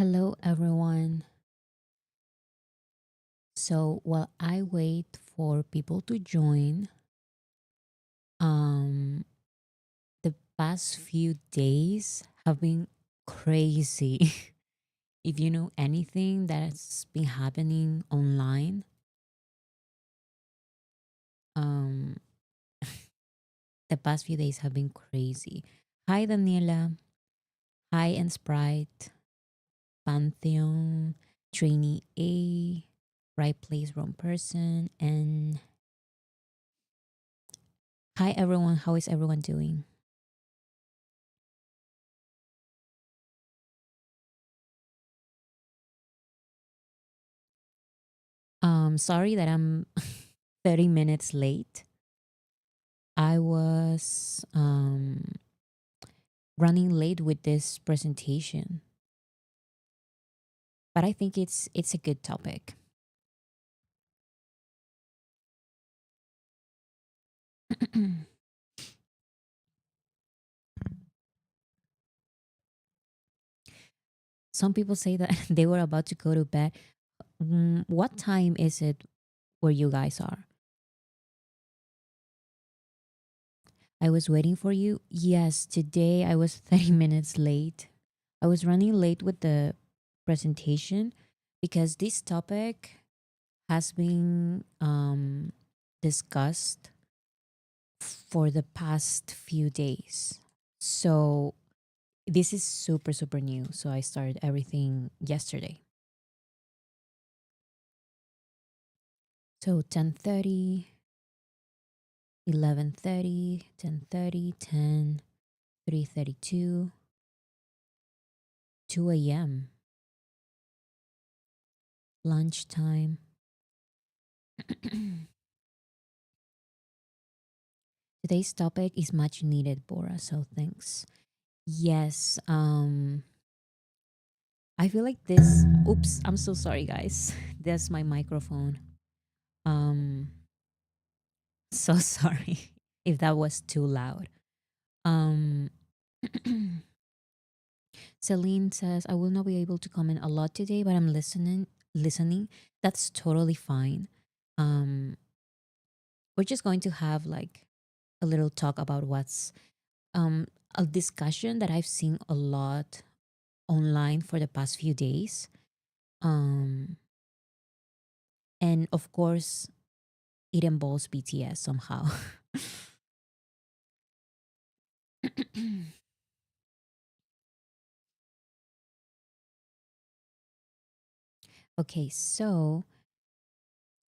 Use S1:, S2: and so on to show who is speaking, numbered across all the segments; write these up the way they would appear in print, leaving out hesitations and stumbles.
S1: Hello, everyone. So while I wait for people to join, um, the past few days have been crazy. If you know anything that's been happening online, um, the past few days have been crazy. Hi, Daniela. Hi, and Sprite. Pantheon. Trainee A. Right place, wrong person. And hi, everyone. How is everyone doing? Sorry that I'm 30 minutes late. I was running late with this presentation, but I think it's a good topic. Some people say that they were about to go to bed. What time is it where you guys are? I was waiting for you. Yes, today I was 30 minutes late. I was running late with the presentation because this topic has been discussed for the past few days. So this is super, super new. So I started everything yesterday. So 10:30, 11:30, 10:30, 10, 3:32, 2 a.m., lunchtime. Today's topic is much needed, Bora. So thanks. Yes. I feel like this. Oops. I'm so sorry, guys. That's my microphone. Um, so sorry if that was too loud. Um, Celine says, I will not be able to comment a lot today, but I'm listening. That's totally fine. Um, we're just going to have like a little talk about what's a discussion that I've seen a lot online for the past few days. Um, and of course, it involves BTS somehow. Okay, so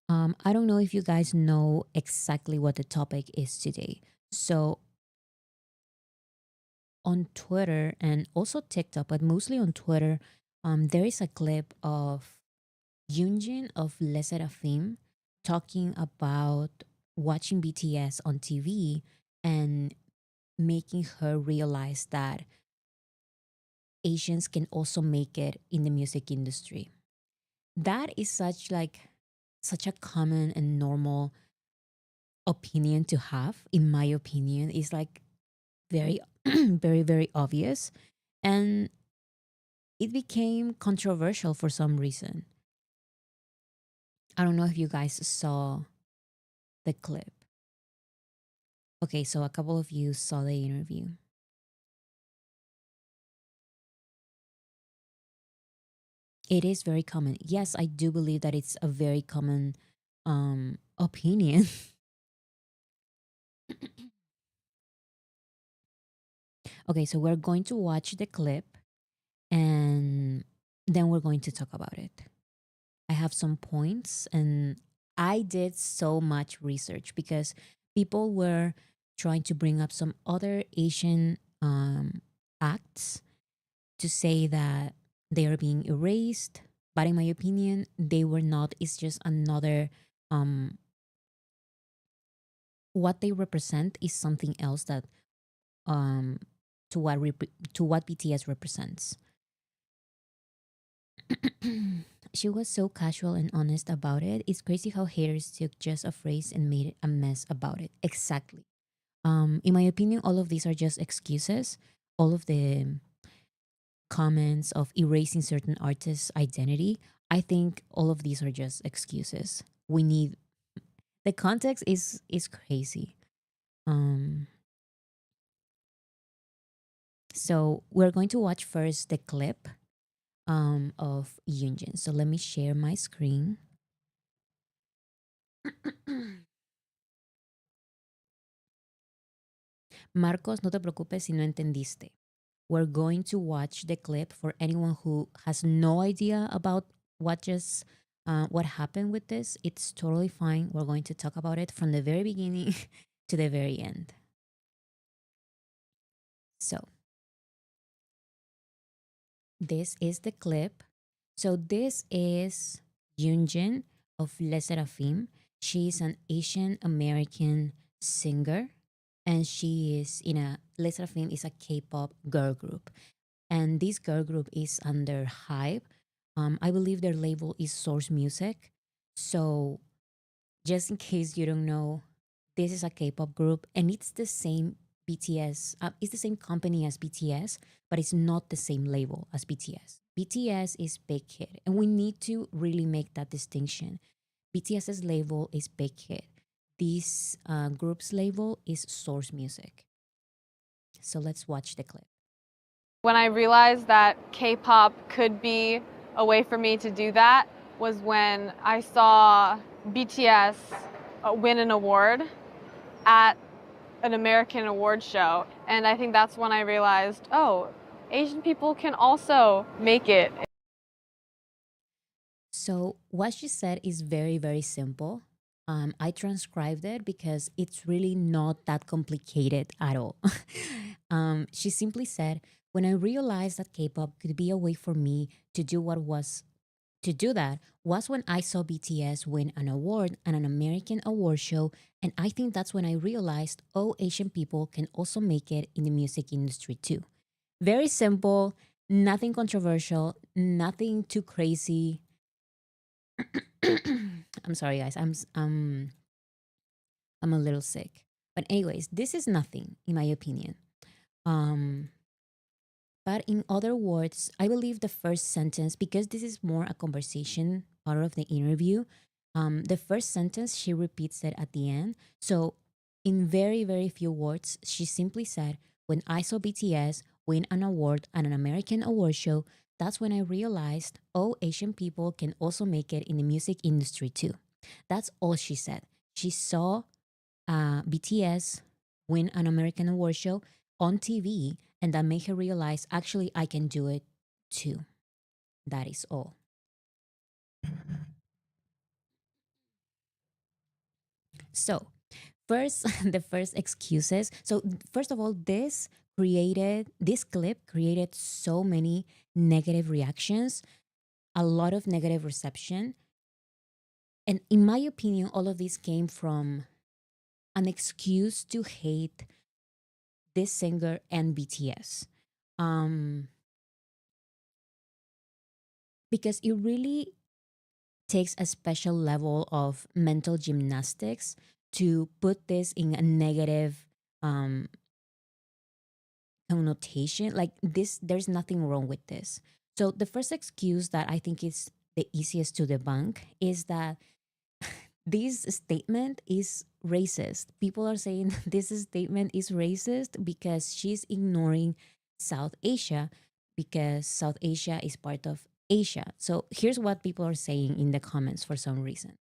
S1: I don't know if you guys know exactly what the topic is today. So on Twitter and also TikTok, but mostly on Twitter, there is a clip of Yunjin of Les Seraphim talking about watching BTS on TV and making her realize that Asians can also make it in the music industry. That is such a common and normal opinion to have, in my opinion. Is like very very very obvious, and it became controversial for some reason. I don't know if you guys saw the clip. Okay, so a couple of you saw the interview. It is very common. Yes, I do believe that it's a very common opinion. Okay, so we're going to watch the clip and then we're going to talk about it. I have some points, and I did so much research because people were trying to bring up some other Asian acts to say that they are being erased. But in my opinion, they were not. It's just another, um, what they represent is something else that, um, to what BTS represents. She was so casual and honest about it. It's crazy how haters took just a phrase and made it a mess about it. Exactly. In my opinion, all of these are just excuses. All of the comments of erasing certain artists' identity, I think all of these are just excuses. We need the context is crazy. Um, so we're going to watch first the clip of Yunjin. So let me share my screen. Marcos, no te preocupes si no entendiste. We're going to watch the clip for anyone who has no idea about what happened with this. It's totally fine. We're going to talk about it from the very beginning to the very end. So this is the clip. So this is Yunjin of Les Seraphim. She's an Asian American singer, and she is in a Les Seraphim is a K-pop girl group, and this girl group is under Hype. I believe their label is Source Music. So just in case you don't know, this is a K-pop group, and it's the same BTS. It's the same company as BTS, but it's not the same label as BTS. BTS is Big Hit, and we need to really make that distinction. BTS's label is Big Hit. This group's label is Source Music. So let's watch the clip.
S2: When I realized that K-pop could be a way for me to do that was when I saw BTS win an award at an American award show. And I think that's when I realized, oh, Asian people can also make it.
S1: So what she said is very, very simple. I transcribed it because it's really not that complicated at all. She simply said, when I realized that K-pop could be a way for me to do what was to do that was when I saw BTS win an award at an American award show. And I think that's when I realized, oh, Asian people can also make it in the music industry too. Very simple, nothing controversial, nothing too crazy. I'm sorry, guys. I'm a little sick. But anyways, this is nothing, in my opinion. Um, but in other words, I believe the first sentence, because this is more a conversation part of the interview, the first sentence she repeats it at the end. So in very, very few words, she simply said, when I saw BTS win an award at an American award show, that's when I realized, oh, Asian people can also make it in the music industry too. That's all she said. She saw BTS win an American award show on TV, and that made her realize actually I can do it too. That is all. So, first, the first excuses. So, first of all, this clip created so many negative reactions, a lot of negative reception. And in my opinion, all of this came from an excuse to hate this singer and BTS. Um, because it really takes a special level of mental gymnastics to put this in a negative um, connotation. Like this, there's nothing wrong with this. So the first excuse that I think is the easiest to debunk is that this statement is racist. People are saying this statement is racist because she's ignoring South Asia because South Asia is part of Asia. So here's what people are saying in the comments for some reason.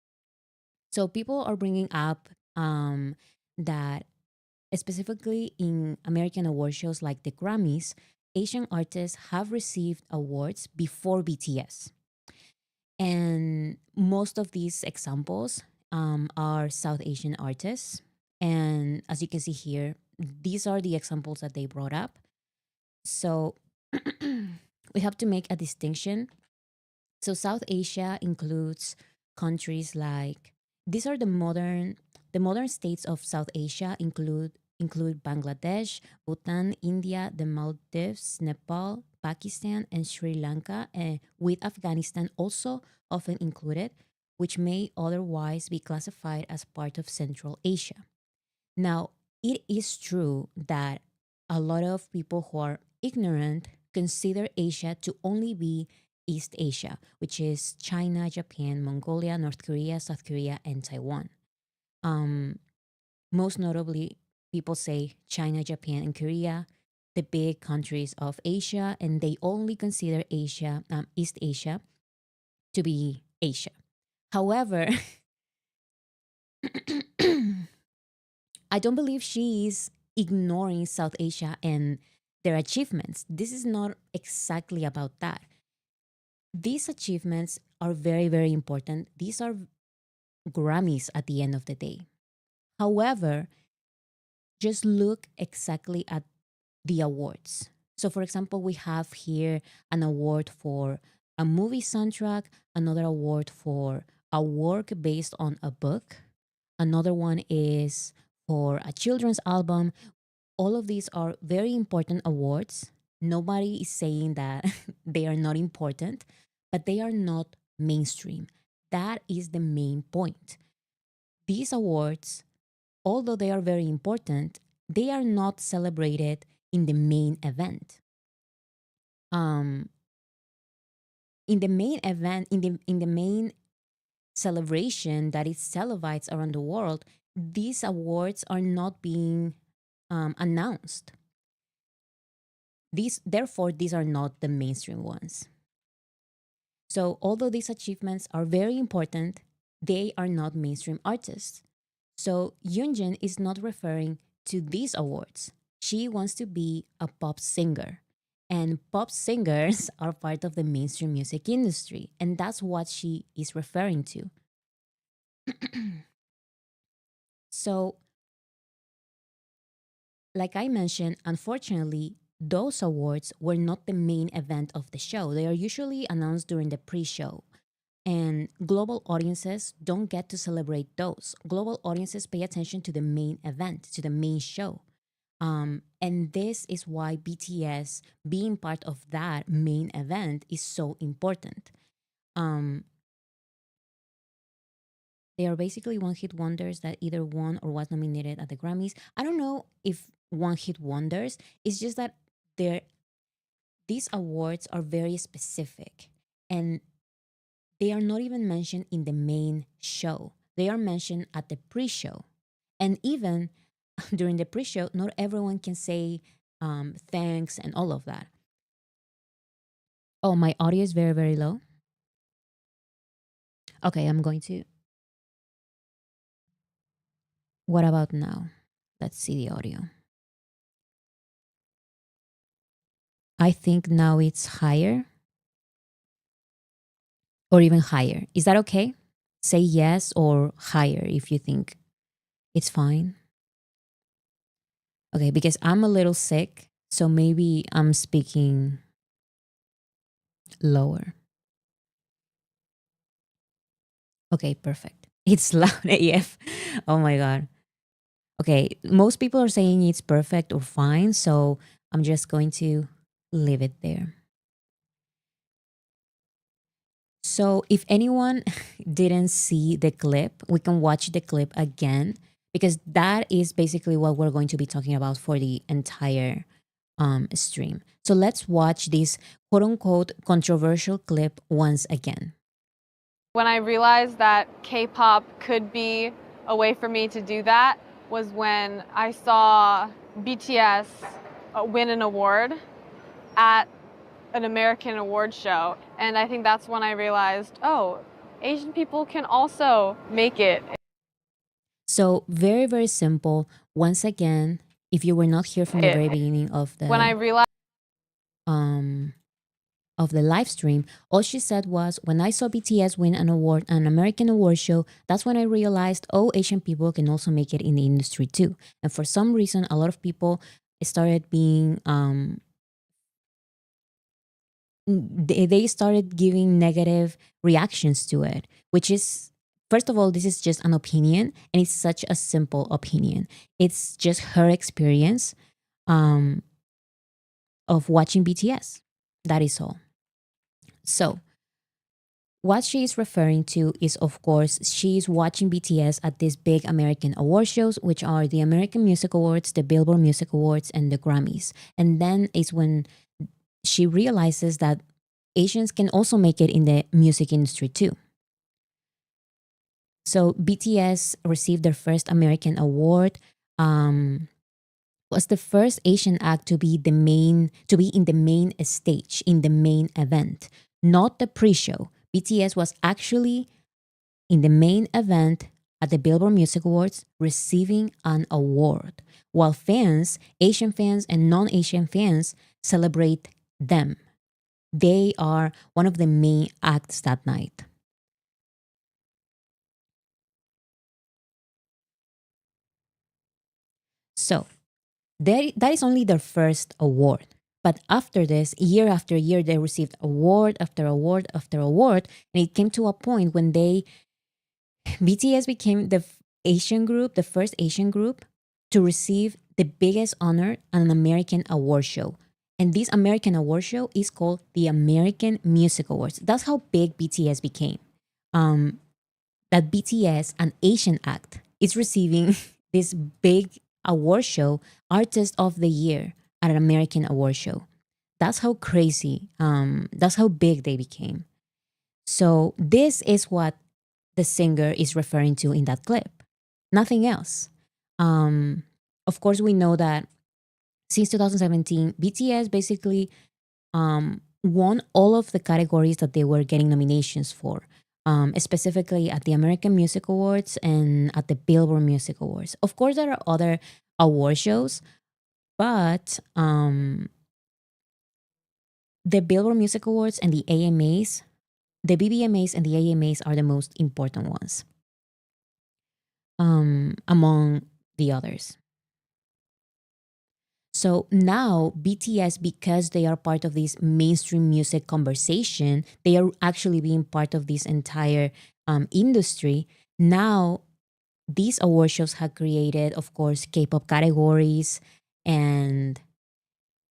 S1: So people are bringing up that specifically in American award shows like the Grammys, Asian artists have received awards before BTS. And most of these examples are South Asian artists. And as you can see here, these are the examples that they brought up. So we have to make a distinction. So South Asia includes countries like these are the modern states of South Asia include Bangladesh, Bhutan, India, the Maldives, Nepal, Pakistan, and Sri Lanka, with Afghanistan also often included, which may otherwise be classified as part of Central Asia. Now, it is true that a lot of people who are ignorant consider Asia to only be East Asia, which is China, Japan, Mongolia, North Korea, South Korea, and Taiwan. Um, Most notably, people say China, Japan, and Korea, the big countries of Asia, and they only consider Asia, East Asia, to be Asia. However, I don't believe she is ignoring South Asia and their achievements. This is not exactly about that. These achievements are very, very important. These are Grammys at the end of the day. However, just look exactly at the awards. So, for example, we have here an award for a movie soundtrack, another award for a work based on a book, another one is for a children's album. All of these are very important awards. Nobody is saying that they are not important, but they are not mainstream. That is the main point. These awards, although they are very important, they are not celebrated in the main event. Um, in the main event, in the main celebration that is televised around the world, these awards are not being announced. Therefore, these are not the mainstream ones. So, although these achievements are very important, they are not mainstream artists. So, Yunjin is not referring to these awards. She wants to be a pop singer. And pop singers are part of the mainstream music industry. And that's what she is referring to. So, like I mentioned, unfortunately, those awards were not the main event of the show. They are usually announced during the pre show. And global audiences don't get to celebrate those. Global audiences pay attention to the main event, to the main show. And this is why BTS being part of that main event is so important. Um, they are basically one hit wonders that either won or was nominated at the Grammys. I don't know if one hit wonders. It's just that they're, these awards are very specific and they are not even mentioned in the main show. They are mentioned at the pre show. And even during the pre show, not everyone can say thanks and all of that. Oh, my audio is very, very low. Okay, I'm going to. What about now? Let's see the audio. I think now it's higher or even higher. Is that okay? Say yes or higher if you think it's fine. Okay, because I'm a little sick, so maybe I'm speaking lower. Okay, perfect. It's loud AF. Oh my God. Okay, most people are saying it's perfect or fine, so I'm just going to leave it there. So, if anyone didn't see the clip, we can watch the clip again because that is basically what we're going to be talking about for the entire stream. So, let's watch this quote unquote controversial clip once again.
S2: When I realized that K-pop could be a way for me to do that was when I saw BTS win an award at an American award show. And I think that's when I realized, oh, Asian people can also make it.
S1: So, very, very simple. Once again, if you were not here from the very beginning
S2: When I realized
S1: um, of the live stream, all she said was, when I saw BTS win an award, an American award show, that's when I realized, oh, Asian people can also make it in the industry too. And for some reason, a lot of people started being, they started giving negative reactions to it, which is, first of all, this is just an opinion and it's such a simple opinion. It's just her experience of watching BTS. That is all. So, what she is referring to is, of course, she is watching BTS at these big American award shows, which are the American Music Awards, the Billboard Music Awards, and the Grammys. And then is when she realizes that Asians can also make it in the music industry too. So BTS received their first American award. Um, was the first Asian act to be in the main stage, in the main event, not the pre-show. BTS was actually in the main event at the Billboard Music Awards receiving an award, while fans, Asian fans and non-Asian fans, celebrate them. They are one of the main acts that night. So that is only their first award. But after this, year after year, they received award after award after award. And it came to a point when BTS became the Asian group, the first Asian group to receive the biggest honor on an American award show. And this American award show is called the American Music Awards. That's how big BTS became. Um, that BTS, an Asian act, is receiving this big award show, Artist of the Year, at an American award show. That's how crazy, that's how big they became. So, this is what the singer is referring to in that clip, nothing else. Um, of course, we know that since 2017, BTS basically won all of the categories that they were getting nominations for, specifically at the American Music Awards and at the Billboard Music Awards. Of course, there are other award shows, but the Billboard Music Awards and the AMAs, the BBMAs and the AMAs are the most important ones among the others. So now BTS, because they are part of this mainstream music conversation, they are actually being part of this entire industry. Now, these award shows have created, of course, K-pop categories, and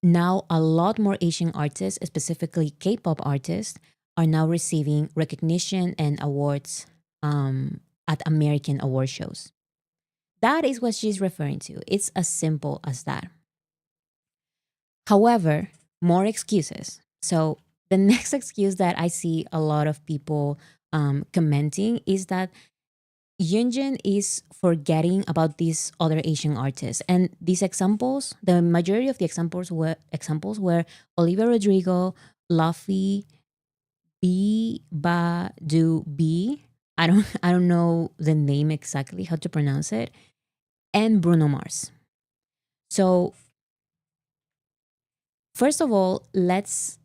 S1: now a lot more Asian artists, specifically K-pop artists, are now receiving recognition and awards at American award shows. That is what she's referring to. It's as simple as that. However, more excuses. So the next excuse that I see a lot of people commenting is that Yunjin is forgetting about these other Asian artists. And these examples, the majority of the examples were Olivia Rodrigo, Luffy, B Ba Do B. I don't know the name exactly, how to pronounce it, and Bruno Mars. So first of all, let's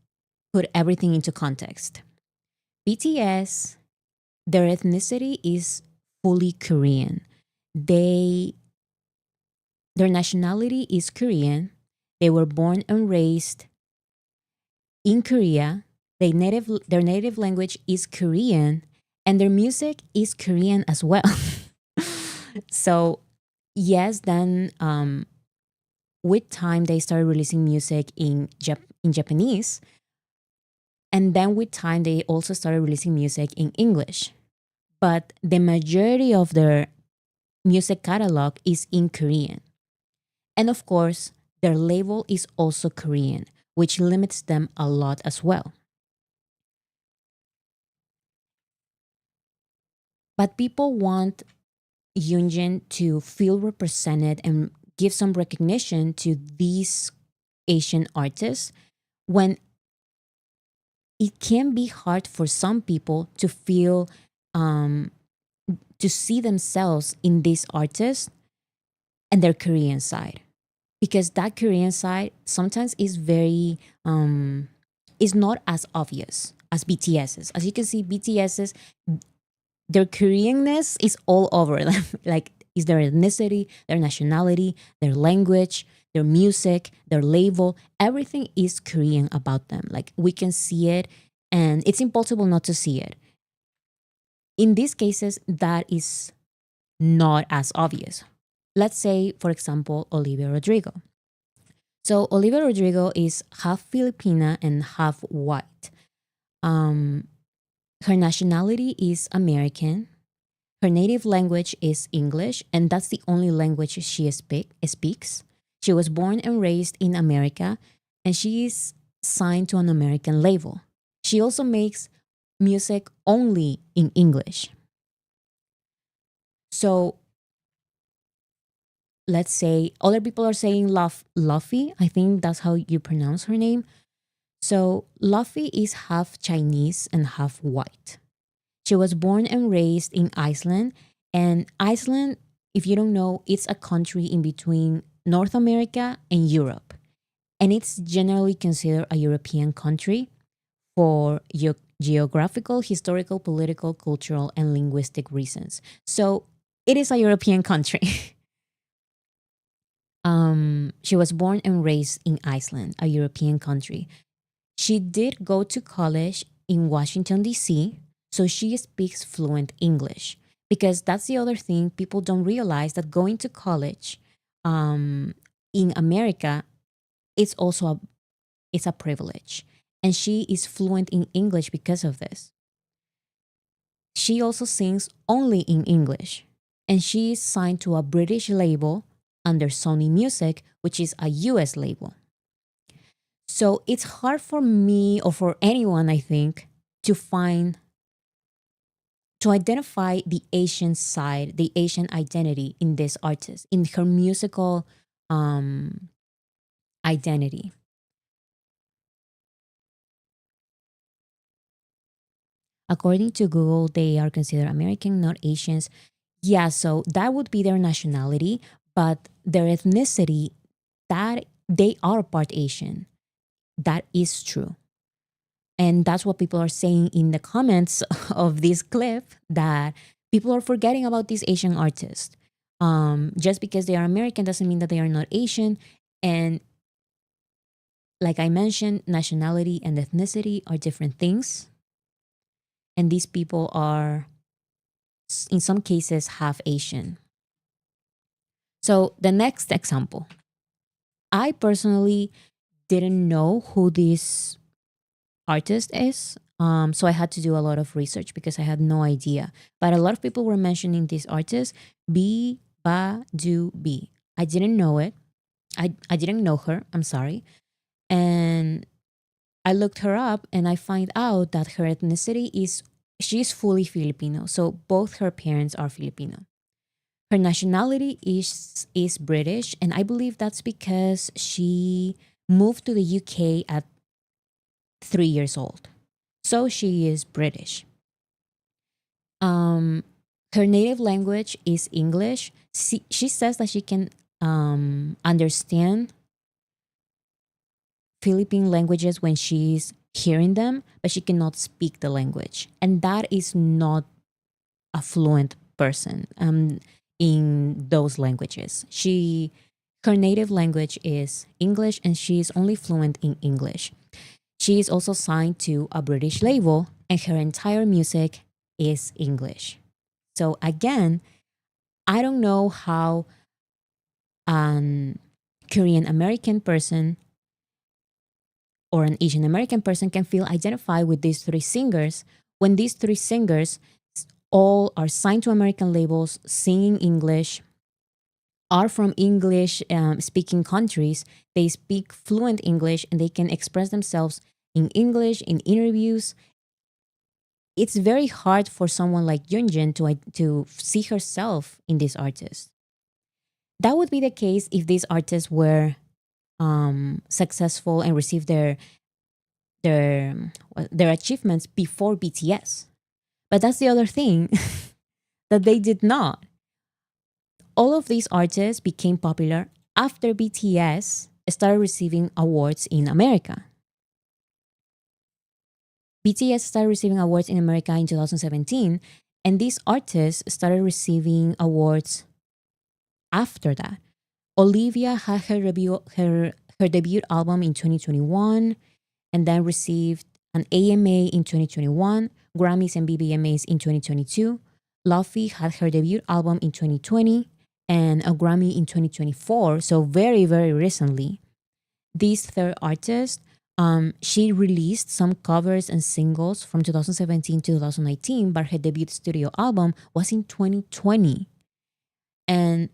S1: put everything into context. BTS, their ethnicity is fully Korean. They their nationality is Korean. They were born and raised in Korea. Their native language is Korean, and their music is Korean as well. So yes, then with time they started releasing music in Japanese, and then with time they also started releasing music in English. But the majority of their music catalog is in Korean. And of course, their label is also Korean, which limits them a lot as well. But people want Yunjin to feel represented and give some recognition to these Asian artists when it can be hard for some people to feel, to see themselves in these artists and their Korean side. Because that Korean side sometimes is very, is not as obvious as BTS's. As you can see, BTS's, their Koreanness is all over them. Like, is their ethnicity, their nationality, their language, their music, their label, everything is Korean about them. Like, we can see it and it's impossible not to see it. In these cases, that is not as obvious. Let's say, for example, Olivia Rodrigo. So Olivia Rodrigo is half Filipina and half white. Her nationality is American. Her native language is English, and that's the only language she speaks. She was born and raised in America, and she is signed to an American label. She also makes music only in English. So let's say other people are saying Luffy. I think that's how you pronounce her name. So Luffy is half Chinese and half white. She was born and raised in Iceland. And Iceland, if you don't know, it's a country in between North America and Europe. And it's generally considered a European country for geographical, historical, political, cultural, and linguistic reasons. So it is a European country. She was born and raised in Iceland, a European country. She did go to college in Washington, D.C., so she speaks fluent English. Because that's the other thing, people don't realize that going to college in America, it's also it's a privilege. And she is fluent in English because of this. She also sings only in English. And she is signed to a British label under Sony Music, which is a US label. So it's hard for me or for anyone, I think, to identify the Asian side, the Asian identity in this artist, in her musical identity. According to Google, they are considered American, not Asians. Yeah, so that would be their nationality, but their ethnicity, that they are part Asian. That is true. And that's what people are saying in the comments of this clip, that people are forgetting about these Asian artists. Just because they are American doesn't mean that they are not Asian. And like I mentioned, nationality and ethnicity are different things. And these people are, in some cases, half Asian. So the next example, I personally didn't know who this artist is. So I had to do a lot of research because I had no idea. But a lot of people were mentioning this artist, B Ba Do B. I didn't know it. I didn't know her. I'm sorry. And I looked her up and I find out that her ethnicity is she's fully Filipino. So both her parents are Filipino. Her nationality is British, and I believe that's because she moved to the UK at 3 years old. So she is British. Her native language is English. She says that she can understand Philippine languages when she's hearing them, but she cannot speak the language. And that is not a fluent person in those languages. Her native language is English, and she is only fluent in English. She is also signed to a British label, and her entire music is English. So again, I don't know how an Korean American person or an Asian American person can feel identified with these three singers when these three singers all are signed to American labels, singing English, are from English speaking countries. They speak fluent English and they can express themselves in English in interviews. It's very hard for someone like Yunjin to see herself in this artist. That would be the case if these artists were successful and received their achievements before BTS. But that's the other thing that they did not. All of these artists became popular after BTS started receiving awards in America. BTS started receiving awards in America in 2017, and these artists started receiving awards after that. Olivia had her debut album in 2021 and then received an AMA in 2021, Grammys and BBMAs in 2022. Luffy had her debut album in 2020 and a Grammy in 2024, so very, very recently. This third artist, she released some covers and singles from 2017 to 2019, but her debut studio album was in 2020. And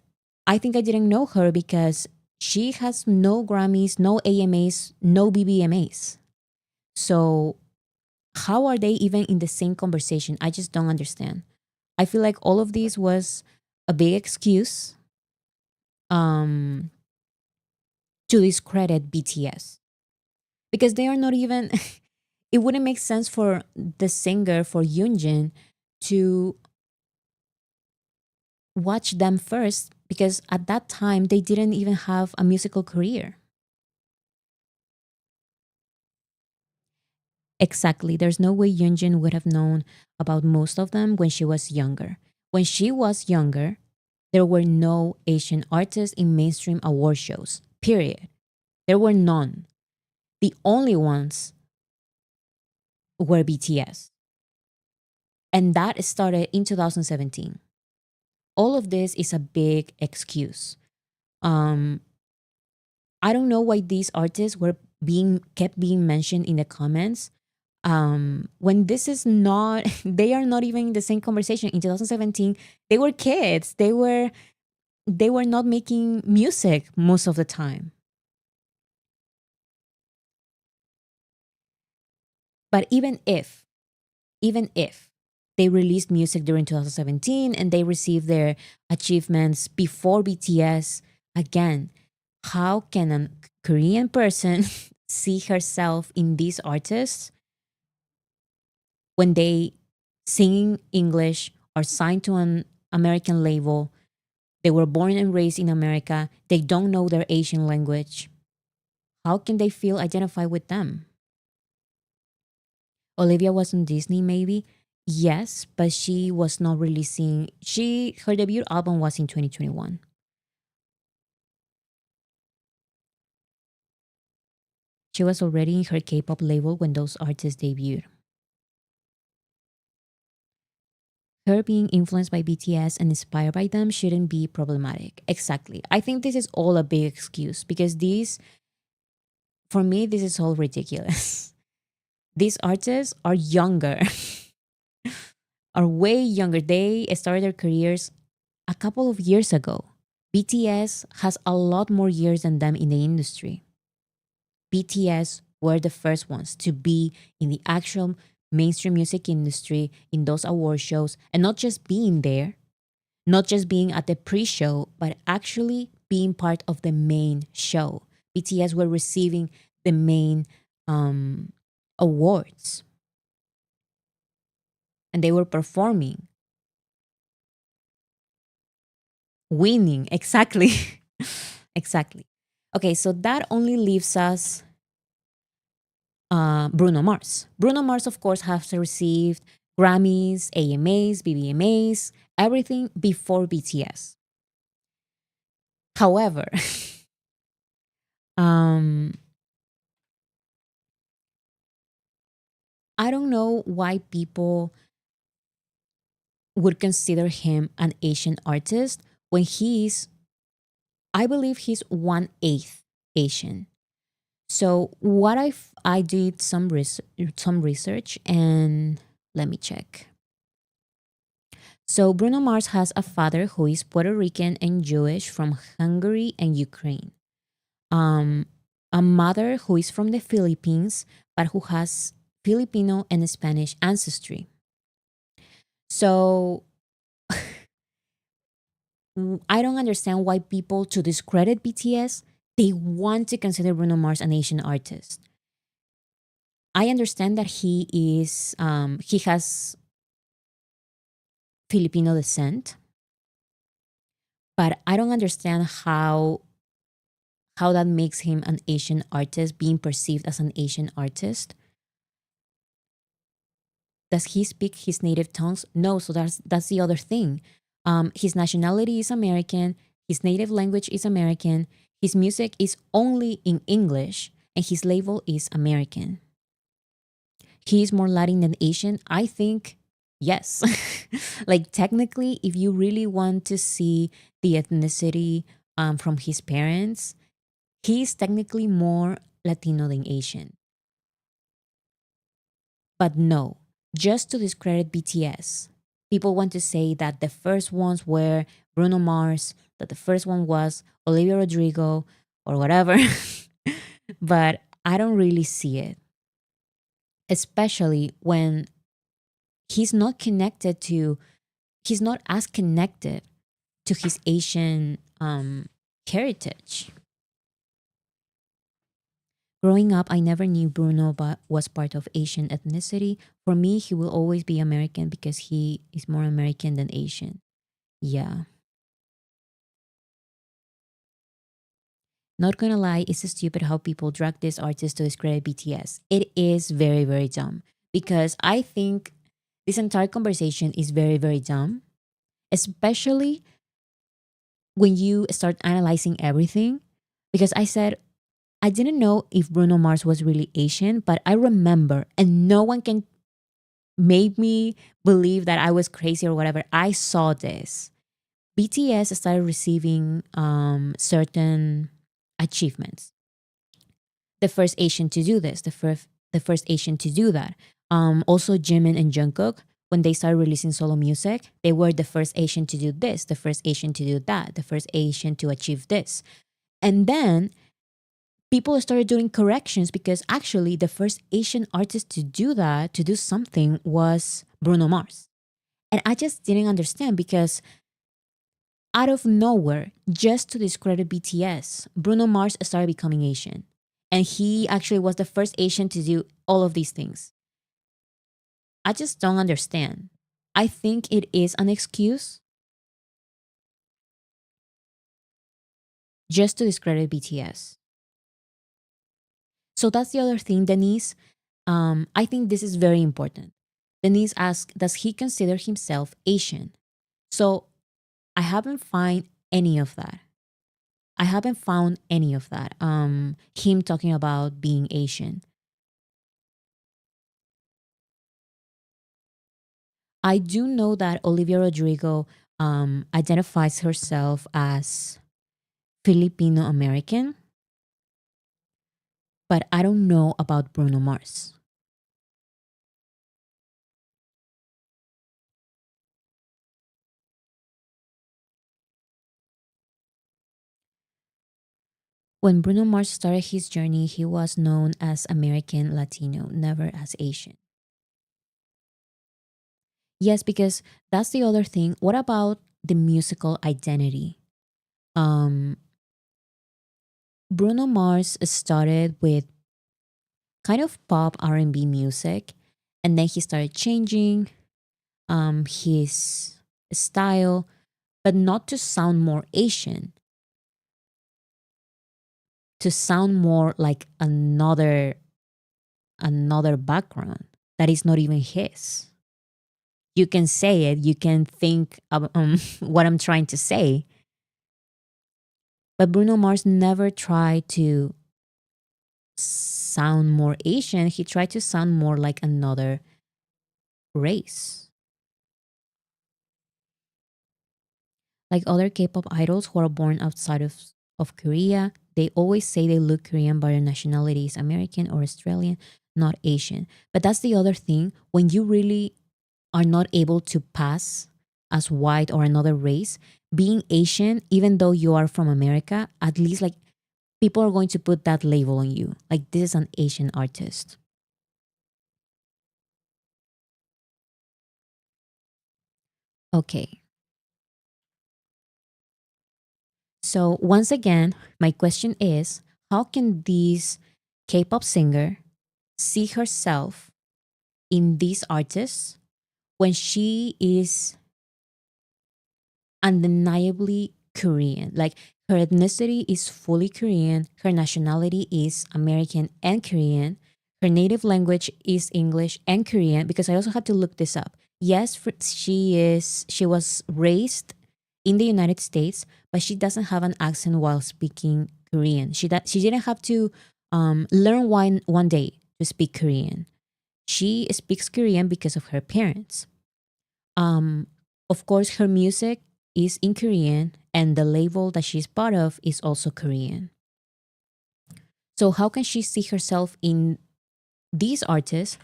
S1: I think I didn't know her because She has no Grammys, no AMAs, no BBMAs. So how are they even in the same conversation? I just don't understand. I feel like all of this was a big excuse um, to discredit BTS because they are not even. It wouldn't make sense for the singer for Yunjin to watch them first because at that time they didn't even have a musical career. Exactly. There's no way Yunjin would have known about most of them when she was younger. When she was younger, there were no Asian artists in mainstream award shows, period. There were none. The only ones were BTS. And that started in 2017. All of this is a big excuse. Um, I don't know why these artists were being kept being mentioned in the comments when this is not they are not even in the same conversation. In 2017 they were kids, they were not making music most of the time. But even if they released music during 2017 and they received their achievements before BTS, again, how can a Korean person see herself in these artists when they sing English, are signed to an American label, they were born and raised in America, they don't know their Asian language? How can they feel identified with them? Olivia was on Disney, maybe. Yes, but she was not releasing. Her debut album was in 2021. She was already in her K-pop label when those artists debuted. Her being influenced by BTS and inspired by them shouldn't be problematic. Exactly. I think this is all a big excuse because for me, this is all ridiculous. These artists are younger, are way younger. They started their careers a couple of years ago. BTS has a lot more years than them in the industry. BTS were the first ones to be in the actual mainstream music industry, in those award shows, and not just being there, not just being at the pre show, but actually being part of the main show. BTS were receiving the main awards and they were performing, winning. Exactly. Exactly. Okay, so that only leaves us Bruno Mars. Bruno Mars, of course, has received Grammys, AMAs, BBMAs, everything before BTS. However, um, I don't know why people would consider him an Asian artist when I believe he's 1/8 Asian. So what I did some research and let me check. So Bruno Mars has a father who is Puerto Rican and Jewish from Hungary and Ukraine. Um, a mother who is from the Philippines but who has Filipino and Spanish ancestry. So I don't understand why people, to discredit BTS, they want to consider Bruno Mars an Asian artist. I understand that he has Filipino descent, but I don't understand how that makes him an Asian artist, being perceived as an Asian artist. Does he speak his native tongues? No, so that's the other thing. His nationality is American. His native language is American. His music is only in English, and his label is American. He is more Latin than Asian. I think yes. Like technically, if you really want to see the ethnicity from his parents, he is technically more Latino than Asian. But no, just to discredit BTS, people want to say that the first ones were Bruno Mars, that the first one was Olivia Rodrigo, or whatever. But I don't really see it, especially when he's not connected to, he's not as connected to his Asian heritage. Growing up, I never knew Bruno but was part of Asian ethnicity. For me, he will always be American because he is more American than Asian. Yeah. Not gonna lie, it's stupid how people drag this artist to discredit BTS. It is very, very dumb because I think this entire conversation is very, very dumb, especially when you start analyzing everything. Because I said, I didn't know if Bruno Mars was really Asian, but I remember, and no one can make me believe that I was crazy or whatever. I saw this. BTS started receiving certain achievements. The first Asian to do this, the first Asian to do that. Also, Jimin and Jungkook, when they started releasing solo music, they were the first Asian to do this, the first Asian to do that, the first Asian to achieve this. And then people started doing corrections because actually the first Asian artist to do that, to do something, was Bruno Mars. And I just didn't understand because out of nowhere, just to discredit BTS, Bruno Mars started becoming Asian. And he actually was the first Asian to do all of these things. I just don't understand. I think it is an excuse just to discredit BTS. So that's the other thing, Denise. I think this is very important. Denise asked, does he consider himself Asian? So I haven't found any of that. I haven't found any of that. Him talking about being Asian. I do know that Olivia Rodrigo identifies herself as Filipino American, but I don't know about Bruno Mars. When Bruno Mars started his journey, he was known as American Latino, never as Asian. Yes, because that's the other thing. What about the musical identity? Um, Bruno Mars started with kind of pop R&B music, and then he started changing his style, but not to sound more Asian, to sound more like another background that is not even his. You can say it, you can think of what I'm trying to say, but Bruno Mars never tried to sound more Asian. He tried to sound more like another race. Like other K-pop idols who are born outside of Korea, they always say they look Korean, but their nationality is American or Australian, not Asian. But that's the other thing. When you really are not able to pass as white or another race, being Asian, even though you are from America, at least like people are going to put that label on you. Like this is an Asian artist. Okay. So once again, my question is, how can this K-pop singer see herself in these artists when she is undeniably Korean? Like her ethnicity is fully Korean, her nationality is American and Korean, her native language is English and Korean, because I also had to look this up. Yes, she was raised in the United States, but she doesn't have an accent while speaking Korean. She didn't have to learn one day to speak Korean. She speaks Korean because of her parents. Um, of course, her music is in Korean, and the label that she's part of is also Korean. So how can she see herself in these artists,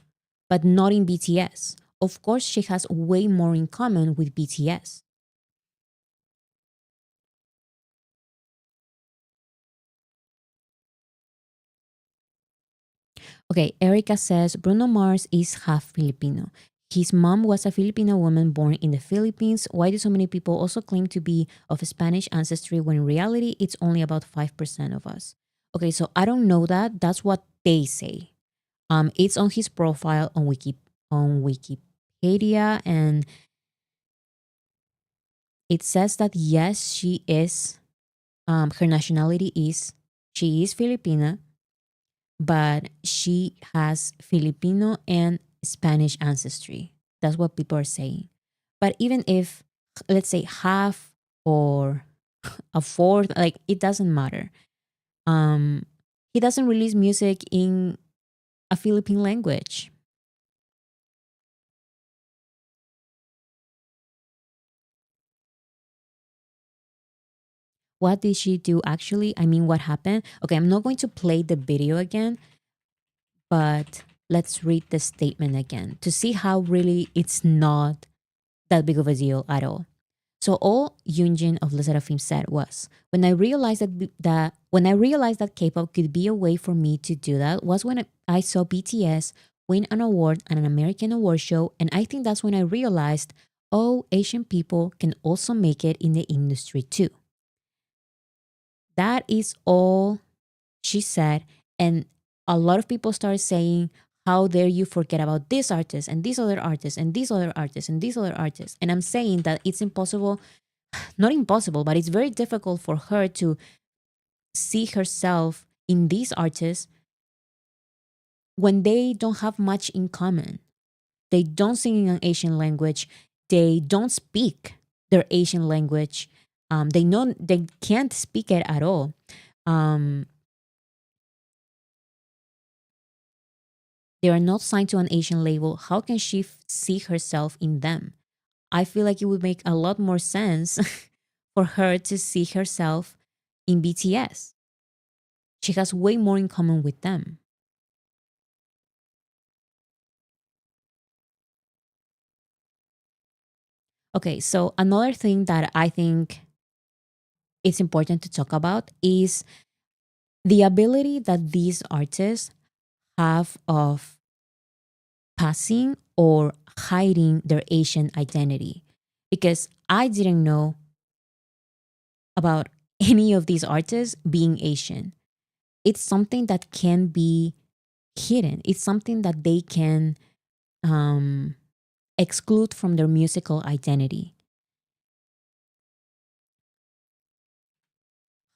S1: but not in BTS? Of course, she has way more in common with BTS. Okay, Erica says Bruno Mars is half Filipino. His mom was a Filipino woman born in the Philippines. Why do so many people also claim to be of Spanish ancestry when in reality it's only about 5% of us? Okay, so I don't know that. That's what they say. It's on his profile on Wikipedia, and it says that yes, she is. Her nationality is she is Filipina, but she has Filipino and Spanish ancestry. That's what people are saying. But even if, let's say, half or a fourth, like it doesn't matter. Um, he doesn't release music in a Philippine language. What did she do actually? I mean, what happened? Okay, I'm not going to play the video again, but let's read the statement again to see how really it's not that big of a deal at all. So all Yunjin of Le Seraphim said was, when I realized that K-pop could be a way for me to do that was when I saw BTS win an award at an American award show, and I think that's when I realized, oh, Asian people can also make it in the industry too. That is all she said, and a lot of people started saying, how dare you forget about this artist and these other artists and these other artists and these other artists. And I'm saying that it's impossible, not impossible, but it's very difficult for her to see herself in these artists when they don't have much in common. They don't sing in an Asian language. They don't speak their Asian language. They know they can't speak it at all. Um, they are not signed to an Asian label. How can she see herself in them? I feel like it would make a lot more sense for her to see herself in BTS. She has way more in common with them. Okay, so another thing that I think it's important to talk about is the ability that these artists have of passing or hiding their Asian identity. Because I didn't know about any of these artists being Asian. It's something that can be hidden, it's something that they can um, exclude from their musical identity.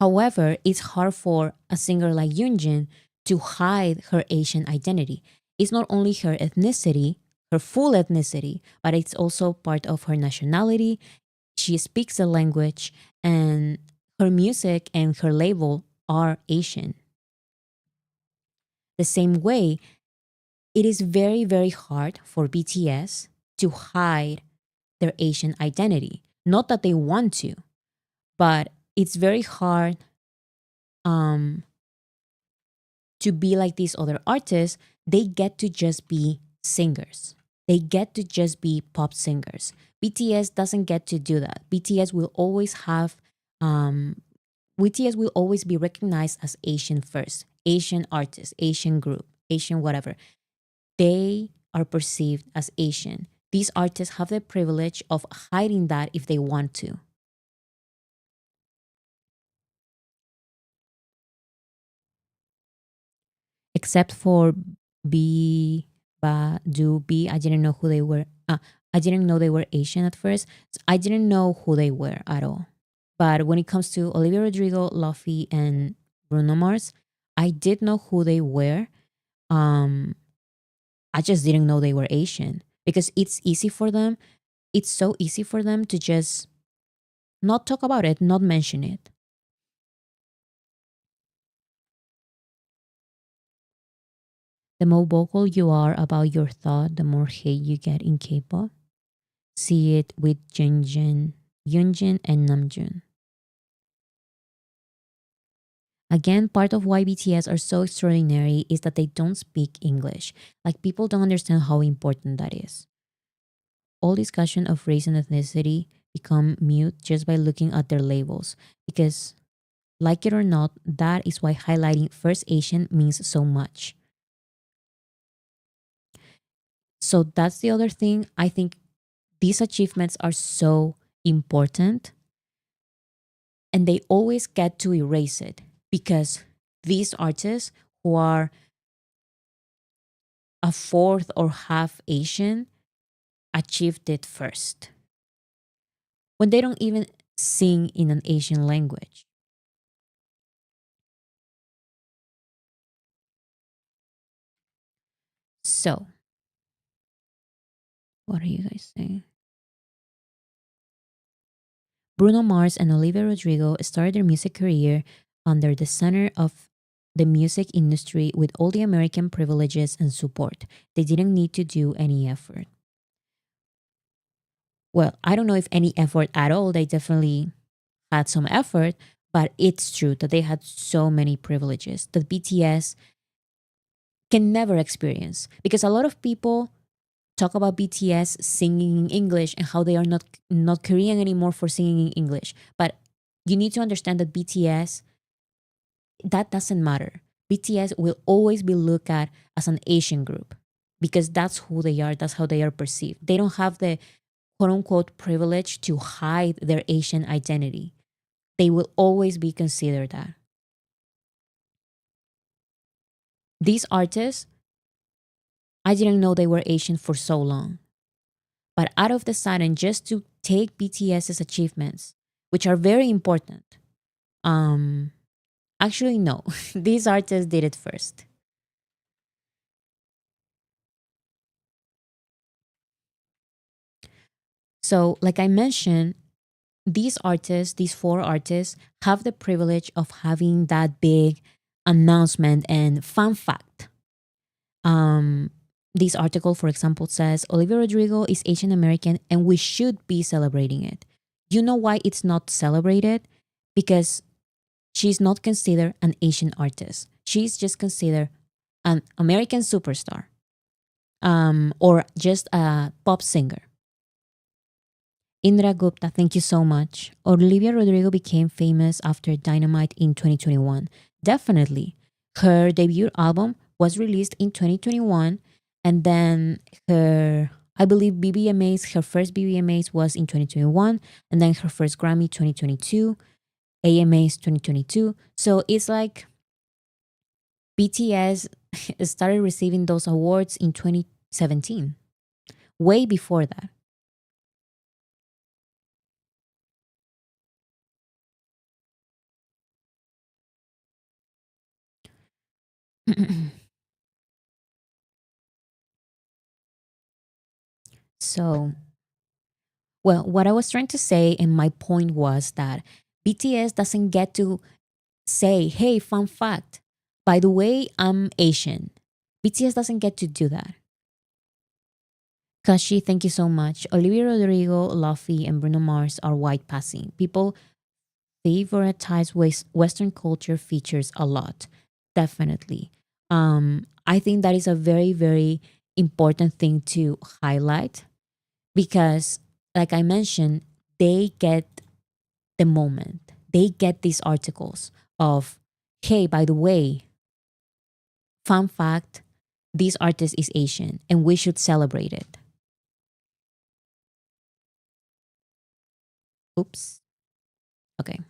S1: However, it's hard for a singer like Yunjin to hide her Asian identity. It's not only her ethnicity, her full ethnicity, but it's also part of her nationality. She speaks the language, and her music and her label are Asian. The same way, it is very, very hard for BTS to hide their Asian identity. Not that they want to, but it's very hard um, to be like these other artists. They get to just be singers. They get to just be pop singers. BTS doesn't get to do that. Um, BTS will always be recognized as Asian first, Asian artist, Asian group, Asian whatever. They are perceived as Asian. These artists have the privilege of hiding that if they want to. Except for B, Do, B. I didn't know who they were. I didn't know they were Asian at first. So I didn't know who they were at all. But when it comes to Olivia Rodrigo, Luffy, and Bruno Mars, I did know who they were. Um, I just didn't know they were Asian because it's easy for them. It's so easy for them to just not talk about it, not mention it. The more vocal you are about your thought, the more hate you get in K-pop. See it with Yunjin, and Namjoon. Again, part of why BTS are so extraordinary is that they don't speak English. Like people don't understand how important that is. All discussion of race and ethnicity become mute just by looking at their labels. Because, like it or not, that is why highlighting First Asian means so much. So that's the other thing. I think these achievements are so important and they always get to erase it because these artists who are a fourth or half Asian achieved it first when they don't even sing in an Asian language. So, what are you guys saying? Bruno Mars and Olivia Rodrigo started their music career under the center of the music industry with all the American privileges and support. They didn't need to do any effort. Well, I don't know if any effort at all. They definitely had some effort, but it's true that they had so many privileges that BTS can never experience because a lot of people talk about BTS singing in English and how they are not Korean anymore for singing in English. But you need to understand that BTS, that doesn't matter. BTS will always be looked at as an Asian group because that's who they are, that's how they are perceived. They don't have the quote unquote privilege to hide their Asian identity. They will always be considered that. These artists, I didn't know they were Asian for so long. But out of the sudden, just to take BTS's achievements, which are very important, um, actually, no, these artists did it first. So, like I mentioned, these artists, these four artists, have the privilege of having that big announcement and fun fact. Um, this article, for example, says Olivia Rodrigo is Asian American and we should be celebrating it. You know why it's not celebrated? Because she's not considered an Asian artist. She's just considered an American superstar or just a pop singer. Indra Gupta, thank you so much. Olivia Rodrigo became famous after Dynamite in 2021. Definitely. Her debut album was released in 2021, and then I believe BBMAs, her first BBMAs was in 2021, and then her first Grammy 2022, AMAs 2022. So it's like BTS started receiving those awards in 2017, way before that. So, well, what I was trying to say, and my point was that BTS doesn't get to say, hey, fun fact, by the way, I'm Asian. BTS doesn't get to do that. Kashi, thank you so much. Olivia Rodrigo, Luffy, and Bruno Mars are white passing. People favoritize Western culture features a lot. Definitely. I think that is a very, very important thing to highlight because, like I mentioned, they get the moment. They get these articles of, hey, by the way, fun fact, this artist is Asian and we should celebrate it. Oops. Okay.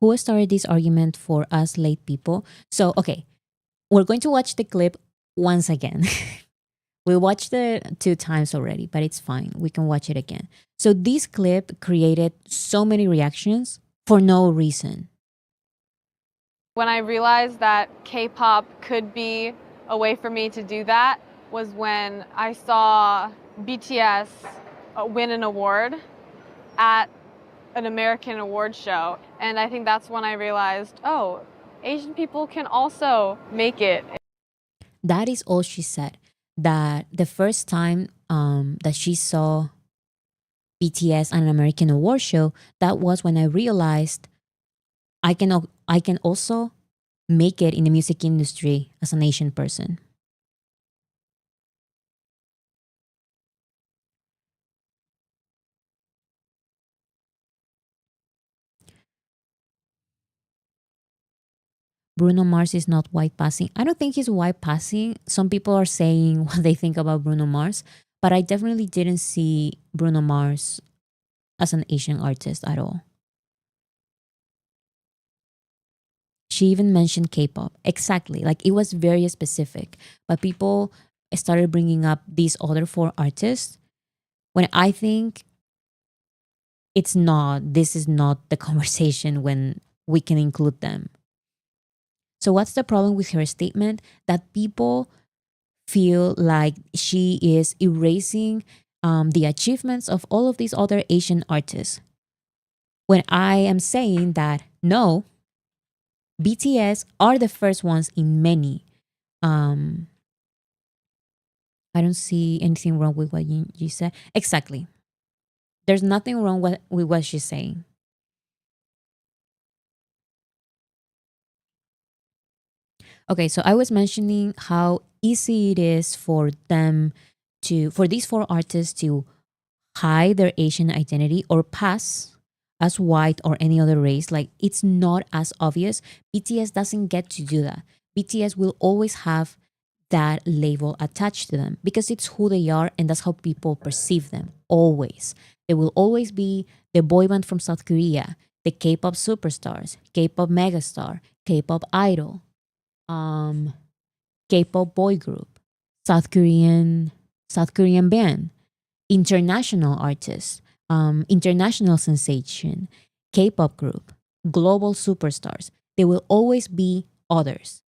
S1: Who started this argument for us late people? So, okay, we're going to watch the clip once again. We watched it 2 times already, but it's fine. We can watch it again. So, this clip created so many reactions for no reason.
S2: When I realized that K-pop could be a way for me to do that was when I saw BTS win an award at an American award show. And I think that's when I realized, oh, Asian people can also make it.
S1: That is all she said. That the first time that she saw BTS at an American award show, that was when I realized I can also make it in the music industry as an Asian person. Bruno Mars is not white passing. I don't think he's white passing. Some people are saying what they think about Bruno Mars, but I definitely didn't see Bruno Mars as an Asian artist at all. She even mentioned K-pop. Exactly. Like it was very specific. But people started bringing up these other four artists when I think this is not the conversation when we can include them. So what's the problem with her statement? That people feel like she is erasing the achievements of all of these other Asian artists. When I am saying that no, BTS are the first ones in many. Um, I don't see anything wrong with what you said. Exactly. There's nothing wrong with what she's saying. Okay, so I was mentioning how easy it is for for these four artists to hide their Asian identity or pass as white or any other race. Like it's not as obvious. BTS doesn't get to do that. BTS will always have that label attached to them because it's who they are and that's how people perceive them. Always. They will always be the boy band from South Korea, the K-pop superstars, K-pop megastar, K-pop idol, um, K-pop boy group, South Korean South Korean band, international artist, international sensation, K-pop group, global superstars. They will always be others.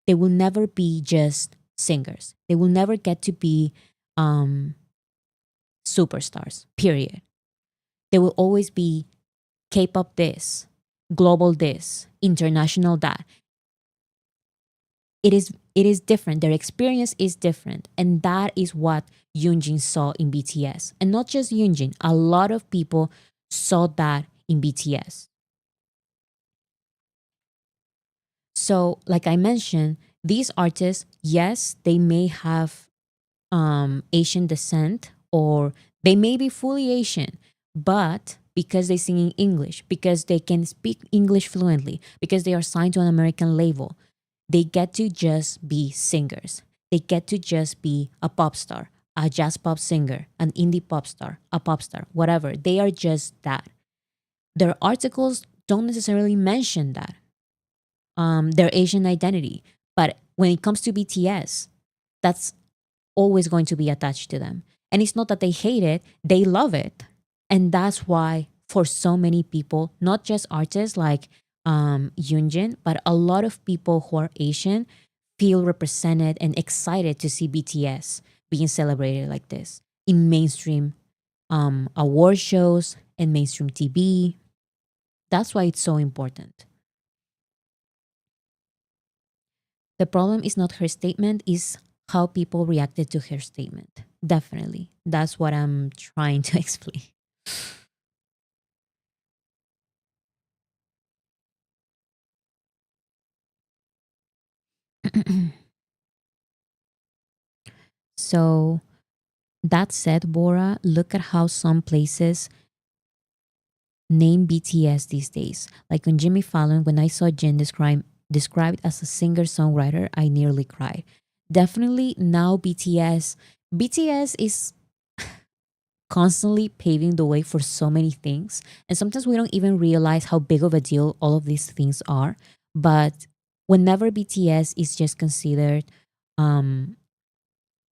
S1: They will never be just singers. They will never get to be um, superstars. Period. They will always be K-pop this, global this, international that. It is different. Their experience is different, and that is what Yunjin saw in BTS, and not just Yunjin. A lot of people saw that in BTS. So, like I mentioned, these artists, yes, they may have Asian descent or they may be fully Asian, but because they sing in English, because they can speak English fluently, because they are signed to an American label, they get to just be singers. They get to just be a pop star, a jazz pop singer, an indie pop star, a pop star, whatever. They are just that. Their articles don't necessarily mention that, their Asian identity. But when it comes to BTS, that's always going to be attached to them. And it's not that they hate it, they love it. And that's why, for so many people, not just artists like Yunjin, but a lot of people who are Asian feel represented and excited to see BTS being celebrated like this in mainstream award shows and mainstream TV. That's why it's so important. The problem is not her statement, is how people reacted to her statement. Definitely. That's what I'm trying to explain. So, that said, Bora, look at how some places name BTS these days. Like on Jimmy Fallon, when I saw Jin described as a singer songwriter, I nearly cried. Definitely now BTS is constantly paving the way for so many things. And sometimes we don't even realize how big of a deal all of these things are. But whenever BTS is just considered um,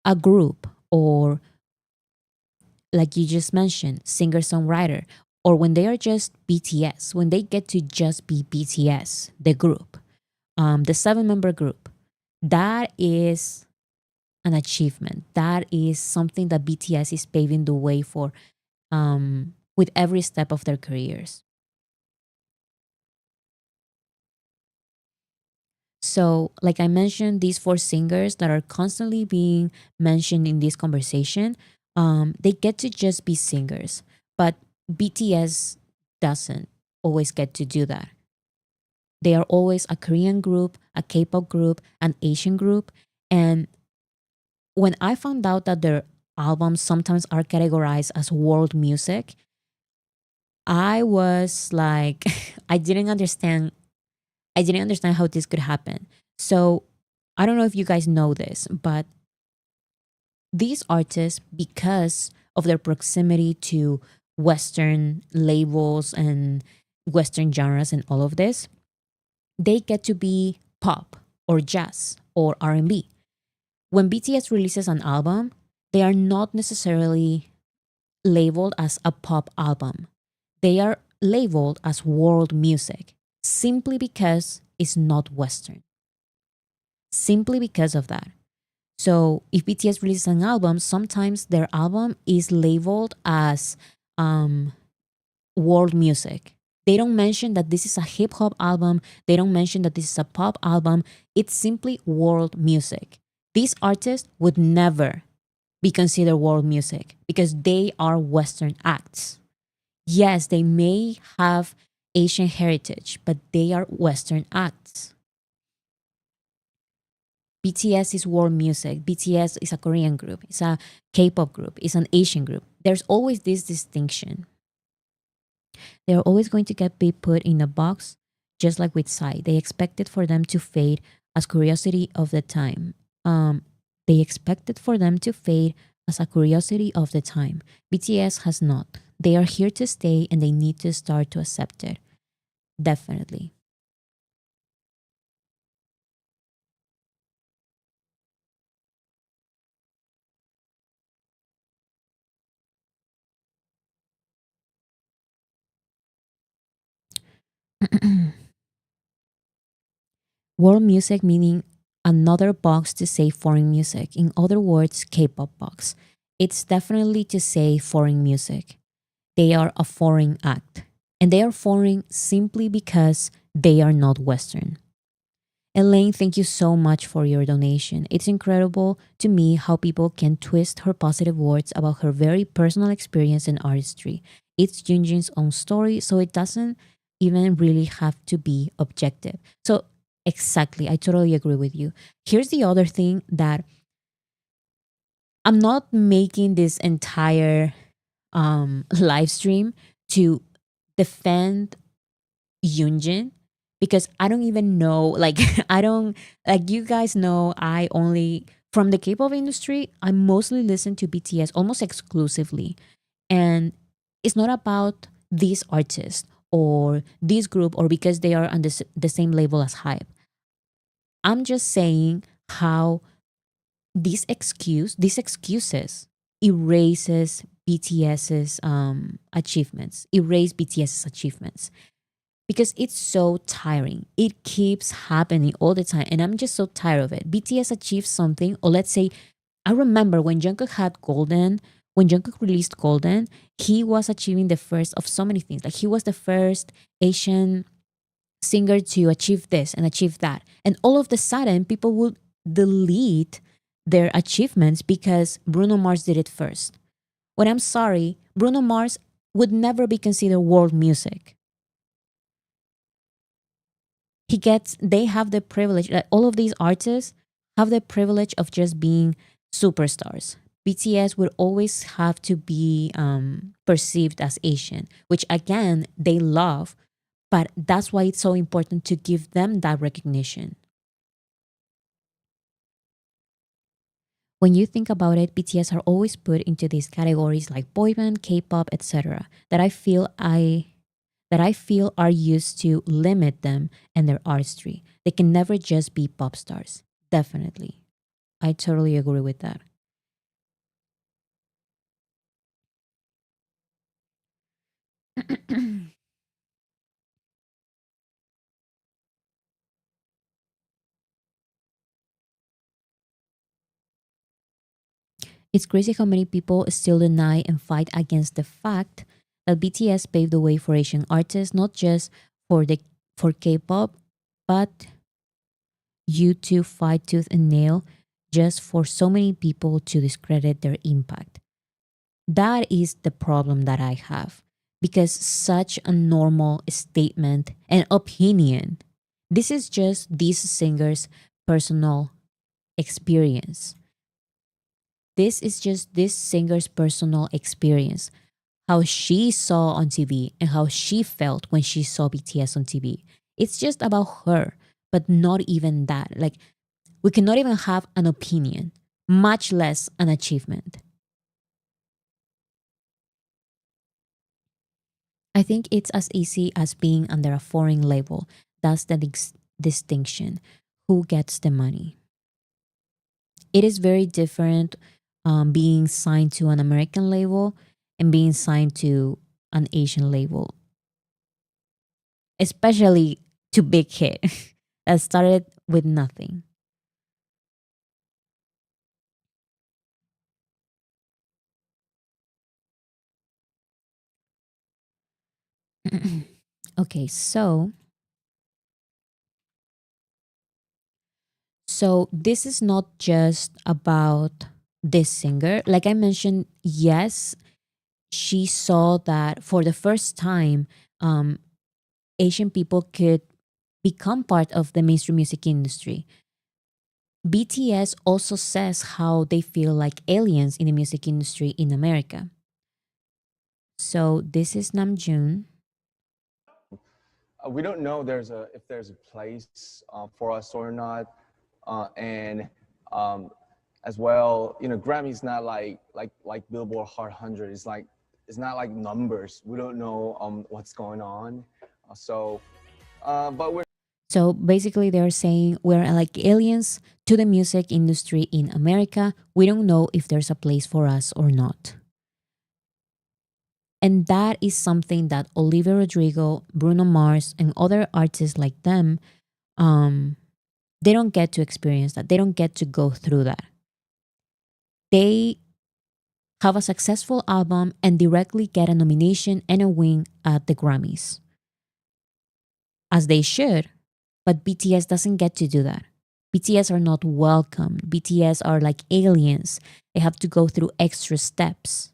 S1: a group, or like you just mentioned, singer songwriter, or when they are just BTS, when they get to just be BTS, the group, the 7 member group, that is an achievement. That is something that BTS is paving the way for, with every step of their careers. So, like I mentioned, these four singers that are constantly being mentioned in this conversation, they get to just be singers. But BTS doesn't always get to do that. They are always a Korean group, a K-pop group, an Asian group. And when I found out that their albums sometimes are categorized as world music, I was like, I didn't understand I didn't understand how this could happen. So I don't know if you guys know this, but these artists, because of their proximity to Western labels and Western genres and all of this, they get to be pop or jazz or R&B. When BTS releases an album, they are not necessarily labeled as a pop album. They are labeled as world music simply because it's not Western. Simply because of that. So if BTS releases an album, sometimes their album is labeled as um, world music. They don't mention that this is a hip hop album. They don't mention that this is a pop album. It's simply world music. These artists would never be considered world music because they are Western acts. Yes, they may have Asian heritage, but they are Western acts. BTS is world music. BTS is a Korean group. It's a K-pop group. It's an Asian group. There's always this distinction. They're always going to get be put in a box, just like with Psy. They expected for them to fade as curiosity of the time. They expected for them to fade as a curiosity of the time. BTS has not. They are here to stay and they need to start to accept it. Definitely. World music meaning another box to say foreign music. In other words, K-pop box. It's definitely to say foreign music. They are a foreign act. And they are foreign simply because they are not Western. Elaine, thank you so much for your donation. It's incredible to me how people can twist her positive words about her very personal experience and artistry. It's Yunjin's own story, so it doesn't even really have to be objective. So, exactly, I totally agree with you. Here's the other thing that I'm not making this entire live stream to defend Yunjin because I don't even know, like, I don't, like, you guys know, I only, from the K pop industry, I mostly listen to BTS almost exclusively. And it's not about this artist or this group or because they are on the same label as Hype. I'm just saying how these excuses erases BTS's achievements, erase BTS's achievements because it's so tiring. It keeps happening all the time, and I'm just so tired of it. BTS achieved something, or let's say, I remember when Jungkook had Golden. When Jungkook released Golden, he was achieving the first of so many things. Like he was the first Asian singer to achieve this and achieve that, and all of the sudden, people would delete their achievements because Bruno Mars did it first. When I'm sorry, Bruno Mars would never be considered world music. They have the privilege, like all of these artists have the privilege of just being superstars. BTS would always have to be perceived as Asian, which again they love, but that's why it's so important to give them that recognition. When you think about it, BTS are always put into these categories like boy band, K-pop, etc. That I feel are used to limit them and their artistry. They can never just be pop stars. Definitely. I totally agree with that. It's crazy how many people still deny and fight against the fact that BTS paved the way for Asian artists, not just for the for K-pop, but you to fight tooth and nail just for so many people to discredit their impact. That is the problem that I have because such a normal statement and opinion. This is just this singer's personal experience. This is just this singer's personal experience. How she saw on TV and how she felt when she saw BTS on TV. It's just about her, but not even that. Like, we cannot even have an opinion, much less an achievement. I think it's as easy as being under a foreign label. That's the distinction. Who gets the money? It is very different being signed to an American label and being signed to an Asian label, especially to Big Hit that started with nothing. Okay, so this is not just about this singer. Like I mentioned, yes, she saw that for the first time, um, Asian people could become part of the mainstream music industry. BTS also says how they feel like aliens in the music industry in America. So this is Namjoon.
S3: We don't know if there's a place for us or not, and um, as well, Grammy's not like Billboard Hot 100. It's not like numbers. We don't know what's going on. But we're
S1: So basically, they're saying we're like aliens to the music industry in America. We don't know if there's a place for us or not. And that is something that Olivia Rodrigo, Bruno Mars, and other artists like them, um, they don't get to experience that. They don't get to go through that. They have a successful album and directly get a nomination and a win at the Grammys, as they should. But BTS doesn't get to do that. BTS are not welcome. BTS are like aliens. They have to go through extra steps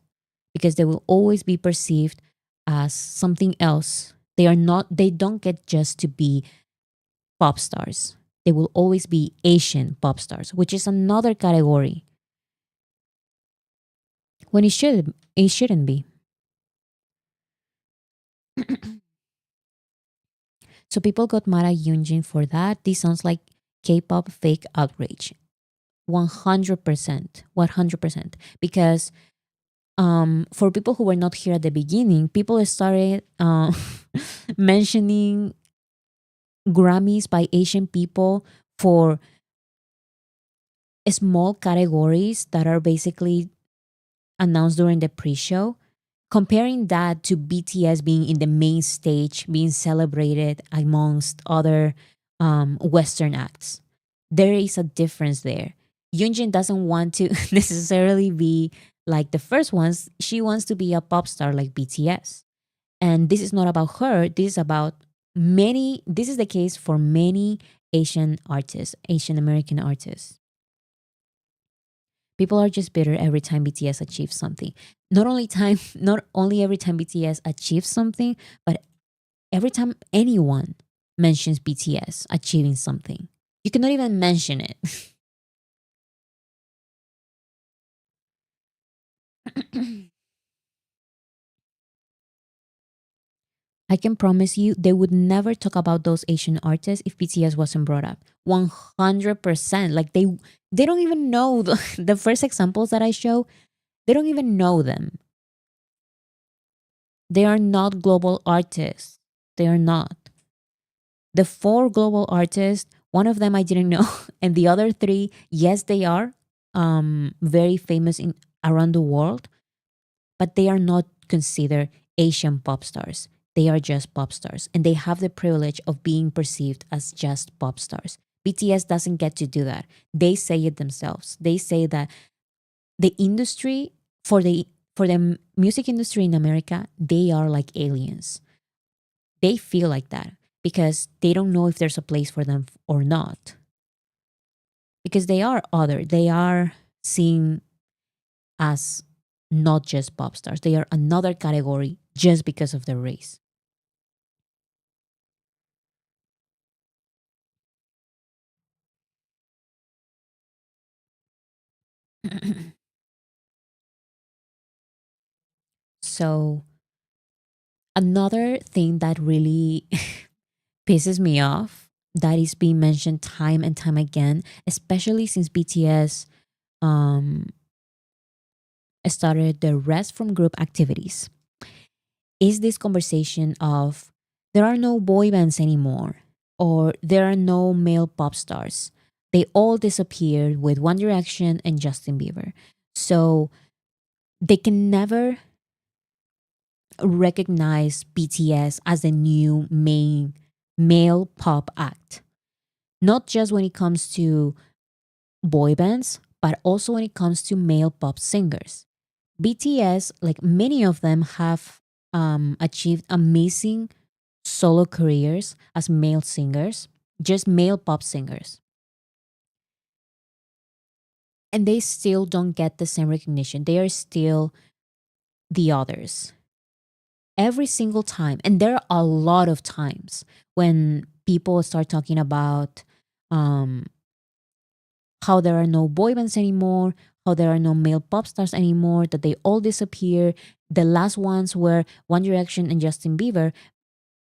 S1: because they will always be perceived as something else. They don't get just to be pop stars. They will always be Asian pop stars, which is another category when it shouldn't be. So people got mad at Yunjin for that. This sounds like K-pop fake outrage. 100%. 100%. Because for people who were not here at the beginning, people started mentioning Grammys by Asian people for small categories that are basically announced during the pre-show, comparing that to BTS being in the main stage, being celebrated amongst other Western acts. There is a difference there. Yunjin doesn't want to necessarily be like the first ones. She wants to be a pop star like BTS. And this is not about her. This is about many, this is the case for many Asian artists, Asian American artists. People are just bitter every time BTS achieves something. Not only every time BTS achieves something, but every time anyone mentions BTS achieving something. You cannot even mention it. I can promise you they would never talk about those Asian artists if BTS wasn't brought up. 100%. Like they don't even know the first examples that I show, they don't even know them. They are not global artists. They are not. The four global artists, one of them I didn't know, and the other three, yes, they are very famous in around the world, but they are not considered Asian pop stars. They are just pop stars, and they have the privilege of being perceived as just pop stars. BTS doesn't get to do that. They say it themselves. They say that the industry for the music industry in America, they are like aliens. They feel like that because they don't know if there's a place for them or not. Because they are other. They are seen as not just pop stars. They are another category just because of their race. So another thing that really pisses me off that is being mentioned time and time again, especially since BTS um, started the rest from group activities, is this conversation of there are no boy bands anymore or there are no male pop stars. They all disappeared with One Direction and Justin Bieber. So they can never recognize BTS as a new main male pop act. Not just when it comes to boy bands, but also when it comes to male pop singers. BTS, like many of them, have achieved amazing solo careers as male singers, just male pop singers. And they still don't get the same recognition. They are still the others every single time. And there are a lot of times when people start talking about um, how there are no boy bands anymore, how there are no male pop stars anymore, that they all disappear. The last ones were One Direction and Justin Bieber.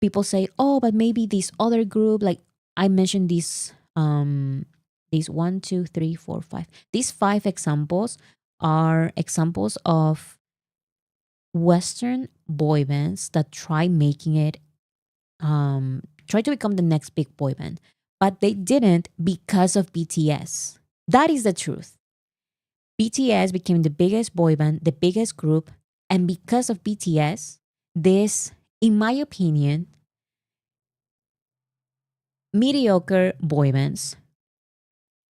S1: People say, oh, but maybe this other group, like I mentioned these one, two, three, four, five. These five examples are examples of Western boy bands that try making it try to become the next big boy band, but they didn't because of BTS. That is the truth. BTS became the biggest boy band, the biggest group, and because of BTS, this, in my opinion, mediocre boy bands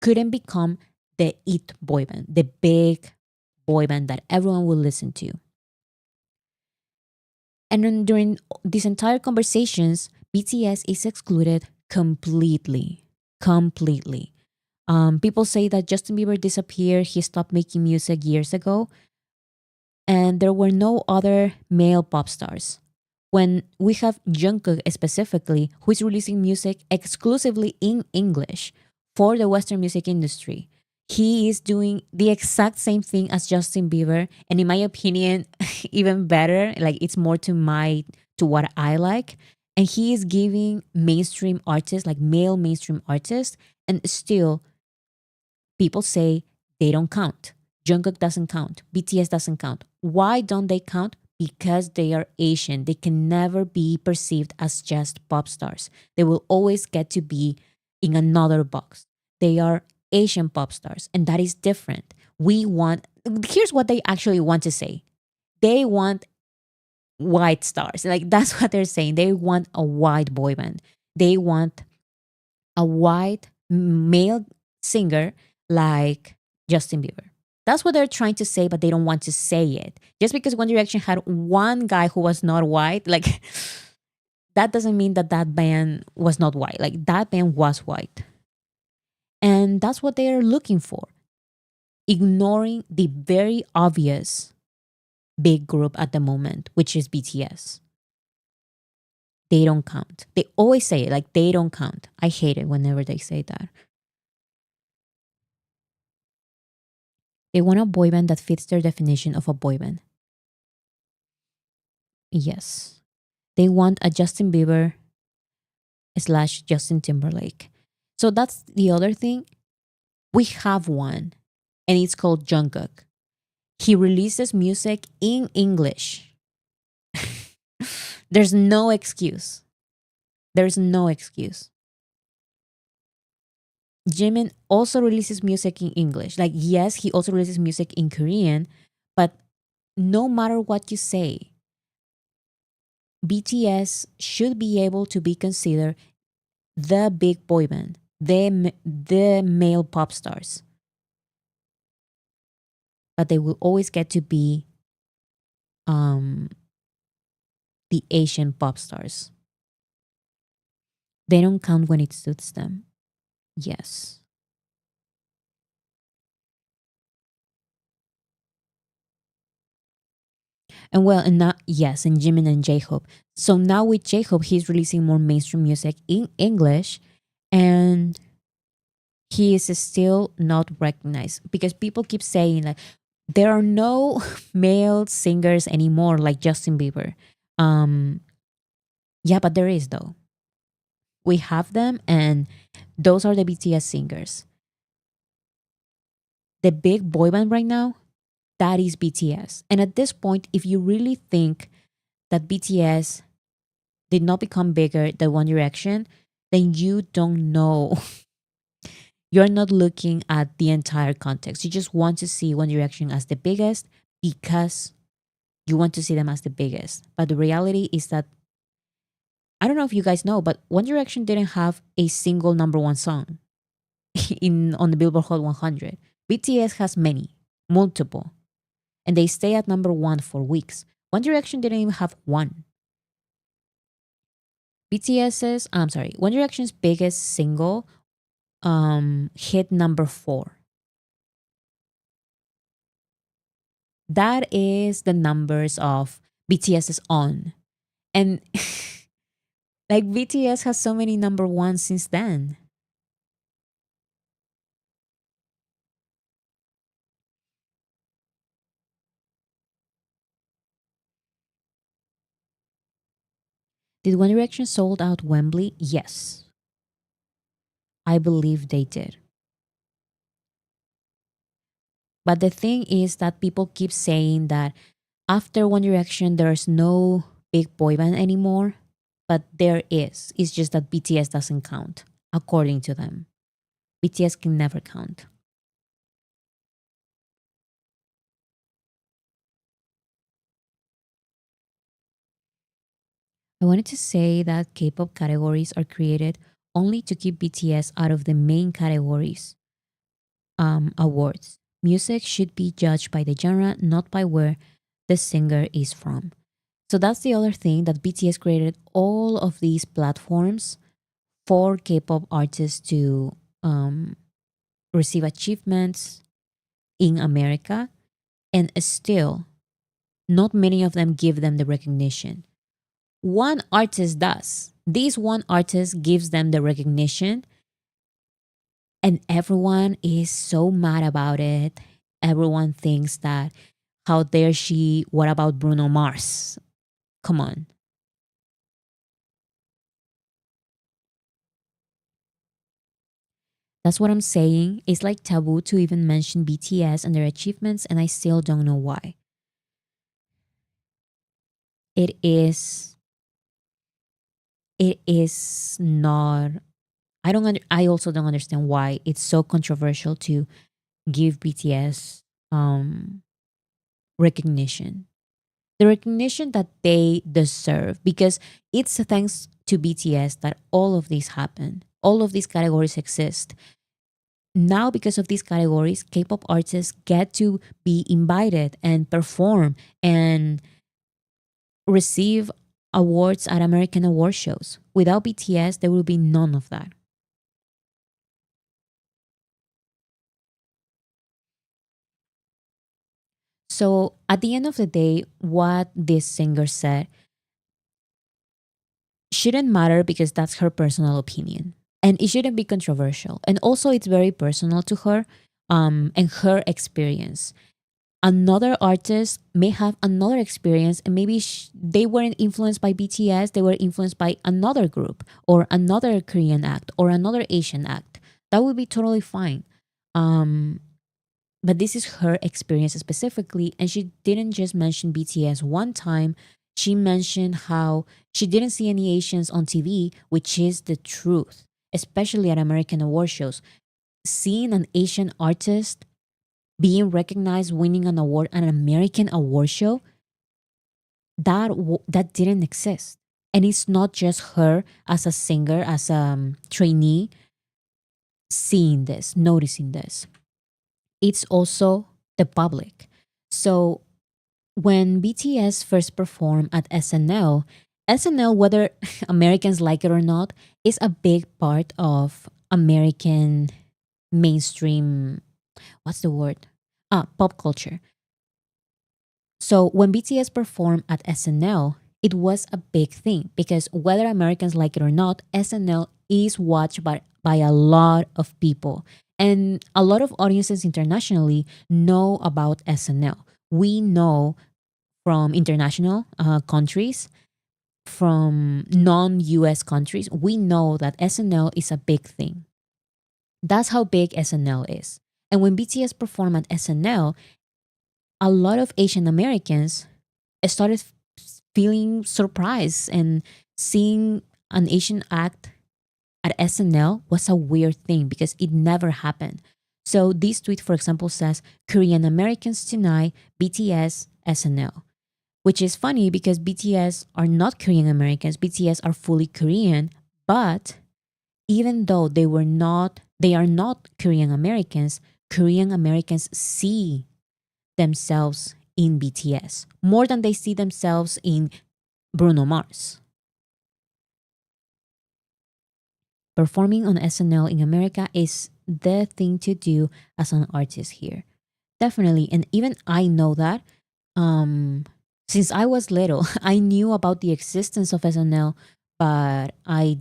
S1: couldn't become the it boy band, the big boy band that everyone will listen to. And then during these entire conversations, BTS is excluded completely. Completely. People say that Justin Bieber disappeared. He stopped making music years ago. And there were no other male pop stars. When we have Jungkook specifically, who is releasing music exclusively in English for the Western music industry, he is doing the exact same thing as Justin Bieber, and in my opinion, even better. Like it's more to what I like, and he is giving mainstream artists, like male mainstream artists, and still people say they don't count. Jungkook doesn't count. BTS doesn't count. Why don't they count? Because they are Asian. They can never be perceived as just pop stars. They will always get to be in another box. They are Asian pop stars, and that is different. Here's what they actually want to say. They want white stars. Like that's what they're saying. They want a white boy band. They want a white male singer like Justin Bieber. That's what they're trying to say, but they don't want to say it. Just because One Direction had one guy who was not white, like that doesn't mean that that band was not white. Like that band was white. And that's what they are looking for, ignoring the very obvious big group at the moment, which is BTS. They don't count. They always say it, like they don't count. I hate it whenever they say that. They want a boy band that fits their definition of a boy band. Yes. They want a Justin Bieber slash Justin Timberlake. So that's the other thing. We have one, and it's called Jungkook. He releases music in English. There's no excuse. There's no excuse. Jimin also releases music in English. Like, yes, he also releases music in Korean, but no matter what you say, BTS should be able to be considered the big boy band, the male pop stars. But they will always get to be the Asian pop stars. They don't count when it suits them. Yes. And well, and now, yes, and Jimin and J-Hope. So now with J-Hope, he's releasing more mainstream music in English, and he is still not recognized because people keep saying like there are no male singers anymore like Justin Bieber. Yeah, but there is though. We have them, and those are the BTS singers. The big boy band right now, that is BTS. And at this point, if you really think that BTS did not become bigger than One Direction, then you don't know. You're not looking at the entire context. You just want to see One Direction as the biggest because you want to see them as the biggest. But the reality is that I don't know if you guys know, but One Direction didn't have a single number one song in on the Billboard Hot 100. BTS has many, multiple, and they stay at number one for weeks. One Direction didn't even have one. One Direction's biggest single hit number 4. That is the numbers of BTS's own. And like BTS has so many number ones since then. Did One Direction sold out Wembley? Yes. I believe they did. But the thing is that people keep saying that after One Direction, there's no big boy band anymore. But there is. It's just that BTS doesn't count, according to them. BTS can never count. I wanted to say that K pop categories are created only to keep BTS out of the main categories awards. Music should be judged by the genre, not by where the singer is from. So that's the other thing that BTS created all of these platforms for K pop artists to receive achievements in America, and still, not many of them give them the recognition. One artist does. This one artist gives them the recognition, and everyone is so mad about it. Everyone thinks that, how dare she? What about Bruno Mars? Come on. That's what I'm saying. It's like taboo to even mention BTS and their achievements, and I still don't know why. It is. It is not. I don't. I also don't understand why it's so controversial to give BTS recognition, the recognition that they deserve, because it's thanks to BTS that all of these happen. All of these categories exist. Now, because of these categories, K-pop artists get to be invited and perform and receive awards at American award shows. Without BTS, there will be none of that. So at the end of the day, what this singer said shouldn't matter because that's her personal opinion. And it shouldn't be controversial. And also, it's very personal to her and her experience. Another artist may have another experience, and maybe they weren't influenced by BTS, they were influenced by another group or another Korean act or another Asian act. That would be totally fine. Um, but this is her experience specifically, and she didn't just mention BTS one time. She mentioned how she didn't see any Asians on TV, which is the truth, especially at American award shows. Seeing an Asian artist being recognized, winning an award at an American award show, that didn't exist. And it's not just her as a singer, as a trainee, seeing this, noticing this. It's also the public. So when BTS first performed at SNL, whether Americans like it or not, is a big part of American mainstream, what's the word? Pop culture. So when BTS performed at SNL, it was a big thing because whether Americans like it or not, SNL is watched by a lot of people. And a lot of audiences internationally know about SNL. We know from international countries from non-US countries, we know that SNL is a big thing. That's how big SNL is. And when BTS performed at SNL, a lot of Asian Americans started feeling surprised, and seeing an Asian act at SNL was a weird thing because it never happened. So this tweet, for example, says Korean Americans tonight, BTS, SNL, which is funny because BTS are not Korean Americans. BTS are fully Korean, but even though they are not Korean Americans see themselves in BTS more than they see themselves in Bruno Mars. Performing on SNL in America is the thing to do as an artist here. Definitely. And even I know that. Um, since I was little, I knew about the existence of SNL, but I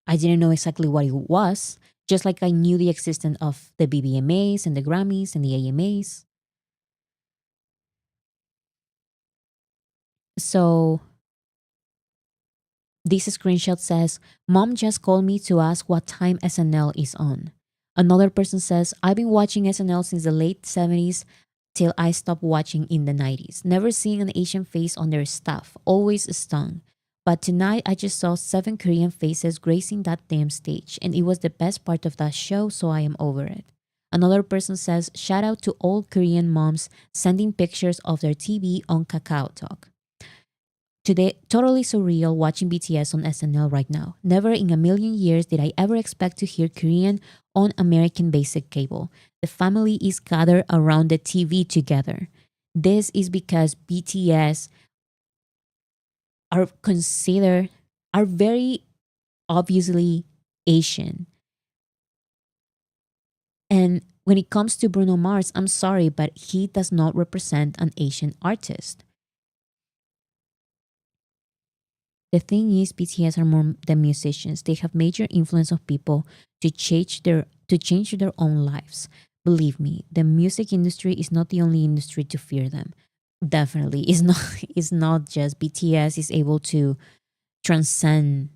S1: didn't know exactly what it was. Just like I knew the existence of the BBMAs and the Grammys and the AMAs. So this screenshot says, Mom just called me to ask what time SNL is on. Another person says, I've been watching SNL since the late 70s till I stopped watching in the 90s. Never seeing an Asian face on their stuff. Always stunned. But tonight I just saw 7 Korean faces gracing that damn stage, and it was the best part of that show, so I am over it. Another person says, shout out to all Korean moms sending pictures of their TV on Kakao Talk. Today, totally surreal watching BTS on SNL right now. Never in a million years did I ever expect to hear Korean on American Basic Cable. The family is gathered around the TV together. This is because BTS are considered, are very obviously Asian. And when it comes to Bruno Mars, I'm sorry, but he does not represent an Asian artist. The thing is, BTS are more than musicians. They have major influence of people to change their own lives. Believe me, the music industry is not the only industry to fear them. Definitely, it's not. It's not just BTS is able to transcend.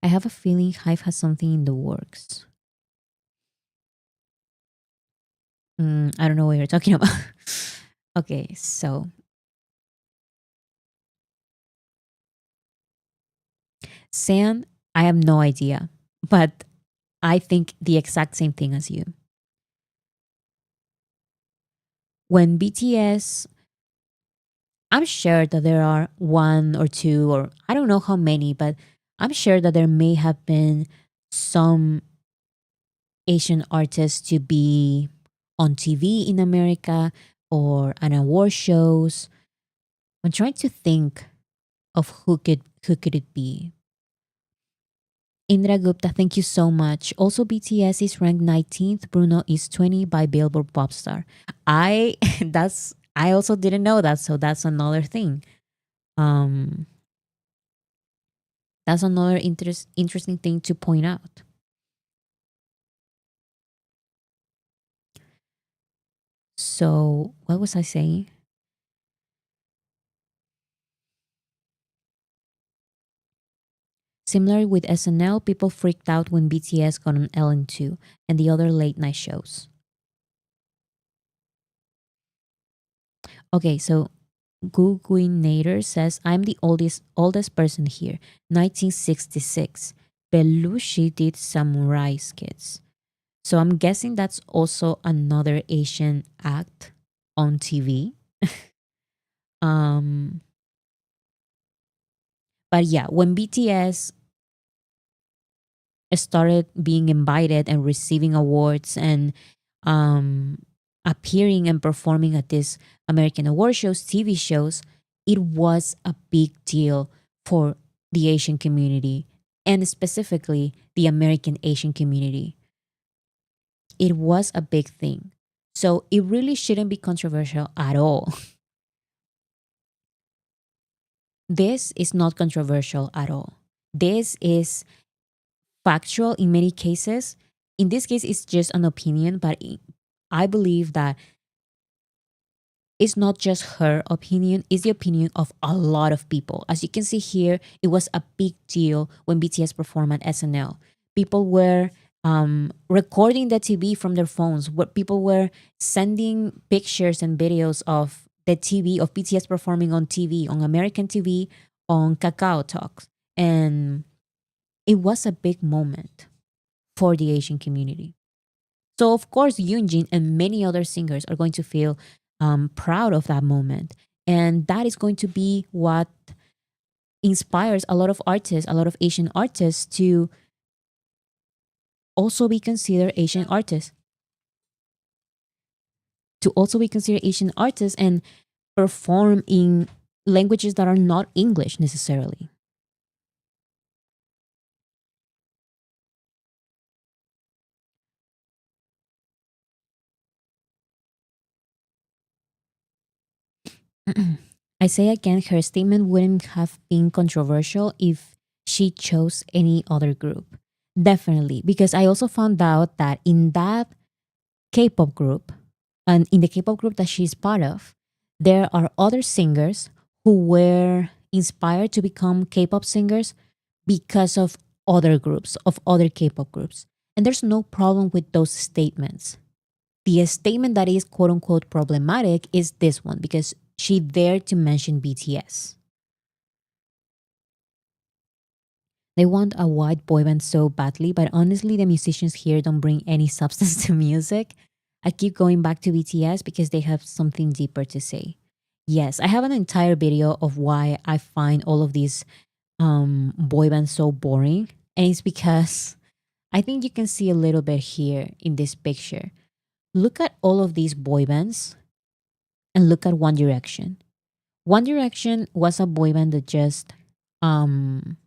S1: I have a feeling Hive has something in the works. I don't know what you're talking about. Okay, so Sam, I have no idea, but I think the exact same thing as you. When BTS, I'm sure that there are one or two, or I don't know how many, but I'm sure that there may have been some Asian artists to be on TV in America or at award shows. I'm trying to think of who could it be. Indra Gupta, thank you so much. Also, BTS is ranked 19th. Bruno is 20 by Billboard Popstar. I I also didn't know that, so that's another thing. Um, that's another interesting thing to point out. So, what was I saying? Similar with SNL, people freaked out when BTS got on Ellen too, and the other late night shows. Okay, so Guguinator says, I'm the oldest person here, 1966. Belushi did Samurai Skits. So I'm guessing that's also another Asian act on TV. um, but yeah, when BTS started being invited and receiving awards and um, appearing and performing at these American award shows, TV shows, it was a big deal for the Asian community and specifically the American Asian community. It was a big thing. So it really shouldn't be controversial at all. This is not controversial at all. This is factual in many cases. In this case, it's just an opinion, but I believe that it's not just her opinion, it's the opinion of a lot of people. As you can see here, it was a big deal when BTS performed at SNL. People were recording the TV from their phones. What people were sending pictures and videos of the TV of BTS performing on TV, on American TV, on Kakao Talks, and it was a big moment for the Asian community. So of course, Yunjin and many other singers are going to feel proud of that moment, and that is going to be what inspires a lot of artists, a lot of Asian artists, to also be considered Asian artists, and perform in languages that are not English necessarily. I say again, her statement wouldn't have been controversial if she chose any other group. Definitely, because I also found out that in that K-pop group, and in the K-pop group that she's part of, there are other singers who were inspired to become K-pop singers because of other groups, of other K-pop groups. And there's no problem with those statements. The statement that is quote unquote problematic is this one because she dared to mention BTS. They want a white boy band so badly, but honestly, the musicians here don't bring any substance to music. I keep going back to BTS because they have something deeper to say. Yes, I have an entire video of why I find all of these boy bands so boring. And it's because I think you can see a little bit here in this picture. Look at all of these boy bands and look at One Direction. One Direction was a boy band that just um,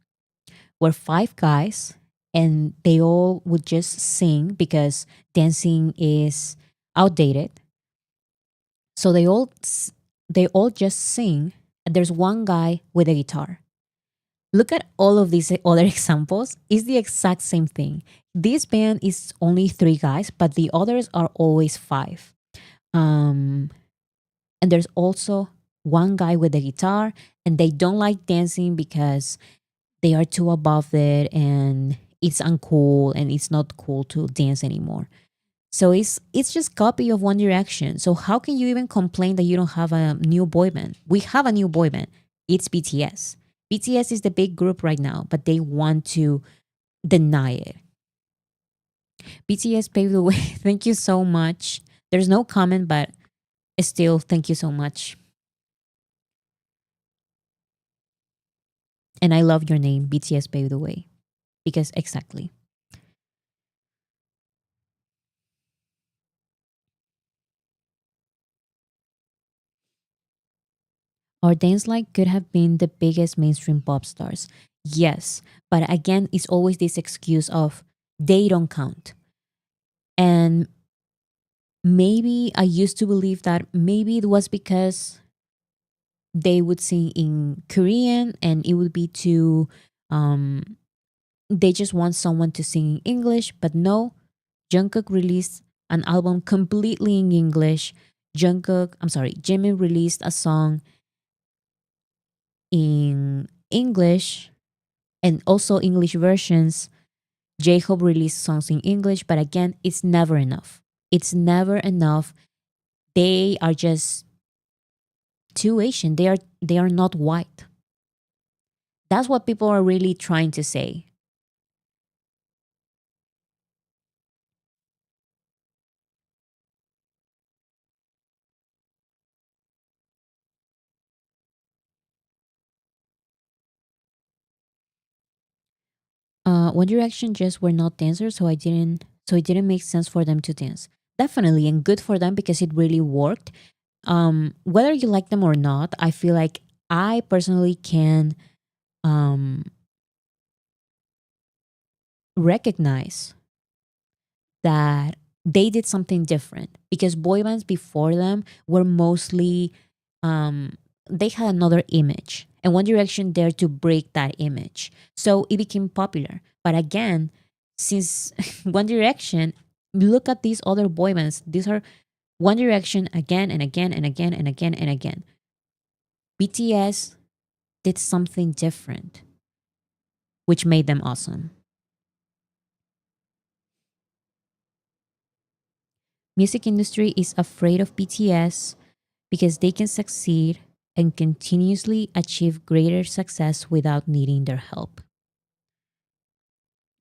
S1: were five guys and they all would just sing because dancing is outdated. So they all just sing. And there's one guy with a guitar. Look at all of these other examples. It's the exact same thing. This band is only three guys, but the others are always five. Um, and there's also one guy with a guitar, and they don't like dancing because they are too above it and it's uncool and it's not cool to dance anymore. So it's just copy of One Direction. So how can you even complain that you don't have a new boy band? We have a new boy band. It's BTS. BTS is the big group right now, but they want to deny it. BTS paved the way. Thank you so much. There's no comment, but still, thank you so much. And I love your name, BTS paved the way, because exactly. Our dance like could have been the biggest mainstream pop stars. Yes, but again, it's always this excuse of they don't count. And maybe I used to believe that maybe it was because they would sing in Korean and it would be too, um, they just want someone to sing in English. But no, Jungkook released an album completely in English. Jimin released a song in English and also English versions. J Hope released songs in English, but again, it's never enough. It's never enough. They are just too Asian. They are not white. That's what people are really trying to say. One Direction just were not dancers, so it didn't make sense for them to dance. Definitely, and good for them because it really worked. Whether you like them or not, I feel like I personally can um, recognize that they did something different because boy bands before them were mostly um, they had another image, and One Direction dared to break that image, so it became popular. But again, since One Direction, look at these other boy bands. These are One Direction again and again and again and again and again. BTS did something different, which made them awesome. Music industry is afraid of BTS because they can succeed and continuously achieve greater success without needing their help.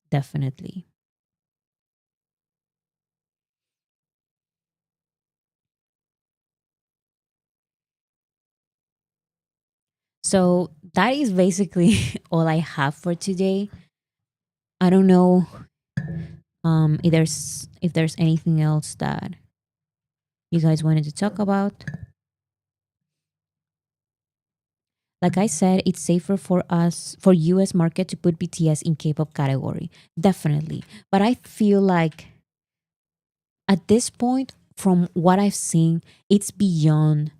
S1: Definitely. So that is basically all I have for today. I don't know if there's anything else that you guys wanted to talk about. Like I said, it's safer for us for US market to put BTS in K-pop category. Definitely. But I feel like at this point, from what I've seen, it's beyond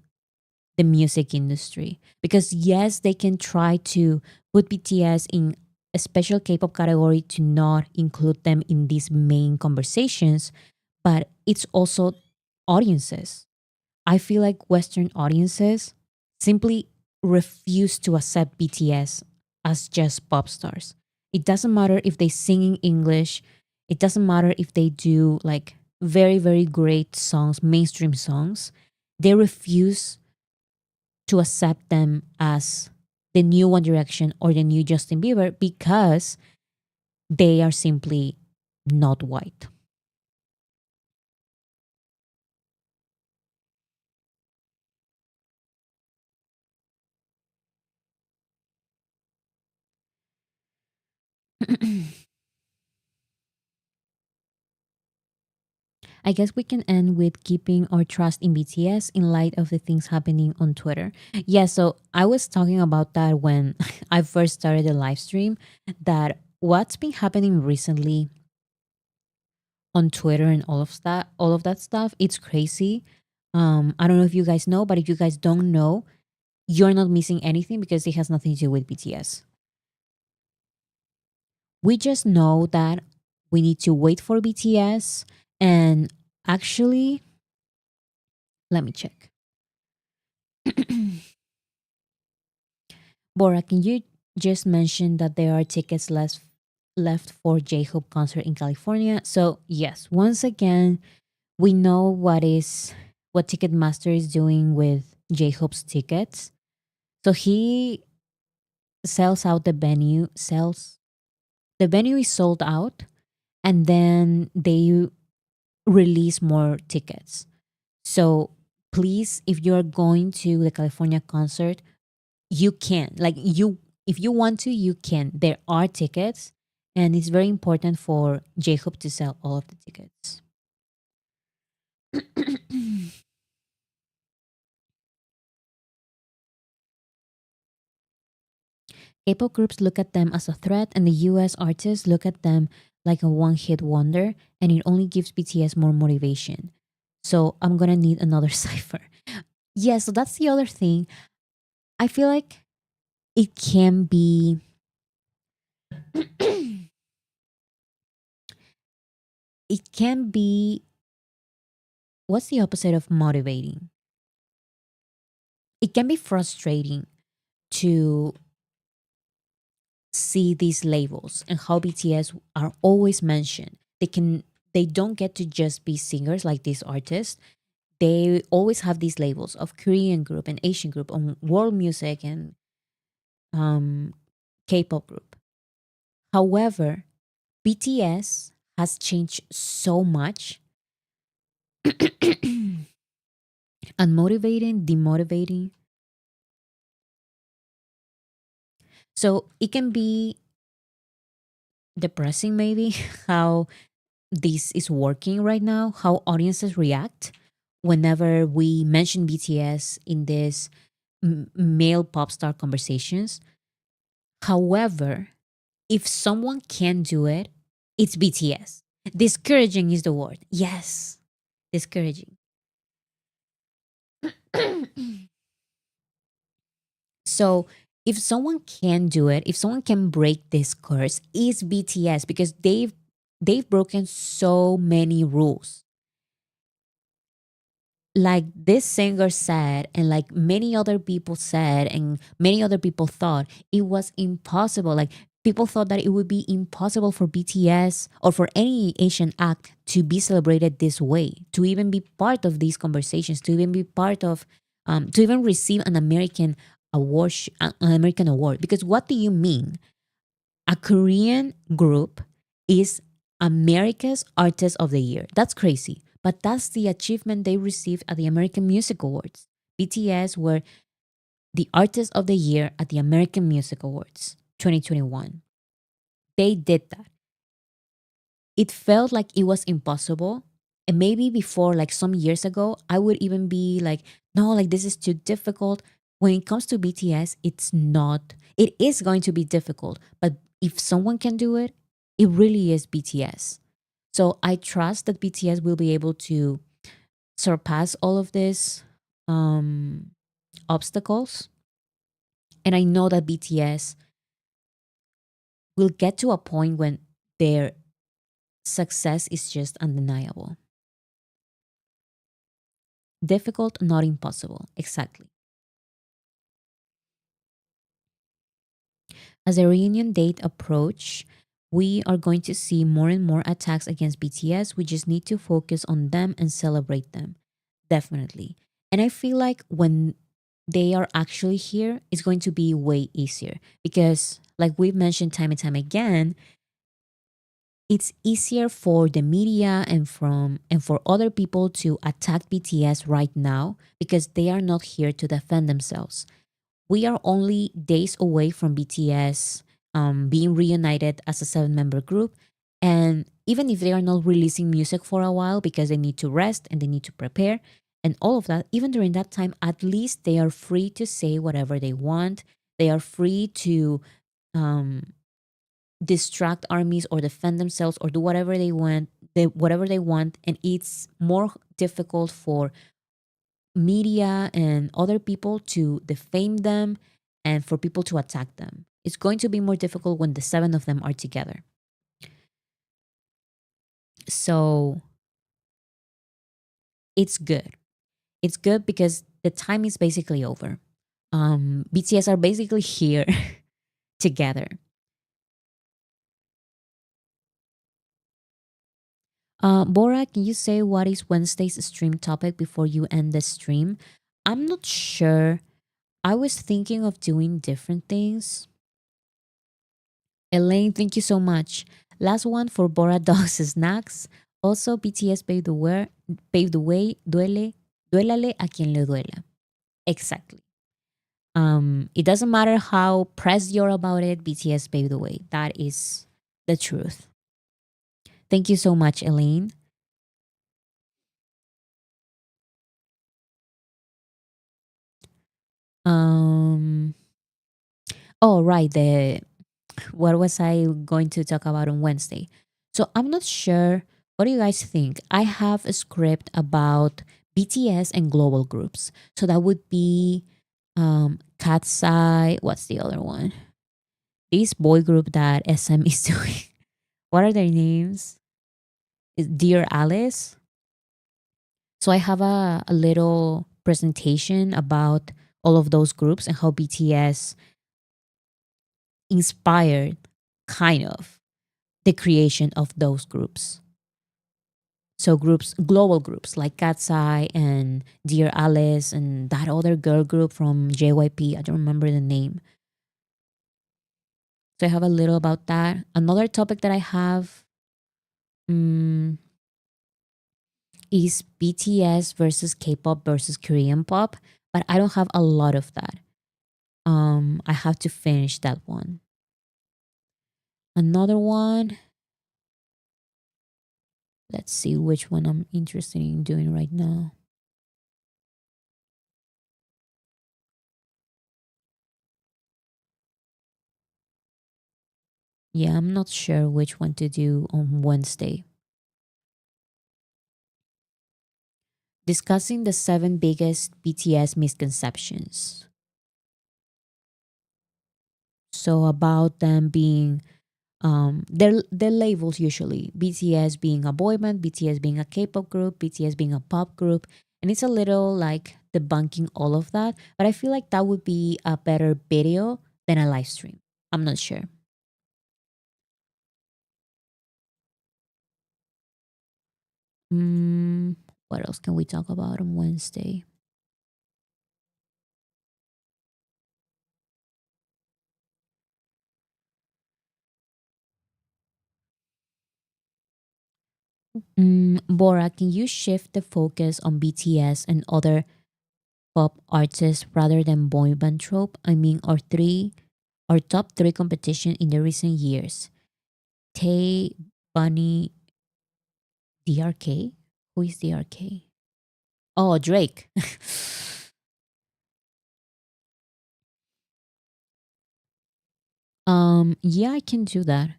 S1: the music industry. Because yes, they can try to put BTS in a special K-pop category to not include them in these main conversations, but it's also audiences. I feel like Western audiences simply refuse to accept BTS as just pop stars. It doesn't matter if they sing in English, it doesn't matter if they do like very, very great songs, mainstream songs. They refuse to accept them as the new One Direction or the new Justin Bieber because they are simply not white. I guess we can end with keeping our trust in BTS in light of the things happening on Twitter. Yeah, so I was talking about that when I first started the live stream, that what's been happening recently on Twitter and all of that stuff, it's crazy. I don't know if you guys know, but if you guys don't know, you're not missing anything because it has nothing to do with BTS. We just know that we need to wait for BTS, and actually, let me check. Bora, can you just mention that there are tickets left for J-Hope concert in California? So yes, once again, we know what Ticketmaster is doing with J-Hope's tickets. So he sells out the venue, sells the venue is sold out, and then they release more tickets. So please, if you're going to the California concert, you can if you want to, you can. There are tickets, and it's very important for J-Hope to sell all of the tickets. K-pop groups look at them as a threat, and the US artists look at them like a one-hit wonder, and it only gives BTS more motivation. So I'm gonna need another cipher. Yeah, so that's the other thing. I feel like it can be it can be what's the opposite of motivating? It can be frustrating to see these labels and how BTS are always mentioned. They don't get to just be singers like these artists. They always have these labels of Korean group and Asian group and world music and um, K-pop group. However, BTS has changed so much, unmotivating, demotivating. So it can be depressing, maybe, how this is working right now, how audiences react whenever we mention BTS in this male pop star conversations. However, if someone can do it, it's BTS. Discouraging is the word. Yes, discouraging. So if someone can do it, if someone can break this curse, it's BTS because they've broken so many rules. like this singer said, and like many other people said, and many other people thought it was impossible. Like people thought that it would be impossible for BTS or for any Asian act to be celebrated this way, to even be part of these conversations, to even be part of, to even receive an American award, an American award. Because what do you mean? A Korean group is America's Artist of the Year. That's crazy. But that's the achievement they received at the American Music Awards. BTS were the Artist of the Year at the American Music Awards 2021. They did that. It felt like it was impossible. And maybe before, like some years ago, I would even be like, no, like this is too difficult. When it comes to BTS, it's not, it is going to be difficult. But if someone can do it, it really is BTS. So I trust that BTS will be able to surpass all of these obstacles. And I know that BTS will get to a point when their success is just undeniable. Difficult, not impossible. Exactly. As the reunion date approach, we are going to see more and more attacks against BTS. We just need to focus on them and celebrate them. Definitely. And I feel like when they are actually here, it's going to be way easier because, like we've mentioned time and time again, it's easier for the media and for other people to attack BTS right now because they are not here to defend themselves. We are only days away from BTS being reunited as a 7 member group. And even if they are not releasing music for a while because they need to rest and they need to prepare and all of that, even during that time, at least they are free to say whatever they want. They are free to um, distract armies or defend themselves or do whatever they want. Whatever they want, and it's more difficult for media and other people to defame them and for people to attack them. It's going to be more difficult when the 7 of them are together. So it's good. It's good because the time is basically over. BTS are basically here together. Bora, can you say what is Wednesday's stream topic before you end the stream? I'm not sure. I was thinking of doing different things. Elaine, thank you so much. Last one for Bora Dogs Snacks. Also, BTS paved the way, duélale a quien le duela. Exactly. It doesn't matter how pressed you're about it, BTS paved the way. That is the truth. Thank you so much, Elaine. Um, oh, right. What was I going to talk about on Wednesday? So I'm not sure. What do you guys think? I have a script about BTS and global groups. So that would be Katsai. What's the other one? This boy group that SM is doing. What are their names? Dear Alice. So I have a little presentation about all of those groups and how BTS inspired, kind of, the creation of those groups. So groups, global groups like Cat's Eye and Dear Alice and that other girl group from JYP. I don't remember the name. So I have a little about that. Another topic that I have is BTS versus K-pop versus Korean pop, but I don't have a lot of that. I have to finish that one. Another one. Let's see which one I'm interested in doing right now. Yeah, I'm not sure which one to do on Wednesday. Discussing the 7 biggest BTS misconceptions. So about them being their labels usually BTS being a boy band, BTS being a K-pop group, BTS being a pop group, And it's a little like debunking all of that. But I feel like that would be a better video than a live stream. I'm not sure. Mm, what else can we talk about on Wednesday? Bora, can you shift the focus on BTS and other pop artists rather than boy band trope? I mean, our top three competition in the recent years. Tay, Bunny, DRK. Who is DRK? Oh, Drake. Yeah, I can do that.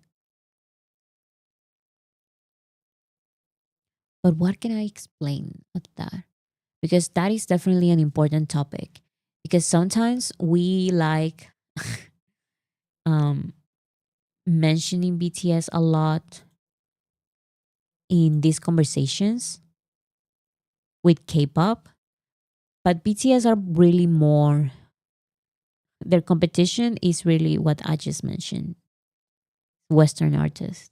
S1: But what can I explain of that? Because that is definitely an important topic. Because sometimes we like um mentioning BTS a lot in these conversations with K-pop, but BTS are really more, their competition is really what I just mentioned, Western artists.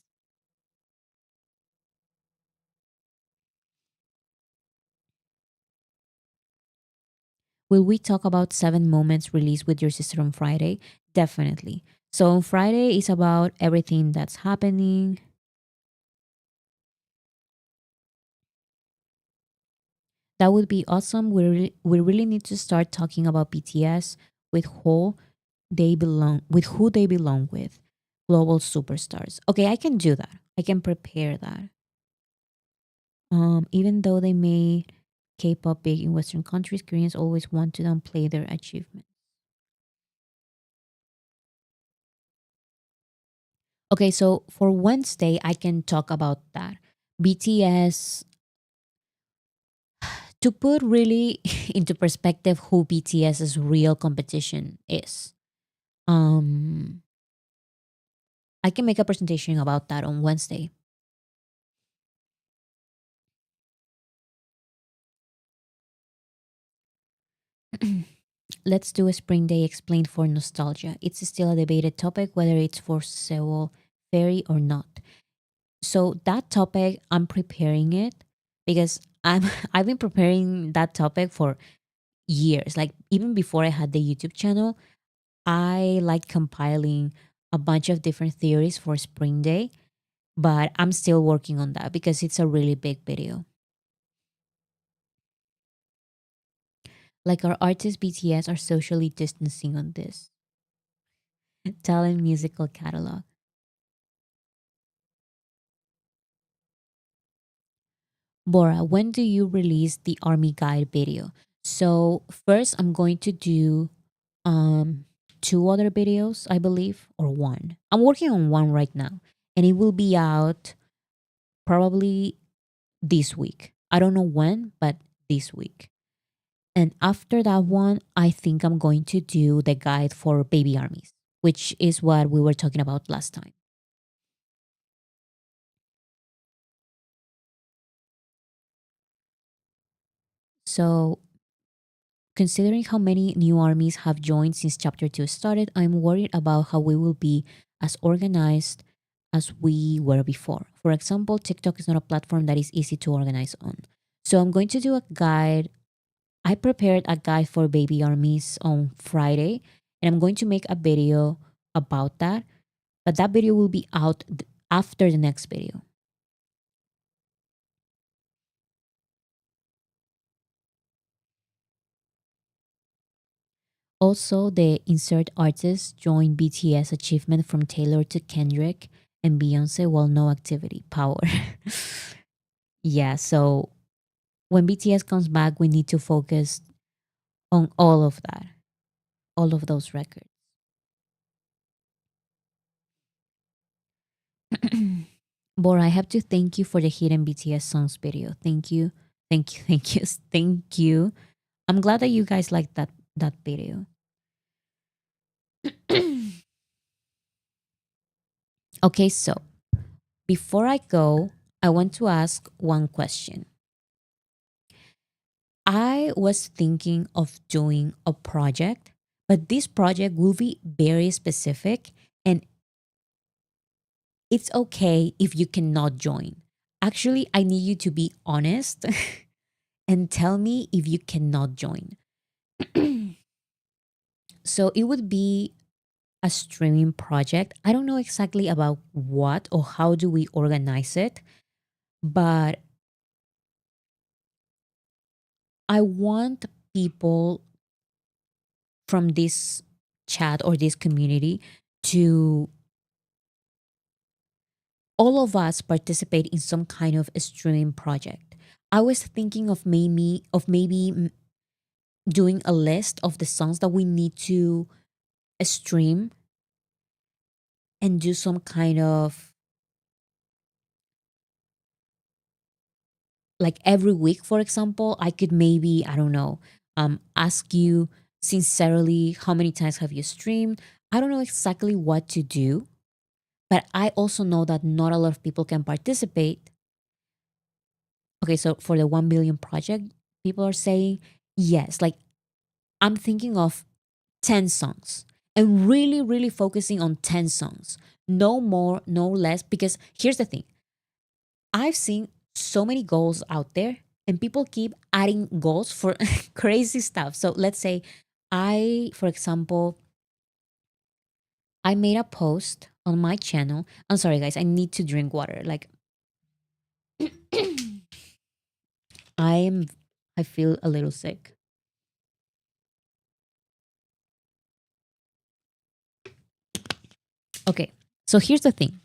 S1: Will we talk about 7 moments released with your sister on Friday? Definitely. So on Friday is about everything that's happening. That would be awesome. We really need to start talking about BTS with who they belong with. Global superstars. Okay, I can do that. I can prepare that. Even though they made K-pop big in Western countries, Koreans always want to downplay their achievements. Okay, so for Wednesday, I can talk about that. BTS, to put really into perspective who BTS's real competition is. Um, I can make a presentation about that on Wednesday. Let's do a Spring Day explained for nostalgia. It's still a debated topic whether it's for Seoul Ferry or not. So that topic, I'm preparing it because I've been preparing that topic for years. Like even before I had the YouTube channel, I like compiling a bunch of different theories for Spring Day, but I'm still working on that because it's a really big video. Like our artist BTS are socially distancing on this. Talent musical catalog. Bora, when do you release the army guide video? So first I'm going to do um two other videos, I believe, or one. I'm working on one right now and it will be out probably this week. I don't know when, but this week. And after that one, I think I'm going to do the guide for baby armies, which is what we were talking about last time. So considering how many new armies have joined since chapter 2 started, I'm worried about how we will be as organized as we were before. For example, TikTok is not a platform that is easy to organize on. So I'm going to do a guide. I prepared a guide for baby armies on Friday, and I'm going to make a video about that. But that video will be out after the next video. Also, the insert artists joined BTS achievement from Taylor to Kendrick and Beyonce while no activity. Power. Yeah, so when BTS comes back, we need to focus on all of that, all of those records. Bora, I have to thank you for the hidden BTS songs video. Thank you. Thank you. Thank you. Thank you. I'm glad that you guys liked that video. Okay, so before I go, I want to ask one question. I was thinking of doing a project, but this project will be very specific, and it's okay if you cannot join. Actually, I need you to be honest and tell me if you cannot join. So it would be a streaming project. I don't know exactly about what or how do we organize it, but I want people from this chat or this community to all of us participate in some kind of a streaming project. I was thinking of maybe doing a list of the songs that we need to stream and do some kind of, like, every week, for example. I could maybe, I don't know, ask you sincerely, how many times have you streamed? I don't know exactly what to do, but I also know that not a lot of people can participate. Okay, so for the 1 billion project, people are saying yes. Like, I'm thinking of 10 songs and really, really focusing on 10 songs. No more, no less. Because here's the thing, I've seen so many goals out there, and people keep adding goals for crazy stuff. So let's say for example, I made a post on my channel. I'm sorry, guys, I need to drink water. Like, I am, I feel a little sick. Okay, so here's the thing.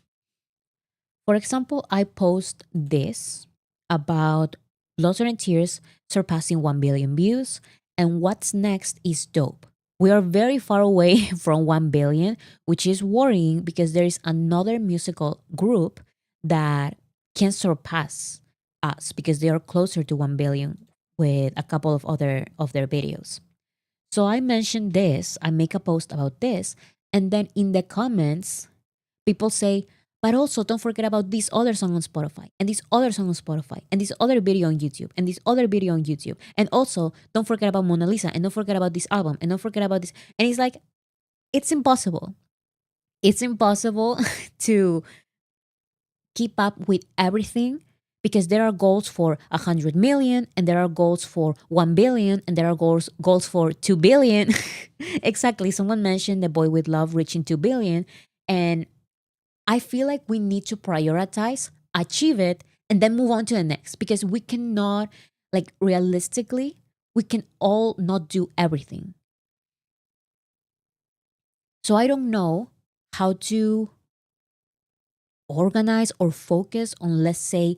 S1: For example, I post this about Blood, Sweat, and Tears surpassing 1 billion views, and what's next is dope. We are very far away from 1 billion, which is worrying because there is another musical group that can surpass us because they are closer to 1 billion with a couple of other of their videos. So I mentioned this, I make a post about this, and then in the comments, people say, but also don't forget about this other song on Spotify, and this other song on Spotify, and this other video on YouTube, and this other video on YouTube. And also don't forget about Mona Lisa, and don't forget about this album, and don't forget about this. And it's like, it's impossible. It's impossible to keep up with everything because there are goals for 100 million, and there are goals for 1 billion, and there are goals for 2 billion. Exactly. Someone mentioned The Boy with Love reaching 2 billion. And I feel like we need to prioritize, achieve it, and then move on to the next because we cannot, like, realistically, we can all not do everything. So I don't know how to organize or focus on, let's say,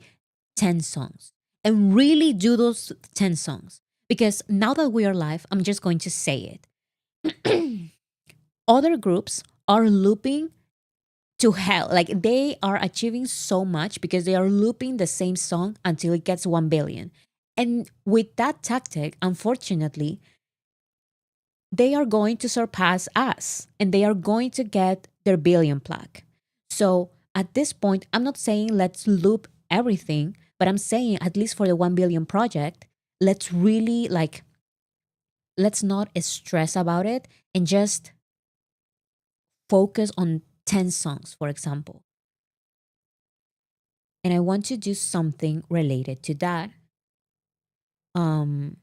S1: 10 songs and really do those 10 songs. Because now that we are live, I'm just going to say it. Other groups are looping to hell. Like, they are achieving so much because they are looping the same song until it gets 1 billion. And with that tactic, unfortunately, they are going to surpass us and they are going to get their billion plaque. So at this point, I'm not saying let's loop everything, but I'm saying, at least for the 1 billion project, let's really, like, let's not stress about it and just focus on 10 songs, for example. And I want to do something related to that. Um,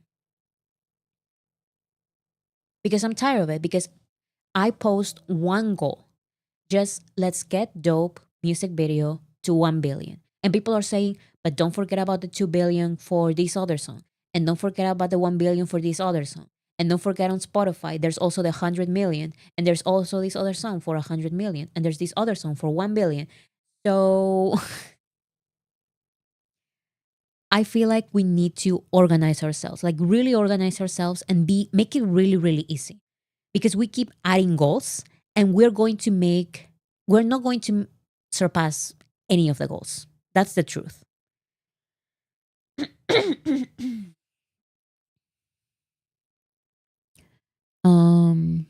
S1: because I'm tired of it. Because I post one goal, just let's get dope music video to 1 billion. And people are saying, but don't forget about the 2 billion for this other song. And don't forget about the 1 billion for this other song. And don't forget on Spotify, there's also the 100 million. And there's also this other song for 100 million. And there's this other song for 1 billion. So I feel like we need to organize ourselves, like really organize ourselves and make it really, really easy. Because we keep adding goals and we're not going to surpass any of the goals. That's the truth. um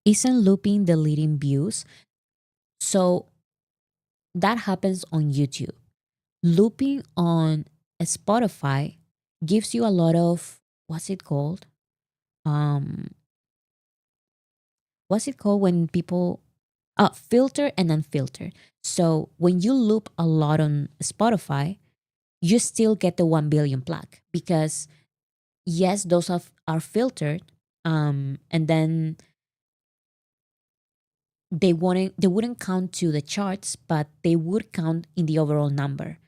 S1: isn't looping deleting views. So that happens on YouTube. Looping on Spotify gives you a lot of, what's it called? Um, what's it called when people filter and unfiltered. So when you loop a lot on Spotify, you still get the 1 billion plaque because yes, those are filtered, and then they wouldn't count to the charts, but they would count in the overall number.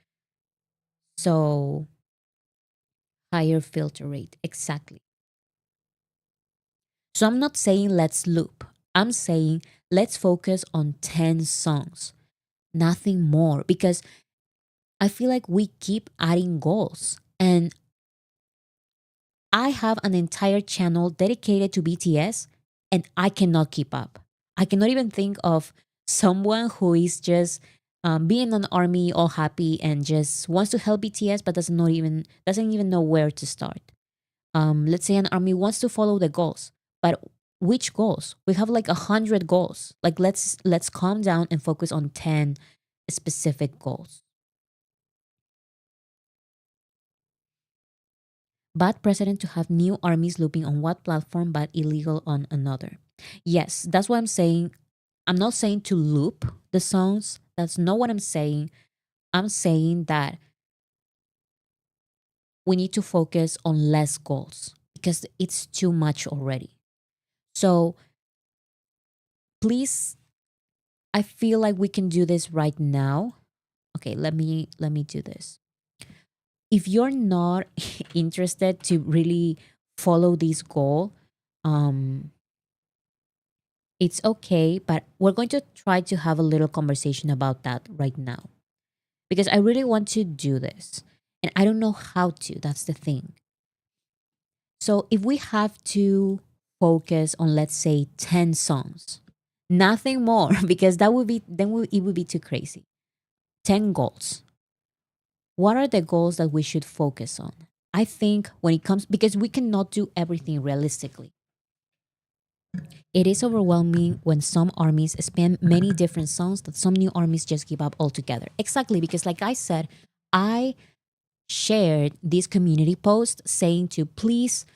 S1: So higher filter rate, exactly. So I'm not saying let's loop. I'm saying let's focus on 10 songs, nothing more, because I feel like we keep adding goals. And I have an entire channel dedicated to BTS and I cannot keep up. I cannot even think of someone who is just being an army all happy and just wants to help BTS but doesn't even know where to start. Let's say an army wants to follow the goals, but which goals? We have like 100 goals. Like let's calm down and focus on 10 specific goals. Bad precedent to have new armies looping on one platform but illegal on another. Yes, that's what I'm saying. I'm not saying to loop the songs. That's not what I'm saying. I'm saying that we need to focus on less goals because it's too much already. So please, I feel like we can do this right now. Okay, let me do this. If you're not interested to really follow this goal, um it's okay, but we're going to try to have a little conversation about that right now because I really want to do this and I don't know how to. That's the thing. So if we have to focus on, let's say, 10 songs, nothing more, because that would be, it would be too crazy. 10 goals. What are the goals that we should focus on? I think when it comes, because we cannot do everything realistically. It is overwhelming when some armies spam many different songs that some new armies just give up altogether. Exactly, because like I said, I shared this community post saying to please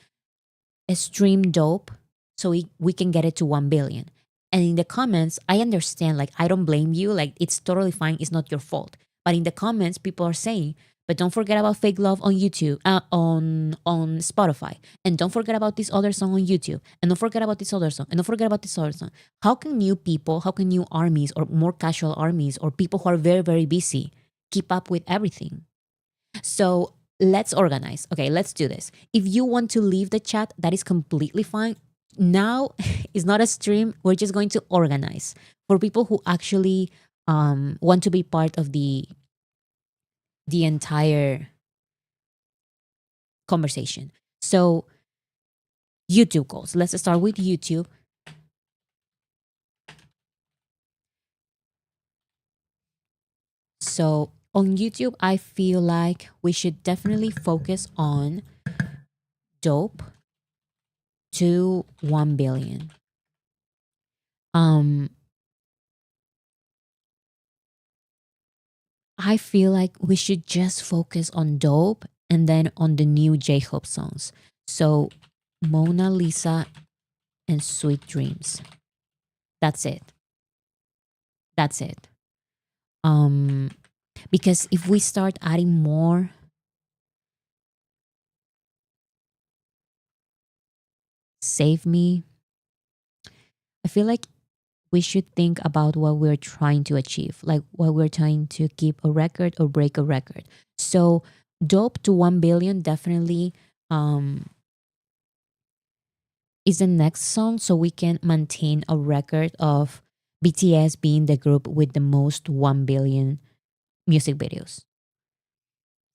S1: stream dope so we can get it to 1 billion. And in the comments, I understand, like, I don't blame you. Like, it's totally fine. It's not your fault. But in the comments, people are saying, but don't forget about Fake Love on YouTube, on Spotify. And don't forget about this other song on YouTube. And don't forget about this other song. And don't forget about this other song. How can new people, how can new armies or more casual armies or people who are very, very busy keep up with everything? So let's organize. Okay, let's do this. If you want to leave the chat, that is completely fine. Now it's not a stream. We're just going to organize for people who actually want to be part of the entire conversation. So YouTube goals. Let's start with YouTube. So on YouTube, I feel like we should definitely focus on dope to 1 billion. Um, I feel like we should just focus on dope and then on the new J Hope songs. So Mona Lisa and Sweet Dreams. That's it. That's it. Um because if we start adding more, Save Me, I feel like we should think about what we're trying to achieve, like what we're trying to keep a record or break a record. So dope to 1 billion definitely is the next song so we can maintain a record of BTS being the group with the most 1 billion music videos.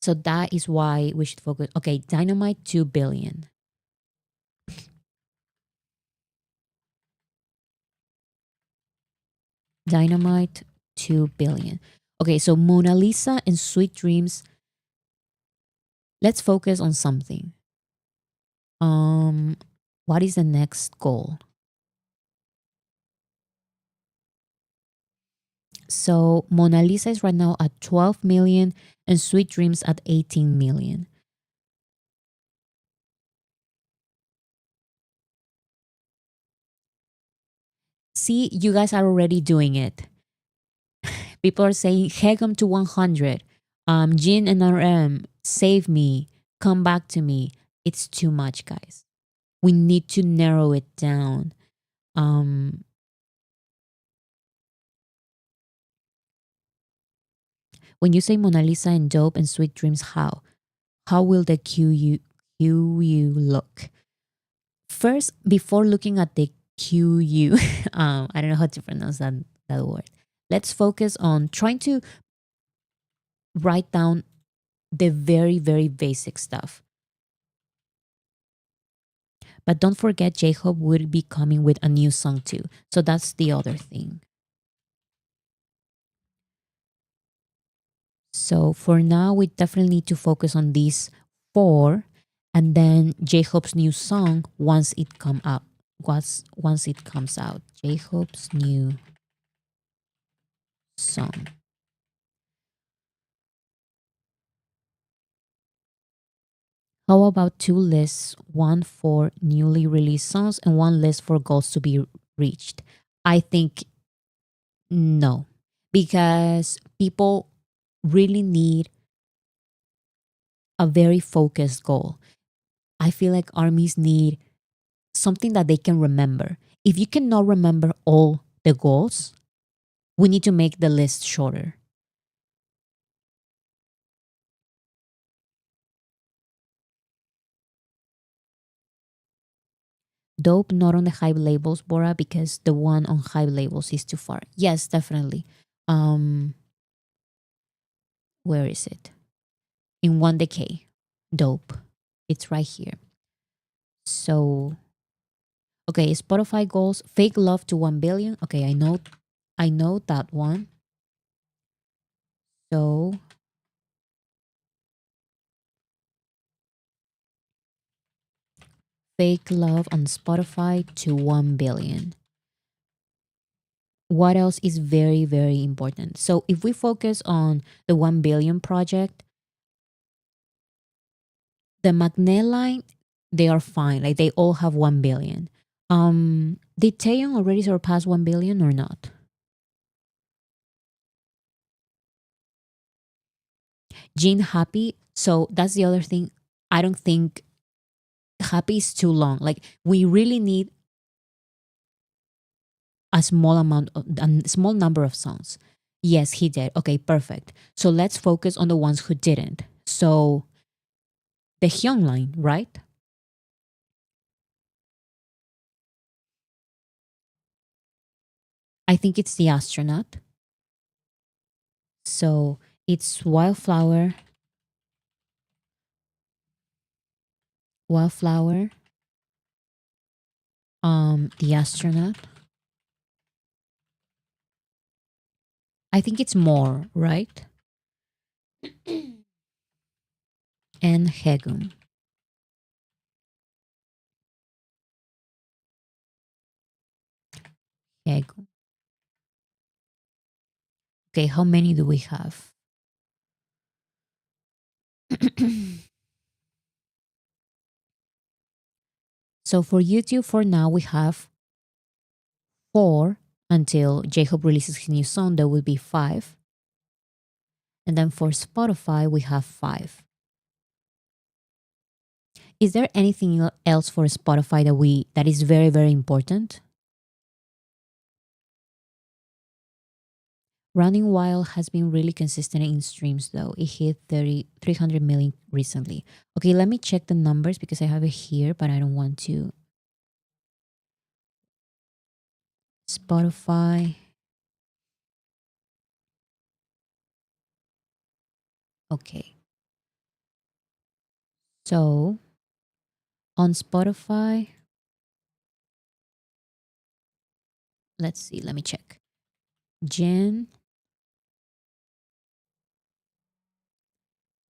S1: So that is why we should focus. Okay, Dynamite 2 billion. Dynamite 2 billion. Okay, so Mona Lisa and Sweet Dreams. Let's focus on something. Um what is the next goal? So Mona Lisa is right now at 12 million and Sweet Dreams at 18 million. See, you guys are already doing it. People are saying Hegum to 100. Jin and RM, save me, come back to me. It's too much, guys. We need to narrow it down. Um, when you say Mona Lisa and Dope and Sweet Dreams, how? How will the QU look? First, before looking at the QU, I don't know how to pronounce that word. Let's focus on trying to write down the very, very basic stuff. But don't forget, J-Hope will be coming with a new song too. So that's the other thing. So for now, we definitely need to focus on these four, and then J-Hope's new song once it once it comes out. J-Hope's new song. How about two lists, one for newly released songs and one list for goals to be reached? I think no, because people really need a very focused goal. I feel like armies need something that they can remember. If you cannot remember all the goals, we need to make the list shorter. Dope not on the hype labels, Bora, because the one on hype labels is too far. Yes, definitely. Um, where is it? In 1 decade. Dope. It's right here. So okay, Spotify goals, fake love to 1 billion. Okay, I know that one. So fake love on Spotify to 1 billion. What else is very, very important? So if we focus on the 1 billion project, the Magnet line, they are fine. Like they all have 1 billion. Did Taeyong already surpass 1 billion or not? Jin Happy. So that's the other thing. I don't think Happy is too long. Like we really need a small number of songs. Yes, he did. Okay, perfect. So let's focus on the ones who didn't. So the Hyung line, right? I think it's the astronaut. So it's Wildflower, the astronaut. I think it's more, right? And Hegum. Hegum. Okay, how many do we have? So for YouTube, for now, we have four until J-Hope releases his new song. There will be five. And then for Spotify, we have five. Is there anything else for Spotify that is very, very important? Running Wild has been really consistent in streams though. It hit 300 million recently. Okay, let me check the numbers because I have it here, but I don't want to. Spotify. Okay. So on Spotify, let's see, let me check.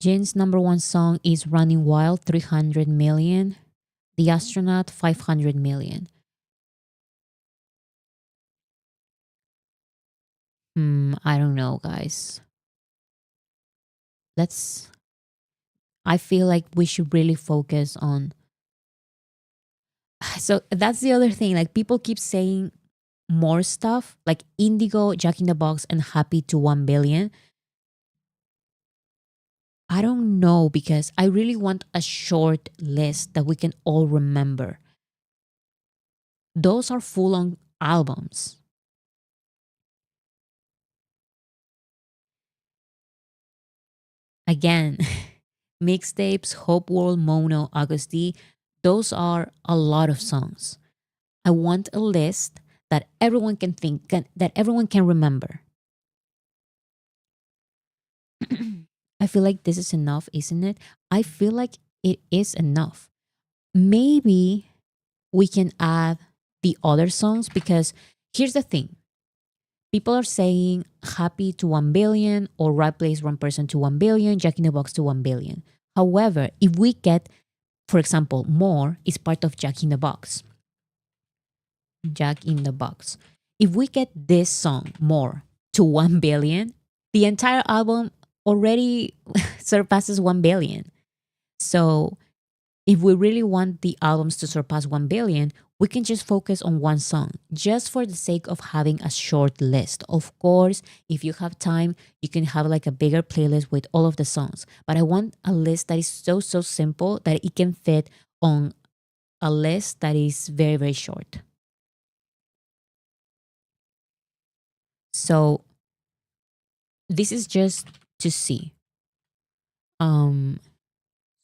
S1: Jin's number one song is Running Wild, 300 million. The Astronaut, 500 million. I don't know, guys. Let's. I feel like we should really focus on. So that's the other thing. Like people keep saying more stuff, like Indigo, Jack in the Box, and Happy to 1 billion. I don't know because I really want a short list that we can all remember. Those are full on albums. Again, mixtapes, Hope World, Mono, Augusti, those are a lot of songs. I want a list that everyone can that everyone can remember. I feel like this is enough, isn't it? I feel like it is enough. Maybe we can add the other songs because here's the thing. People are saying Happy to 1 billion or Right Place, Wrong Person to 1 billion, Jack in the Box to 1 billion. However, if we get, for example, More is part of Jack in the Box. Jack in the Box. If we get this song, More, to 1 billion, the entire album already surpasses 1 billion. So if we really want the albums to surpass 1 billion, we can just focus on one song just for the sake of having a short list. Of course, if you have time, you can have like a bigger playlist with all of the songs. But I want a list that is so simple that it can fit on a list that is very, very short. So this is just to see. Um,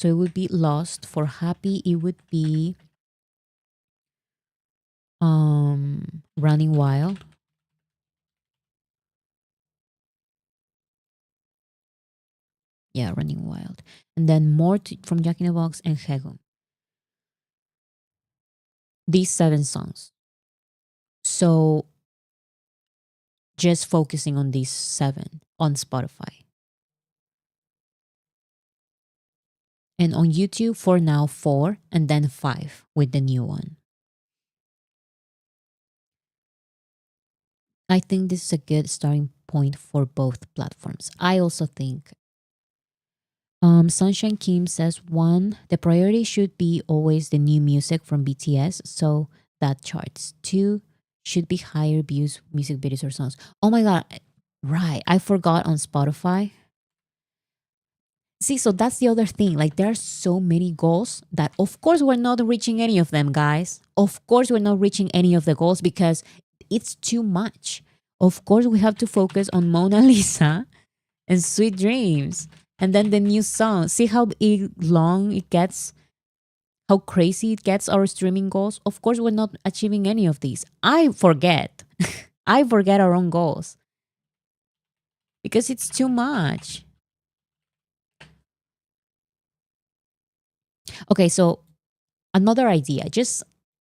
S1: so it would be Lost. For Happy, it would be Running Wild. Yeah, Running Wild. And then More from Jack in the Box and Hegel. These 7 songs. So just focusing on these 7 on Spotify. And on YouTube for now 4 and then 5 with the new one. I think this is a good starting point for both platforms. I also think Sunshine Kim says 1, the priority should be always the new music from BTS, so that charts. 2, should be higher views, music videos or songs. Oh my god, right. I forgot on Spotify. See, so that's the other thing. Like there are so many goals that of course we're not reaching any of them, guys. Of course we're not reaching any of the goals because it's too much. Of course we have to focus on Mona Lisa and Sweet Dreams. And then the new song. See how long it gets, how crazy it gets our streaming goals. Of course, we're not achieving any of these. I forget. I forget our own goals because it's too much. Okay, so another idea, just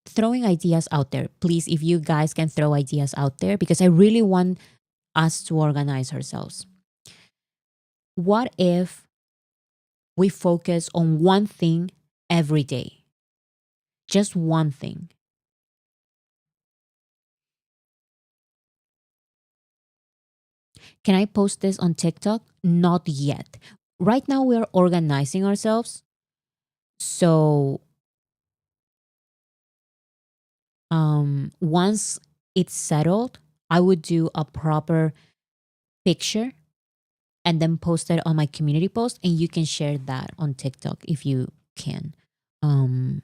S1: throwing ideas out there. Please, if you guys can throw ideas out there, because I really want us to organize ourselves. What if we focus on one thing every day? Just one thing. Can I post this on TikTok? Not yet. Right now, we are organizing ourselves. So, once it's settled, I would do a proper picture and then post it on my community post, and you can share that on TikTok if you can. Um,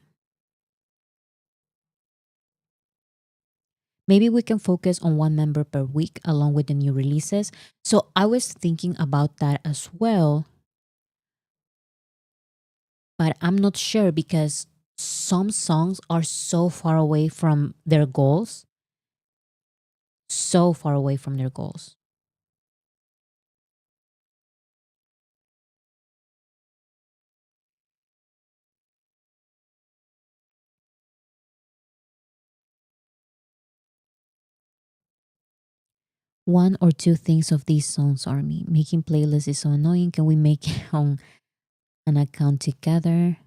S1: Maybe we can focus on one member per week along with the new releases. So I was thinking about that as well, but I'm not sure because some songs are so far away from their goals. So far away from their goals. One or two things of these songs are me. Making playlists is so annoying. Can we make it on an account together?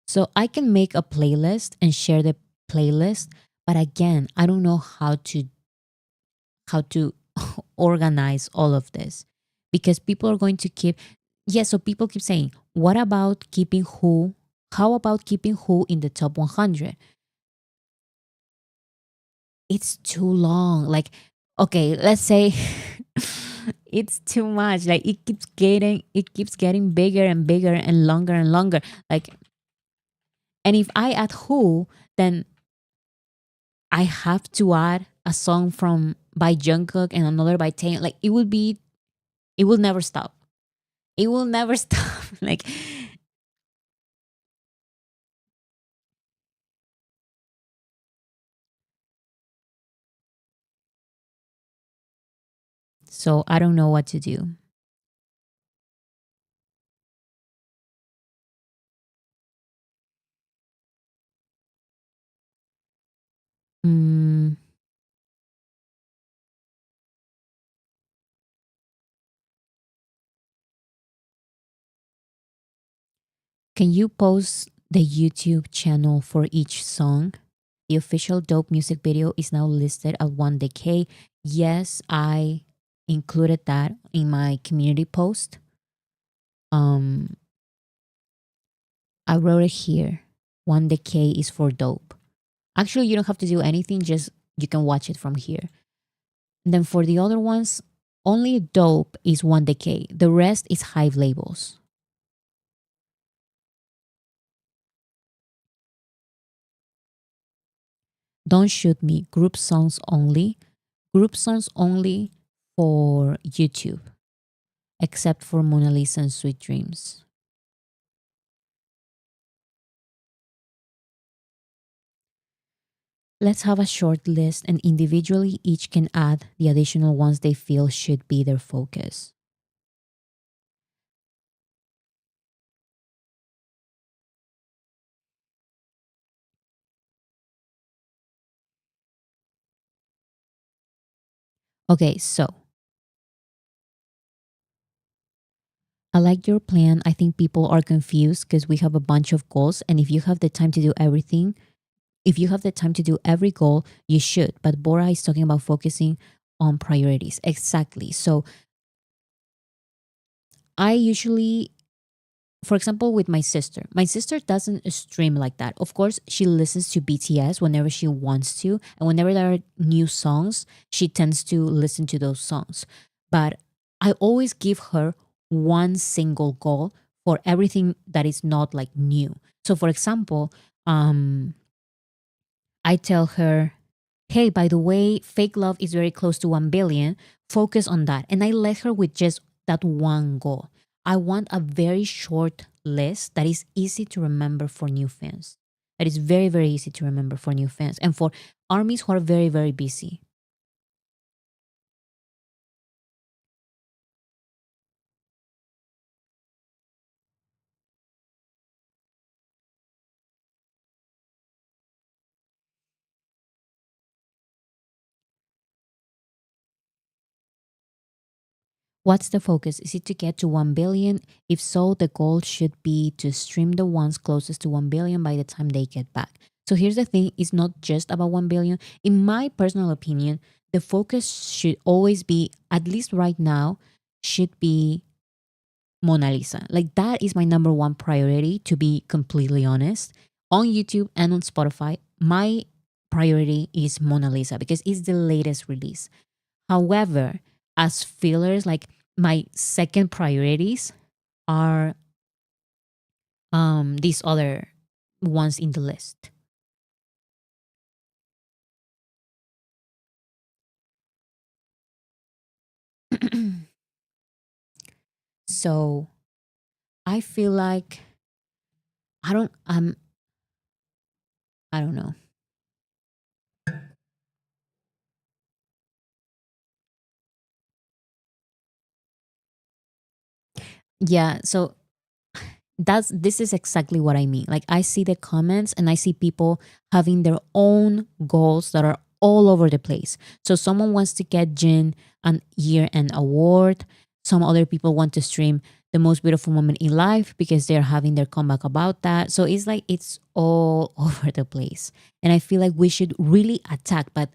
S1: So I can make a playlist and share the playlist, But again, I don't know how to organize all of this, because people are going to keep, yeah, so people keep saying, what about keeping who, how about keeping who in the top 100? It's too long. Like, okay, let's say it's too much. Like it keeps getting bigger and bigger and longer. Like, and if I add who, then I have to add a song from by Jungkook and another by Taeyong. Like it will never stop. It will never stop. Like, so I don't know what to do. Mm, can you post the YouTube channel for each song? The official dope music video is now listed at 1DK. Yes, I included that in my community post. Um, I wrote it here. 1DK is for dope. Actually, you don't have to do anything, just you can watch it from here. And then for the other ones, only dope is 1DK. The rest is Hive labels. Don't shoot me. Group songs only. Group songs only for YouTube, except for Mona Lisa and Sweet Dreams. Let's have a short list, and individually each can add the additional ones they feel should be their focus. Okay, so I like your plan. I think people are confused because we have a bunch of goals. And if you have the time to do everything, if you have the time to do every goal, you should. But Bora is talking about focusing on priorities. Exactly. So I usually, for example, with my sister doesn't stream like that. Of course, she listens to BTS whenever she wants to. And whenever there are new songs, she tends to listen to those songs. But I always give her one single goal for everything that is not like new. So for example, um, I tell her, hey, by the way, fake love is very close to 1 billion. Focus on that. And I let her with just that one goal. I want a very short list that is easy to remember for new fans. That is very, very easy to remember for new fans and for armies who are very, very busy. What's the focus? Is it to get to 1 billion? If so, the goal should be to stream the ones closest to 1 billion by the time they get back. So here's the thing, it's not just about 1 billion. In my personal opinion, the focus should always be, at least right now, should be Mona Lisa. Like that is my number one priority, to be completely honest. On YouTube and on Spotify, my priority is Mona Lisa because it's the latest release. However, as fillers, like my second priorities are these other ones in the list. So I feel like I don't I don't know. Yeah, so that's this is exactly what I mean. Like I see the comments and I see people having their own goals that are all over the place. So someone wants to get Jin an year end award. Some other people want to stream the most beautiful moment in life because they're having their comeback about that. So it's like it's all over the place. And I feel like we should really attack, but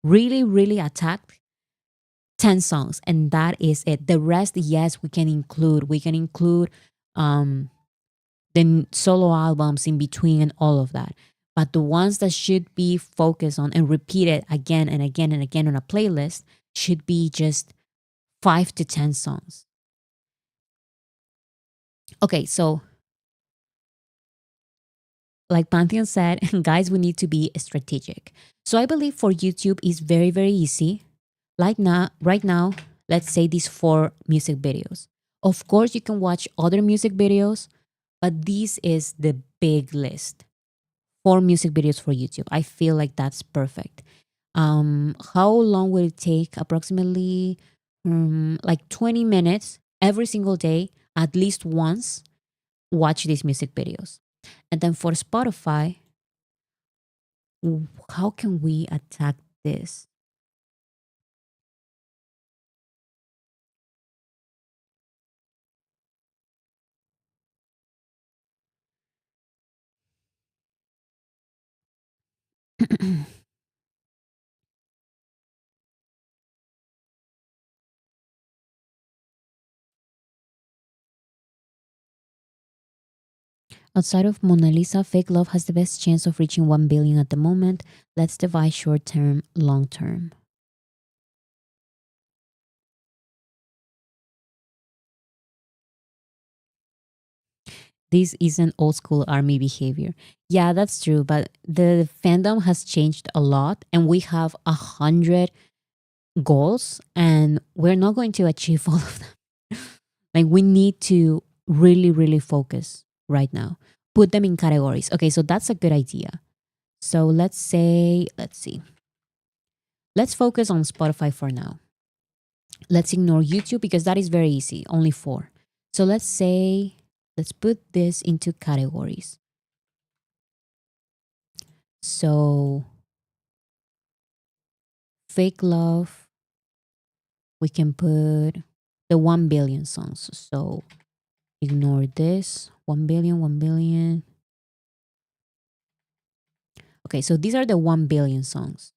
S1: really, really attack 10 songs. And that is it. The rest, yes, we can include. We can include um the solo albums in between and all of that. But the ones that should be focused on and repeated again and again and again on a playlist should be just 5 to 10 songs. Okay, so like Pantheon said, guys, we need to be strategic. So I believe for YouTube is very, very easy. Like now, right now, let's say these 4 music videos. Of course, you can watch other music videos, but this is the big list. 4 music videos for YouTube. I feel like that's perfect. How long will it take? Approximately like 20 minutes every single day, at least once. Watch these music videos. And then for Spotify, how can we attack this? Outside of Mona Lisa, Fake Love has the best chance of reaching 1 billion at the moment. Let's divide short term, long term. This isn't old school army behavior. Yeah, that's true, but the fandom has changed a lot and we have 100 goals and we're not going to achieve all of them. Like we need to really, really focus right now. Put them in categories. Okay, so that's a good idea. So let's say, let's see. Let's focus on Spotify for now. Let's ignore YouTube because that is very easy, only 4. So let's say, let's put this into categories. So, fake love, we can put the 1 billion songs. So, ignore this 1 billion, 1 billion. Okay, so these are the 1 billion songs.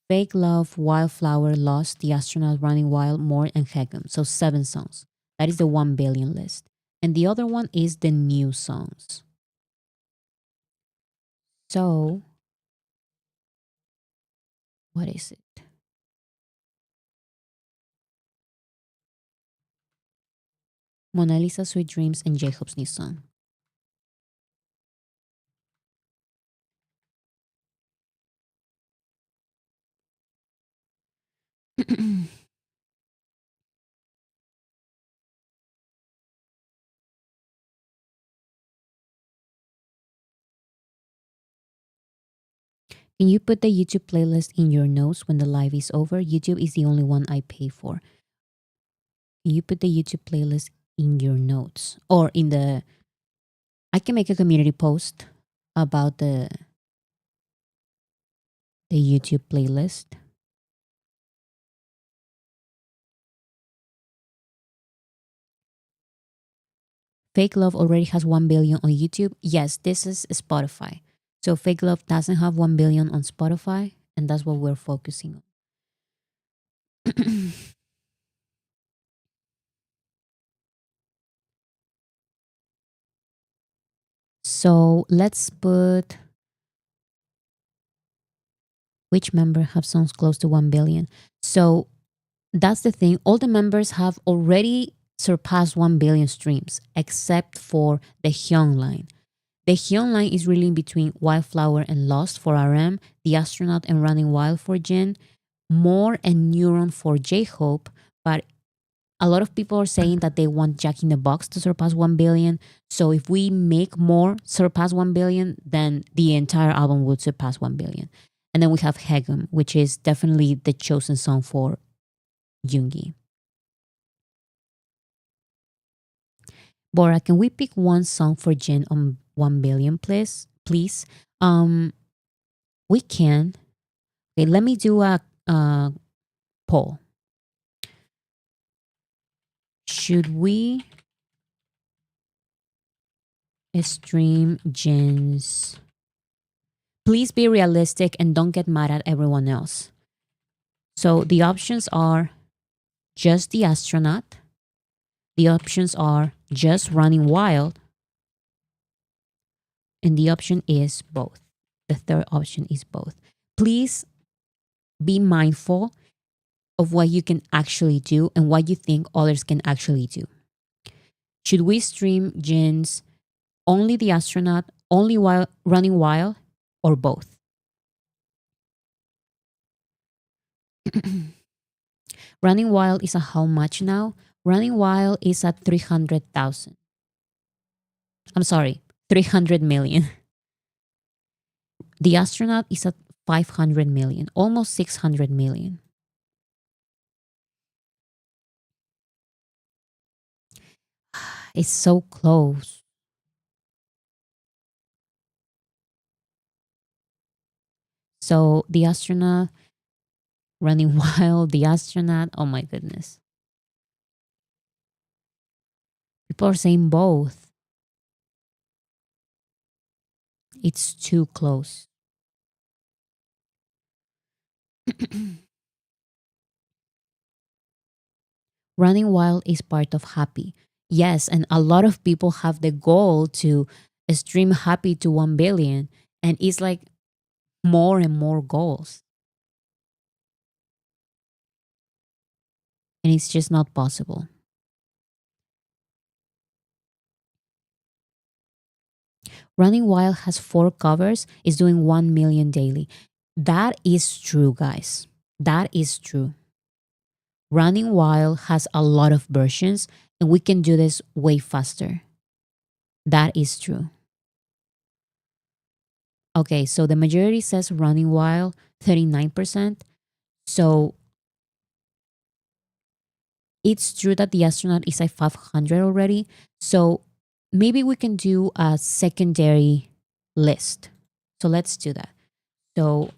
S1: Fake Love, Wildflower, Lost, The Astronaut, Running Wild, More, and Hegum. So 7 songs. That is the 1 billion list. And the other one is the new songs. So, what is it? Mona Lisa, Sweet Dreams, and J-Hope's new song. Can you put the YouTube playlist in your notes when the live is over? YouTube is the only one I pay for. Can you put the YouTube playlist in your notes or in the? I can make a community post about the YouTube playlist. Fake Love already has 1 billion on YouTube. Yes, this is Spotify. So Fake Love doesn't have 1 billion on Spotify, and that's what we're focusing on. So let's put which member have songs close to 1 billion. So that's the thing. All the members have already surpassed 1 billion streams, except for the Hyun line. The Hyun line is really in between Wildflower and Lost for RM, The Astronaut and Running Wild for Jin, More and Neuron for J-Hope, but a lot of people are saying that they want Jack in the Box to surpass 1 billion. So if we make More surpass 1 billion, then the entire album would surpass 1 billion. And then we have Hegum, which is definitely the chosen song for Yoongi. Bora, can we pick one song for Jin on 1 billion, please? Please. We can. Okay, let me do a poll. Should we stream Jin's? Please be realistic and don't get mad at everyone else. So the options are just the astronaut. The options are just running wild. And the option is both. The third option is both. Please be mindful of what you can actually do and what you think others can actually do. Should we stream Jin's only the astronaut, only while running wild, or both? Running wild is at how much now? Running wild is at 300,000. I'm sorry, 300 million. The astronaut is at 500 million, almost 600 million. It's so close. So the astronaut running wild, the astronaut, oh my goodness. People are saying both. It's too close. Running wild is part of happy. Yes, and a lot of people have the goal to stream happy to 1 billion. And it's like more and more goals. And it's just not possible. Running Wild has 4 covers, is doing 1 million daily. That is true, guys. That is true. Running Wild has a lot of versions and we can do this way faster. That is true. Okay, so the majority says Running Wild, 39%. So it's true that the astronaut is at 500 already. So maybe we can do a secondary list. So let's do that. So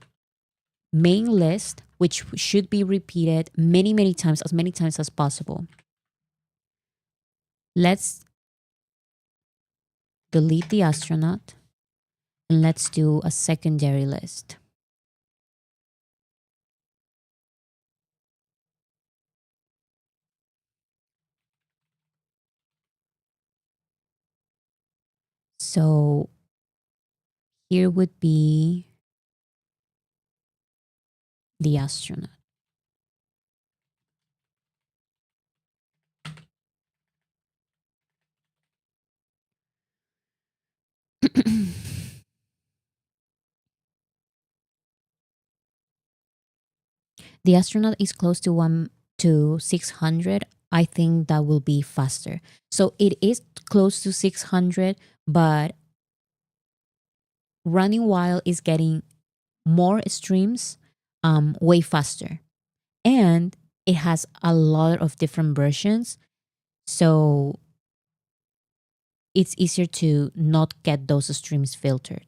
S1: main list, which should be repeated many times as possible. Let's delete the astronaut and let's do a secondary list. So here would be the astronaut. The astronaut is close to 1 to 600. I think that will be faster. So it is close to 600, but Running Wild is getting more streams way faster. And it has a lot of different versions. So it's easier to not get those streams filtered.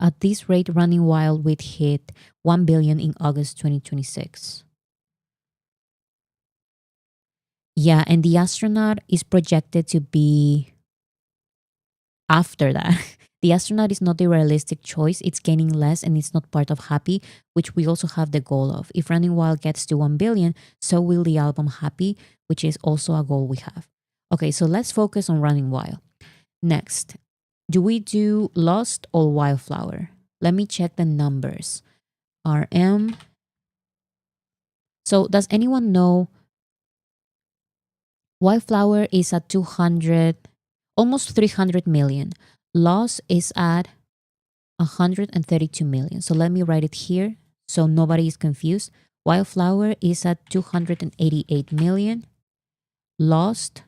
S1: At this rate, Running Wild would hit 1 billion in August 2026. Yeah, and the astronaut is projected to be after that. The astronaut is not the realistic choice. It's gaining less and it's not part of Happy, which we also have the goal of. If Running Wild gets to 1 billion, so will the album Happy, which is also a goal we have. Okay, so let's focus on Running Wild. Next, do we do Lost or Wildflower? Let me check the numbers. RM. So does anyone know Wildflower is at 200, almost 300 million. Lost is at 132 million. So let me write it here so nobody is confused. Wildflower is at 288 million. Lost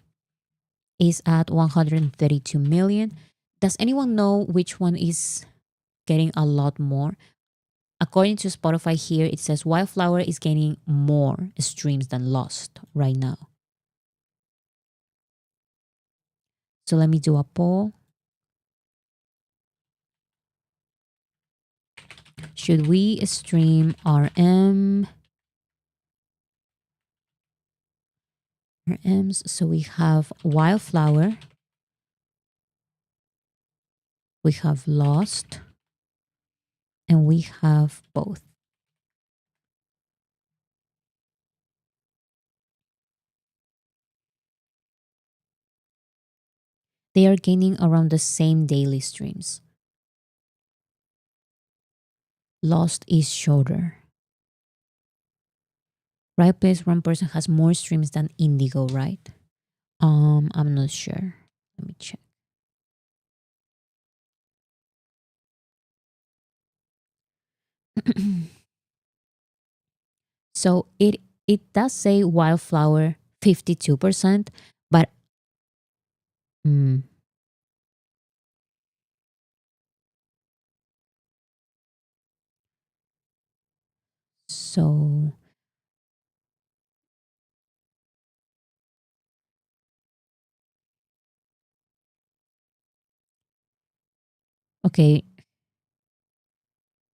S1: is at 132 million. Does anyone know which one is getting a lot more? According to Spotify here, it says Wildflower is gaining more streams than Lost right now. So let me do a poll. Should we stream RM? RMs. So we have Wildflower, we have Lost, and we have both. They are gaining around the same daily streams. Lost is shorter. Right Place One Person has more streams than Indigo, right? I'm not sure. Let me check. So it does say Wildflower 52%, but mm, so okay.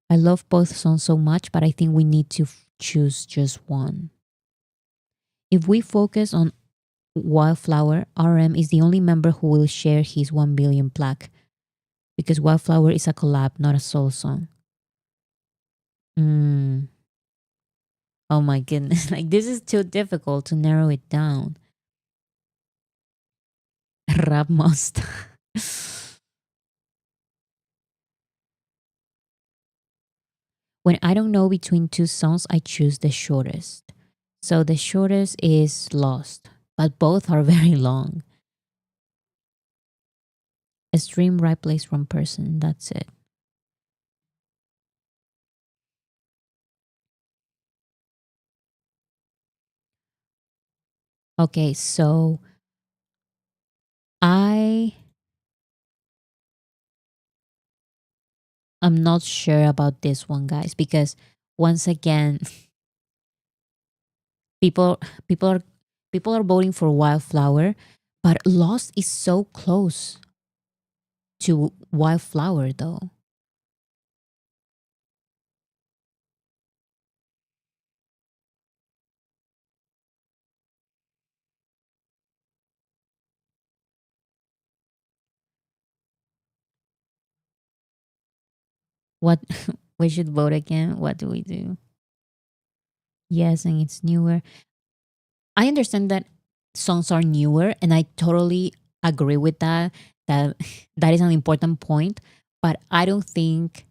S1: I love both songs so much, but I think we need to choose just one. If we focus on Wildflower, RM is the only member who will share his 1 billion plaque because Wildflower is a collab, not a solo song. Mm. Oh my goodness. Like, this is too difficult to narrow it down. Rap must. When I don't know between two songs, I choose the shortest. So the shortest is Lost, but both are very long. A stream right place from person. That's it. Okay, so I am not sure about this one, guys, because once again, people people are people are voting for Wildflower, but Lost is so close to Wildflower though. What we should vote again? What do we do? Yes, and it's newer. I understand that songs are newer, and I totally agree with that. That that is an important point, but I don't think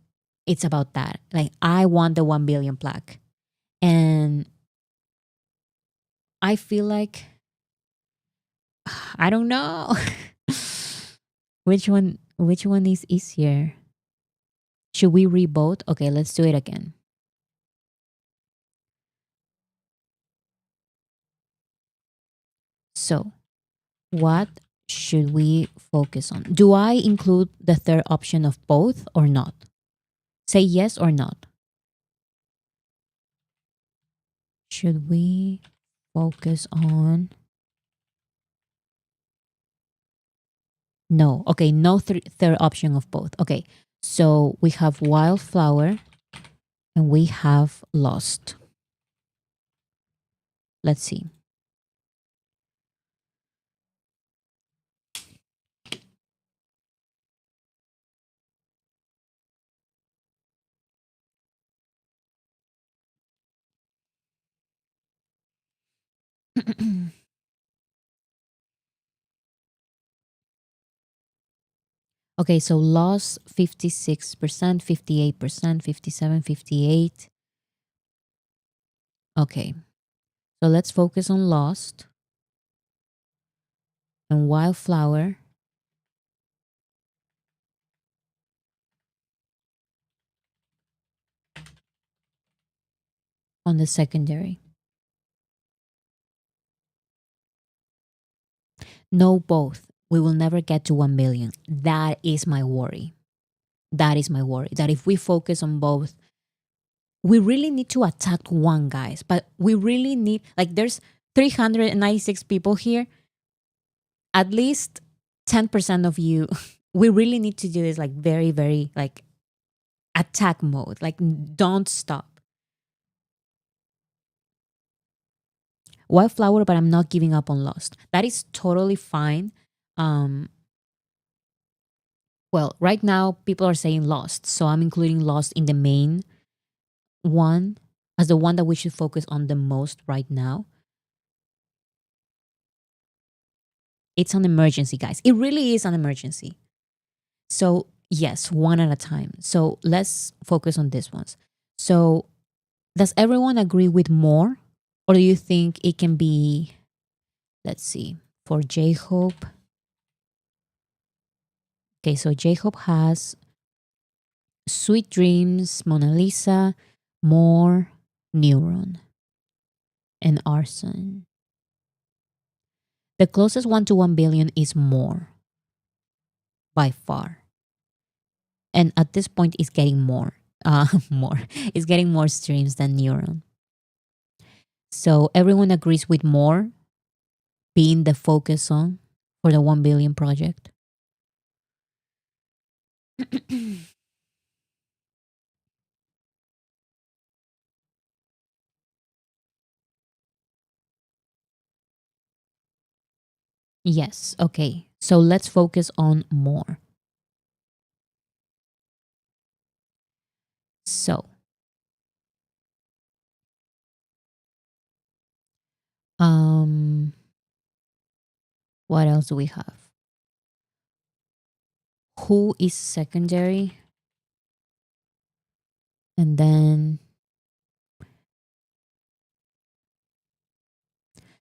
S1: it's about that. Like, I want the 1 billion plaque, and I feel like I don't know which one is easier. Should we revote? Okay, let's do it again. So, what should we focus on? Do I include the third option of both or not? Say yes or not. Should we focus on no? Okay, no third option of both. Okay, so we have Wildflower and we have Lost. Let's see. Okay, so Lost 56%, 58%, 57, 58. Okay, so let's focus on Lost and Wildflower on the secondary. No, both. We will never get to 1 billion. That is my worry. That is my worry. That if we focus on both, we really need to attack one, guys. But we really need, like, there's 396 people here. At least 10% of you, we really need to do this, like, very, very, like, attack mode, like don't stop. Wildflower, but I'm not giving up on Lost. That is totally fine. Um, well, right now people are saying Lost, so I'm including Lost in the main one as the one that we should focus on the most right now. It's an emergency, guys. It really is an emergency. So, yes, one at a time. So, let's focus on these ones. So, does everyone agree with more? Or do you think it can be, let's see, for J Hope? Okay, so J Hope has Sweet Dreams, Mona Lisa, More, Neuron, and Arson. The closest one to 1 billion is More by far. And at this point, it's getting more. More. It's getting more streams than Neuron. So everyone agrees with More being the focus song for the 1 billion project. Yes, okay. So let's focus on More. So, um, what else do we have? Who is secondary? And then,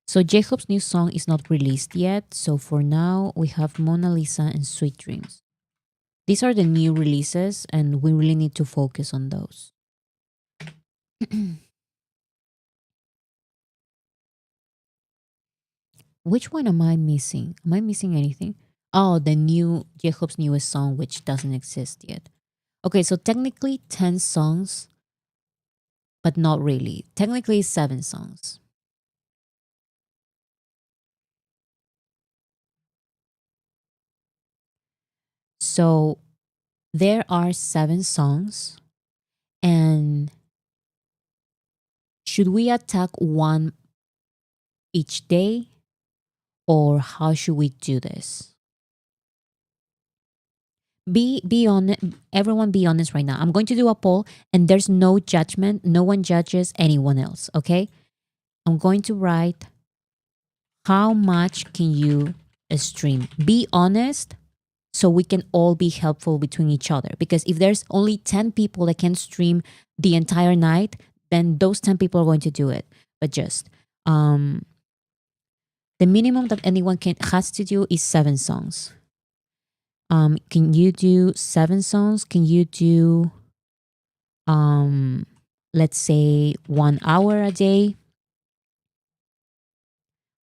S1: so Jacob's new song is not released yet. So for now, we have Mona Lisa and Sweet Dreams. These are the new releases, and we really need to focus on those. Which one am I missing? Am I missing anything? Oh, the new Jacob's newest song, which doesn't exist yet. Okay, so technically 10 songs, but not really. Technically 7 songs. So there are 7 songs, and should we attack one each day, or how should we do this? Be honest, everyone be honest right now. I'm going to do a poll, and there's no judgment. No one judges anyone else, okay? I'm going to write, how much can you stream? Be honest, so we can all be helpful between each other, because if there's only 10 people that can stream the entire night, then those 10 people are going to do it. But just the minimum that anyone can has to do is 7 songs. Can you do 7 songs? Can you do let's say 1 hour a day?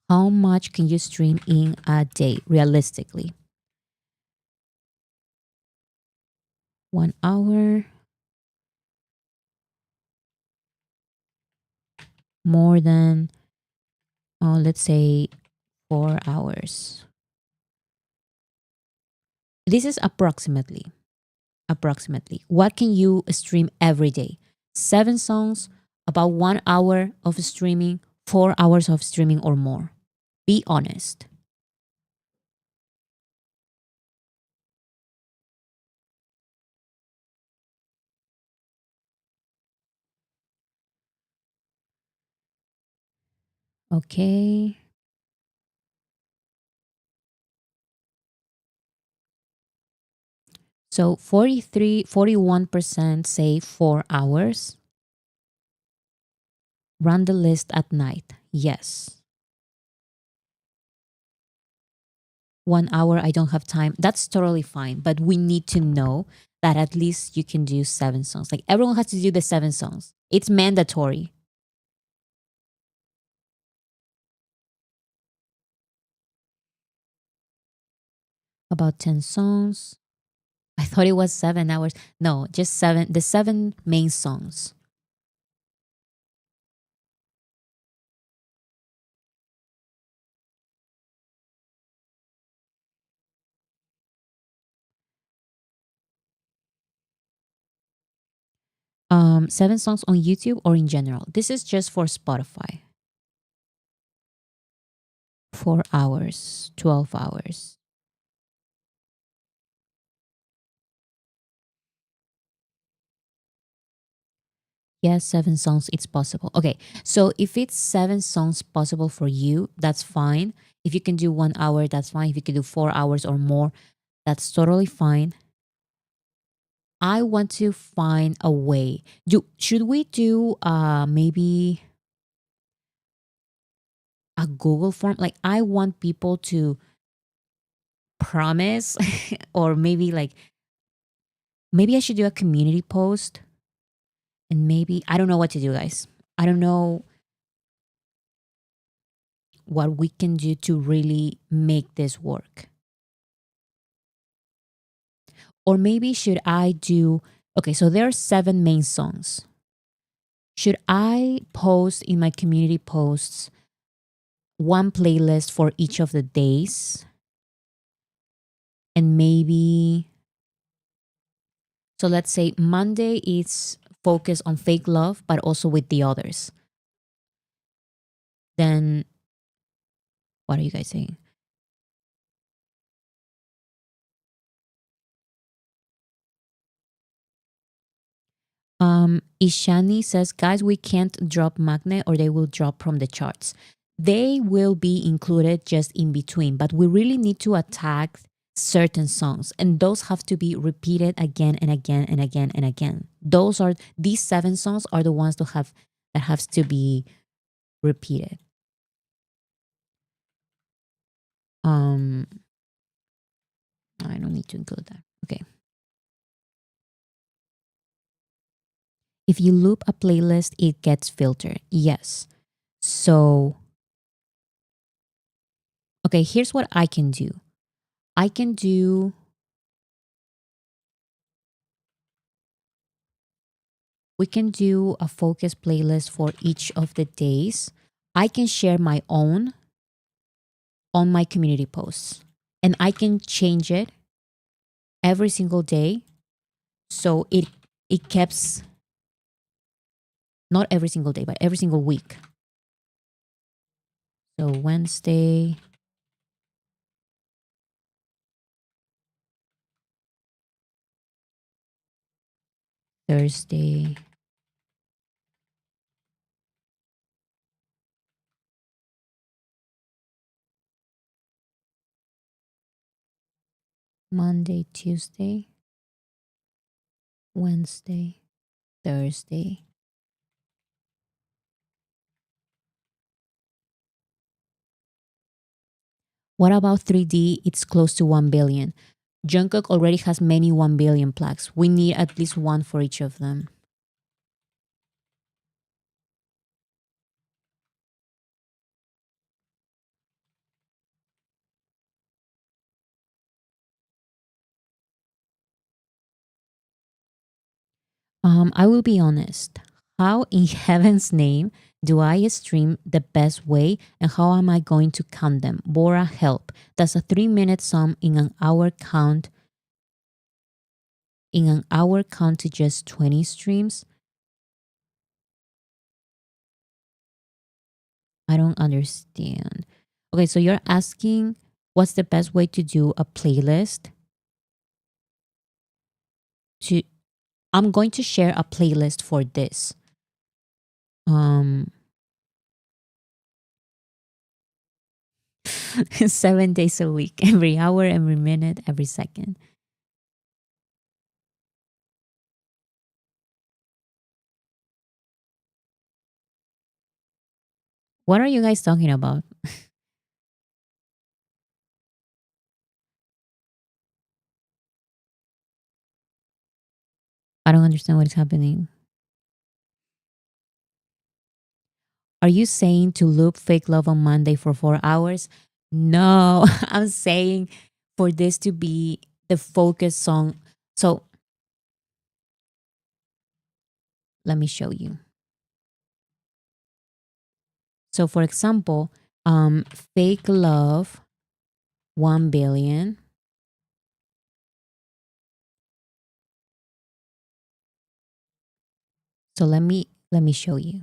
S1: How much can you stream in a day realistically? 1 hour, more than let's say 4 hours. This is approximately. What can you stream every day? 7 songs, about 1 hour of streaming, 4 hours of streaming or more. Be honest. Okay. So 41% say 4 hours. Run the list at night. Yes. 1 hour, I don't have time. That's totally fine. But we need to know that at least you can do 7 songs. Like everyone has to do the 7 songs. It's mandatory. About 10 songs. I thought it was 7 hours. No, just 7. The 7 main songs. Seven songs on YouTube or in general? This is just for Spotify. 4 hours, 12 hours. Yes, 7 songs, it's possible. Okay, so if it's 7 songs possible for you, that's fine. If you can do 1 hour, that's fine. If you can do 4 hours or more, that's totally fine. I want to find a way. Should we do maybe a Google form? Like I want people to promise or maybe I should do a community post and maybe I don't know what to do, guys. I don't know what we can do to really make this work. Or maybe should I do okay, so there are 7 main songs. Should I post in my community posts one playlist for each of the days? And maybe so let's say Monday is focused on fake love, but also with the others. Then what are you guys saying? Ishani says, guys, we can't drop Magnet or they will drop from the charts. They will be included just in between, but we really need to attack certain songs, and those have to be repeated again and again and again and again. These 7 songs are the ones that has to be repeated. Um, I don't need to include that. Okay. If you loop a playlist, it gets filtered. Yes. So, okay, here's what I can do. I can do we can do a focus playlist for each of the days. I can share my own on my community posts and I can change it every single day. So it keeps not every single day, but every single week. So Wednesday, Thursday, Monday, Tuesday, Wednesday, Thursday. What about 3D? It's close to 1 billion. Jungkook already has many 1 billion plaques. We need at least one for each of them. I will be honest. How in heaven's name do I stream the best way and how am I going to count them? Bora, help. Does a 3-minute sum in an hour count to just 20 streams? I don't understand. Okay, so you're asking what's the best way to do a playlist? To I'm going to share a playlist for this. 7 days a week, every hour, every minute, every second. What are you guys talking about? I don't understand what is happening. Are you saying to loop fake love on Monday for 4 hours? No, I'm saying for this to be the focus song. So let me show you. So for example, fake love 1 billion. So let me show you.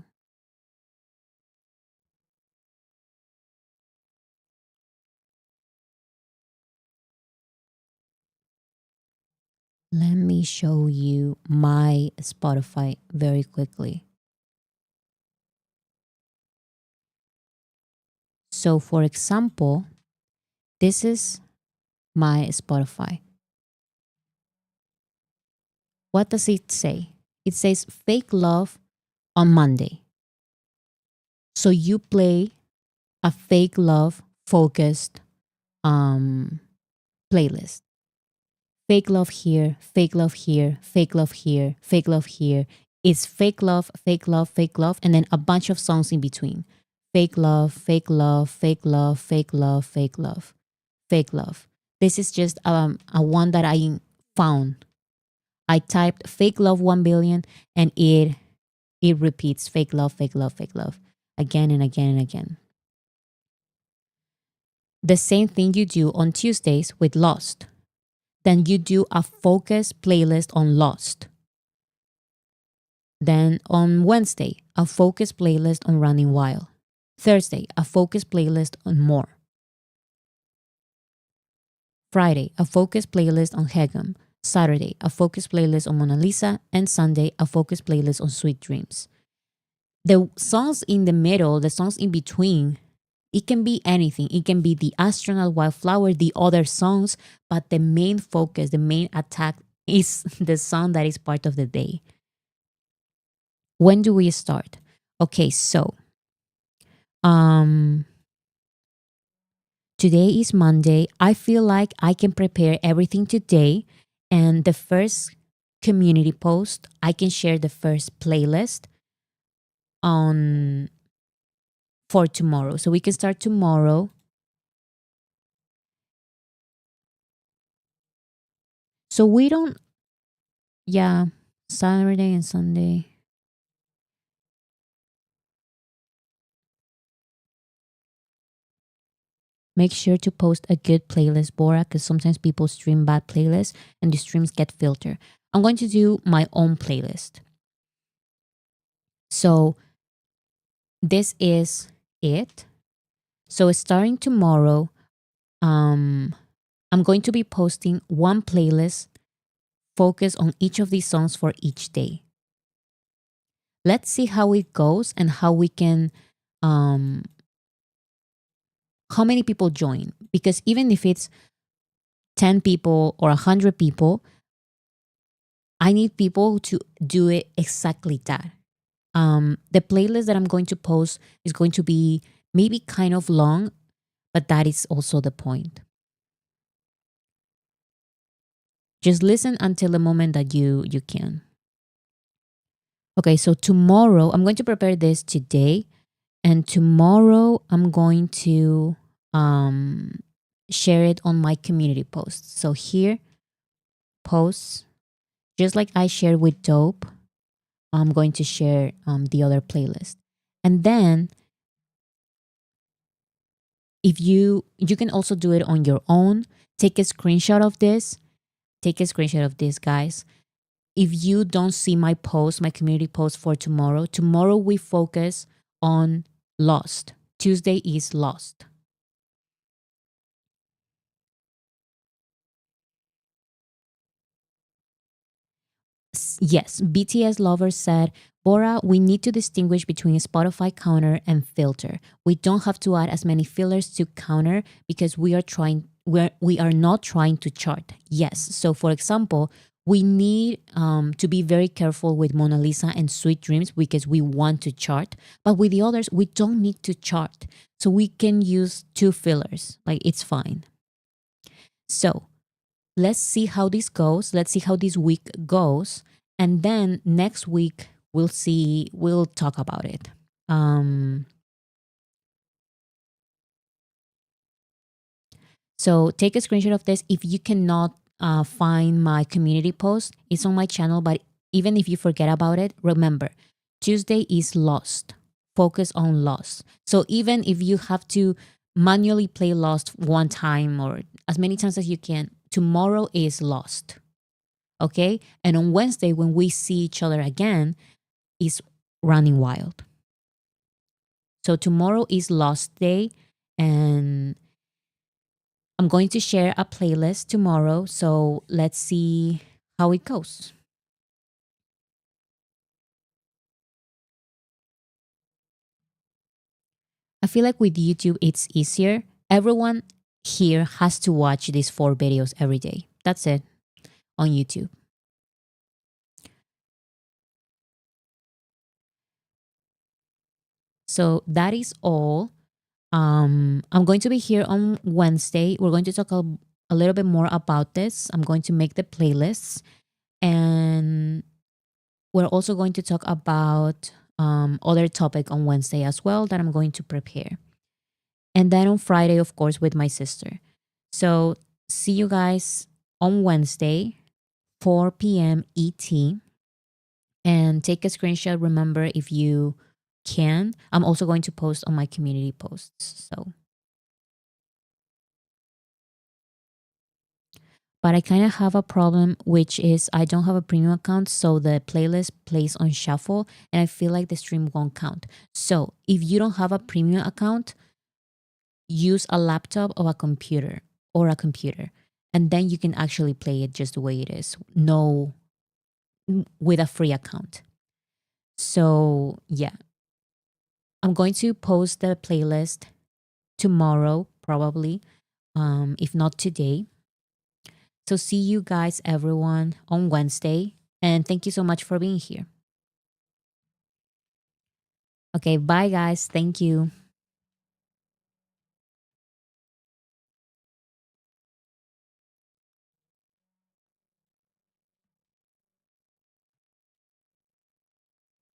S1: Let me show you my Spotify very quickly. So for example, this is my Spotify. What does it say? It says fake love on Monday. So you play a fake love focused playlist. Fake love here, fake love here, fake love here, fake love here. It's fake love, fake love, fake love, and then a bunch of songs in between. Fake love, fake love, fake love, fake love, fake love, fake love. This is just a one that I found. I typed fake love 1 billion and it repeats fake love, fake love, fake love again and again and again. The same thing you do on Tuesdays with Lost. Then you do a focus playlist on Lost. Then on Wednesday, a focus playlist on Running Wild. Thursday, a focus playlist on More. Friday, a focus playlist on Hegum. Saturday, a focus playlist on Mona Lisa. And Sunday, a focus playlist on Sweet Dreams. The songs in the middle, the songs in between, it can be anything. It can be the astronaut, Wildflower, the other songs, but the main focus, the main attack is the song that is part of the day. When do we start? Okay, so today is Monday. I feel like I can prepare everything today, and the first community post, I can share the first playlist on for tomorrow. So we can start tomorrow. So we don't, yeah, Saturday and Sunday. Make sure to post a good playlist, Bora, because sometimes people stream bad playlists and the streams get filtered. I'm going to do my own playlist. So this is it. So starting tomorrow, I'm going to be posting one playlist focused on each of these songs for each day. Let's see how it goes and how we can how many people join, because even if it's 10 people or 100 people, I need people to do it exactly that. The playlist that I'm going to post is going to be maybe kind of long, but that is also the point. Just listen until the moment that you can. Okay, so tomorrow, I'm going to prepare this today, and tomorrow I'm going to share it on my community posts. So here, posts, just like I shared with Dope, I'm going to share the other playlist. And then if you can also do it on your own. Take a screenshot of this. Take a screenshot of this, guys. If you don't see my post, my community post for tomorrow we focus on Lost. Tuesday is Lost. Yes, BTS Lover said, Bora, we need to distinguish between Spotify counter and filter. We don't have to add as many fillers to counter because we are not trying to chart. Yes. So for example, we need to be very careful with Mona Lisa and Sweet Dreams because we want to chart. But with the others, we don't need to chart. So we can use 2 fillers. Like, it's fine. So let's see how this goes. Let's see how this week goes. And then next week, we'll talk about it. So take a screenshot of this. If you cannot find my community post, it's on my channel. But even if you forget about it, remember, Tuesday is Lost. Focus on Lost. So even if you have to manually play Lost one time or as many times as you can, tomorrow is Lost. Okay? And on Wednesday, when we see each other again, is running wild. So tomorrow is Lost Day, and I'm going to share a playlist tomorrow. So let's see how it goes. I feel like with YouTube, it's easier. Everyone here has to watch these 4 videos every day. That's it on YouTube. So that is all. I'm going to be here on Wednesday. We're going to talk a little bit more about this. I'm going to make the playlists, and we're also going to talk about other topic on Wednesday as well that I'm going to prepare. And then on Friday, of course, with my sister. So see you guys on Wednesday, 4 p.m. ET. And take a screenshot. Remember, if you can, I'm also going to post on my community posts. So, but I kind of have a problem, which is I don't have a premium account. So the playlist plays on shuffle and I feel like the stream won't count. So if you don't have a premium account, use a laptop or a computer and then you can actually play it just the way it is. No, with a free account. So yeah, I'm going to post the playlist tomorrow, probably, if not today. So see you guys, everyone, on Wednesday. And thank you so much for being here. Okay, bye, guys. Thank you.